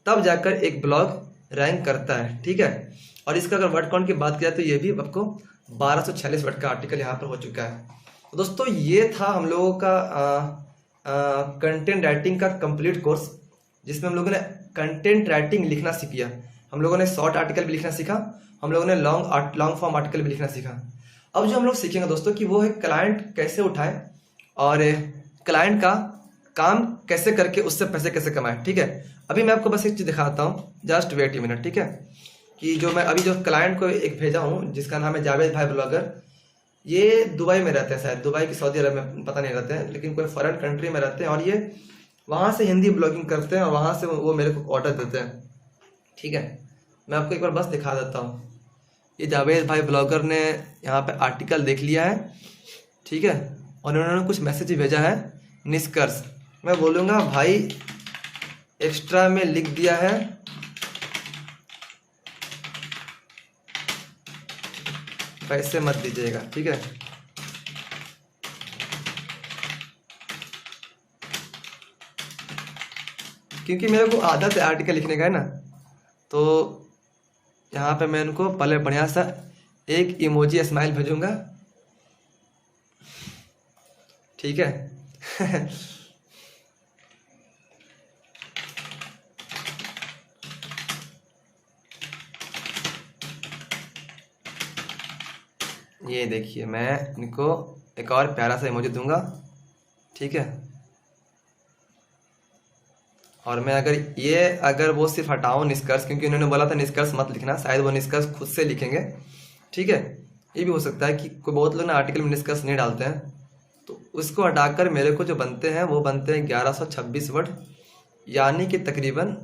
तब जाकर एक ब्लॉग रैंक करता है, ठीक है। और इसका अगर वर्ड काउंट की बात की जाए तो ये भी आपको 1246 वर्ड का आर्टिकल यहाँ पर हो चुका है। तो दोस्तों ये था हम लोगों का कंटेंट राइटिंग का कंप्लीट कोर्स, जिसमें हम लोगों ने कंटेंट राइटिंग लिखना सीख लिया। हम लोगों ने शॉर्ट आर्टिकल भी लिखना सीखा, हम लोगों ने लॉन्ग फॉर्म आर्टिकल भी लिखना सीखा। अब जो हम लोग सीखेंगे दोस्तों कि वो है क्लाइंट कैसे उठाए और क्लाइंट का काम कैसे करके उससे पैसे कैसे कमाए, ठीक है। अभी मैं आपको बस एक चीज़ दिखाता हूँ, जस्ट वेट ए मिनट, ठीक है। कि जो मैं अभी जो क्लाइंट को एक भेजा हूँ जिसका नाम है जावेद भाई ब्लॉगर, ये दुबई में रहते हैं, शायद दुबई की सऊदी अरब में पता नहीं रहते हैं, लेकिन कोई फॉरेन कंट्री में रहते हैं, और ये वहाँ से हिंदी ब्लॉगिंग करते हैं और वहाँ से वो मेरे को ऑर्डर देते हैं, ठीक है। मैं आपको एक बार बस दिखा देता हूँ। ये जावेद भाई ब्लॉगर ने यहाँ पे आर्टिकल देख लिया है, ठीक है, और उन्होंने कुछ मैसेज भेजा है, निष्कर्ष। मैं बोलूँगा भाई एक्स्ट्रा में लिख दिया है पैसे मत दीजिएगा, ठीक है। क्योंकि मेरे को आदत है आर्टिकल लिखने का, है ना। तो यहाँ पे मैं इनको पहले बढ़िया सा एक इमोजी स्माइल भेजूंगा, ठीक है। ये देखिए, मैं इनको एक और प्यारा सा इमोजी दूंगा, ठीक है। और मैं अगर वो सिर्फ हटाऊं निष्कर्ष, क्योंकि उन्होंने बोला था निष्कर्ष मत लिखना, शायद वो निष्कर्ष खुद से लिखेंगे, ठीक है। ये भी हो सकता है कि कोई बहुत लोग ना आर्टिकल में निष्कर्ष नहीं डालते हैं, तो उसको हटाकर मेरे को जो बनते हैं वो बनते हैं 1126 वर्ड, यानी कि तकरीबन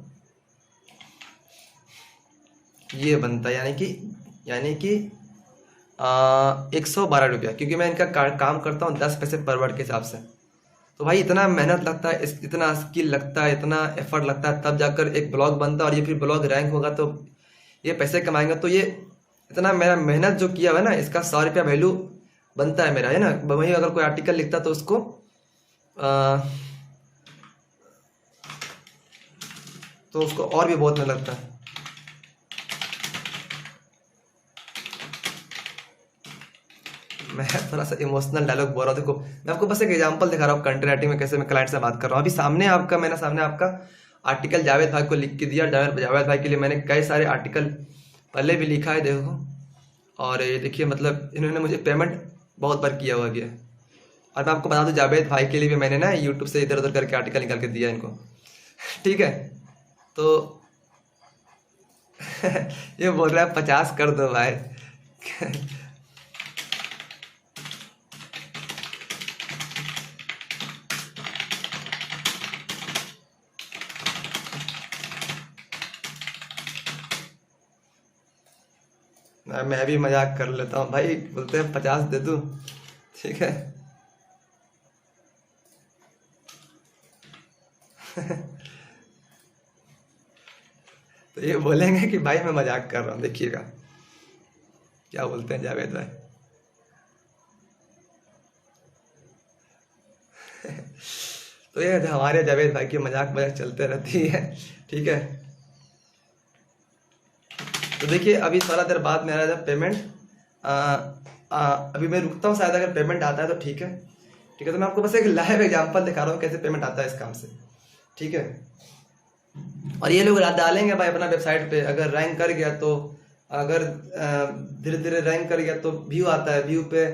ये बनता है, यानी कि 112 रुपया, क्योंकि मैं इनका काम करता हूँ 10 पैसे पर वर्ड के हिसाब से। तो भाई इतना मेहनत लगता है, इतना स्किल लगता है, इतना एफर्ट लगता है, तब जाकर एक ब्लॉग बनता है, और ये फिर ब्लॉग रैंक होगा तो ये पैसे कमाएंगे। तो ये इतना मेरा मेहनत जो किया हुआ है ना, इसका 100 रुपया वैल्यू बनता है मेरा, है ना। वही अगर कोई आर्टिकल लिखता तो उसको और भी बहुत मेहनत लगता है। मैं थोड़ा सा इमोशनल डायलॉग बोल रहा हूँ। देखो, मैं आपको बस एक एग्जांपल दिखा रहा हूँ कंटेंट राइटिंग में कैसे मैं क्लाइंट से बात कर रहा हूँ। अभी मैंने सामने आपका आर्टिकल जावेद भाई को लिख के दिया। जावेद भाई के लिए मैंने कई सारे आर्टिकल पहले भी लिखा है, देखो। और ये देखिए, मतलब इन्होंने मुझे पेमेंट बहुत बार किया हुआ गया। और मैं आपको बता दूँ, जावेद भाई के लिए भी मैंने ना यूट्यूब से इधर उधर करके आर्टिकल निकाल के दिया इनको, ठीक है। तो ये बोल रहा है 50 कर दो भाई। मैं भी मजाक कर लेता हूँ भाई, बोलते हैं 50 दे दूँ, ठीक है। तो ये बोलेंगे कि भाई मैं मजाक कर रहा हूँ, देखिएगा क्या बोलते हैं जावेद भाई। तो ये हमारे जावेद भाई की मजाक चलते रहती है, ठीक है। तो देखिए, अभी थोड़ा देर बाद मेरा जब पेमेंट अभी मैं रुकता हूँ, शायद अगर पेमेंट आता है तो ठीक है, ठीक है। तो मैं आपको बस एक लाइव एग्जांपल दिखा रहा हूँ कैसे पेमेंट आता है इस काम से, ठीक है। और ये लोग डालेंगे भाई अपना वेबसाइट पे, अगर रैंक कर गया तो, अगर धीरे धीरे रैंक कर गया तो व्यू आता है, व्यू पे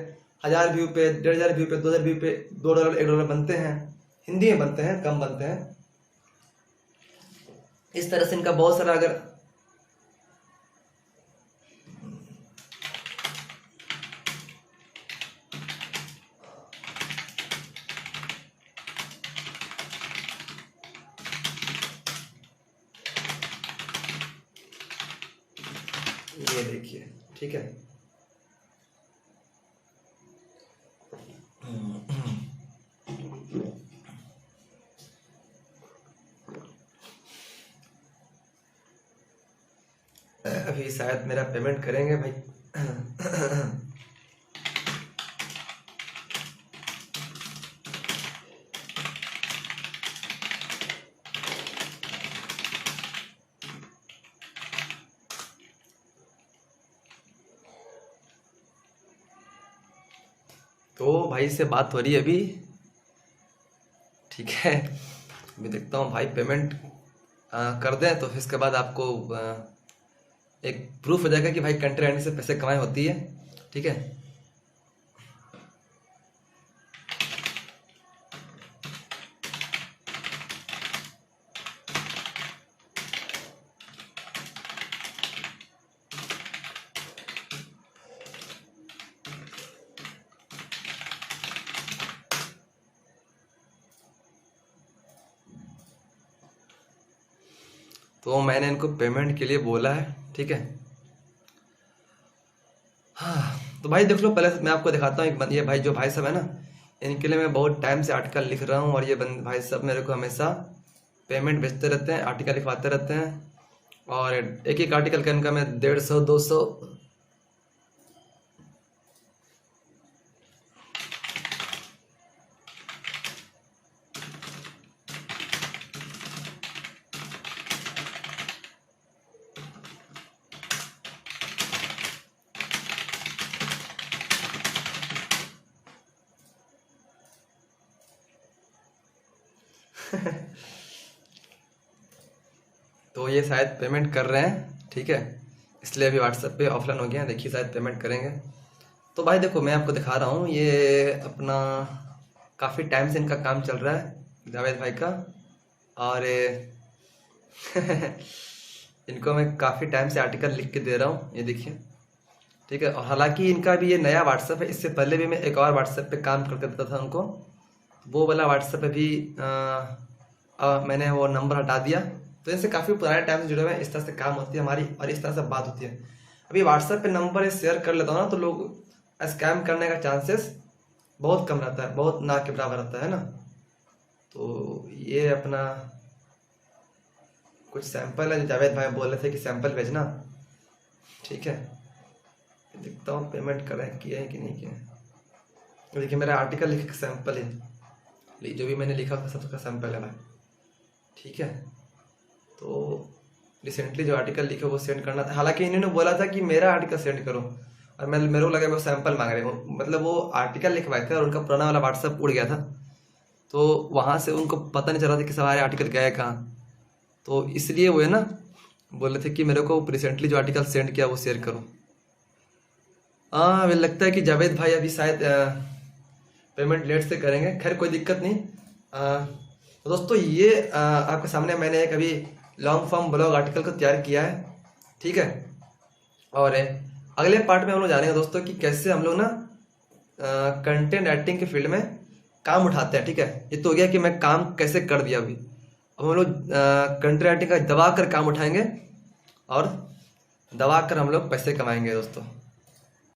1000 व्यू पे, 1500 व्यू पे, 2000 व्यू पे $2 $1 बनते हैं। हिंदी में बनते हैं, कम बनते हैं। इस तरह से इनका बहुत सारा, अगर ये देखिए, ठीक है। अभी शायद मेरा पेमेंट करेंगे भाई। तो भाई से बात हो रही है अभी, ठीक है। अभी देखता हूँ भाई पेमेंट कर दें तो फिर इसके बाद आपको एक प्रूफ हो जाएगा कि भाई कंटेंट राइटिंग से पैसे कमाई होती है, ठीक है। तो मैंने इनको पेमेंट के लिए बोला है, ठीक है। हाँ, तो भाई देख लो, पहले मैं आपको दिखाता हूँ ये भाई, जो भाई साहब है ना, इनके लिए मैं बहुत टाइम से आर्टिकल लिख रहा हूँ। और ये भाई साहब मेरे को हमेशा पेमेंट भेजते रहते हैं, आर्टिकल लिखवाते रहते हैं। और एक एक आर्टिकल का इनका मैं 150, 200 तो ये शायद पेमेंट कर रहे हैं, ठीक है, इसलिए अभी व्हाट्सएप पे ऑफलाइन हो गया। देखिए शायद पेमेंट करेंगे। तो भाई देखो मैं आपको दिखा रहा हूँ, ये अपना काफ़ी टाइम से इनका काम चल रहा है जावेद भाई का, और इनको मैं काफ़ी टाइम से आर्टिकल लिख के दे रहा हूँ, ये देखिए, ठीक है। और हालांकि इनका भी ये नया व्हाट्सएप है, इससे पहले भी मैं एक और व्हाट्सएप पे काम करके देता था उनको, वो वाला व्हाट्सएप पे भी मैंने वो नंबर हटा दिया। तो इनसे काफ़ी पुराने टाइम से जुड़े हुए हैं, इस तरह से काम होती है हमारी और इस तरह से बात होती है। अभी व्हाट्सएप पे नंबर शेयर कर लेता हूँ ना, तो लोग स्कैम करने का चांसेस बहुत कम रहता है, बहुत ना के बराबर रहता है ना। तो ये अपना कुछ सैंपल है जो जावेद भाई बोल रहे थे कि सैंपल भेजना, ठीक है। देखता हूँ पेमेंट करें किया है कि नहीं किया है। देखिए मेरा आर्टिकल लिख के सैंपल है, जो भी मैंने लिखा था सबका सैंपल है भाई, ठीक है। तो रिसेंटली जो आर्टिकल लिखे वो सेंड करना था। हालांकि इन्होंने बोला था कि मेरा आर्टिकल सेंड करो, और मेरे को लगा वो सैंपल मांग रहे हो, मतलब वो आर्टिकल लिखवाए थे और उनका पुराना वाला व्हाट्सएप उड़ गया था, तो वहाँ से उनको पता नहीं चल रहा था कि हमारे आर्टिकल गए कहाँ। तो इसलिए वो है ना बोल रहे थे कि मेरे को रिसेंटली जो आर्टिकल सेंड किया वो शेयर करो। हाँ मुझे लगता है कि जावेद भाई अभी शायद पेमेंट लेट से करेंगे, खैर कोई दिक्कत नहीं। तो दोस्तों ये आपके सामने मैंने एक अभी लॉन्ग फॉर्म ब्लॉग आर्टिकल को तैयार किया है, ठीक है। और अगले पार्ट में हम लोग जानेंगे दोस्तों कि कैसे हम लोग ना कंटेंट राइटिंग के फील्ड में काम उठाते हैं, ठीक है। ये तो हो गया कि मैं काम कैसे कर दिया, अभी अब हम लोग कंटेंट राइटिंग का दबा कर काम उठाएंगे और दबा कर हम लोग पैसे कमाएंगे दोस्तों।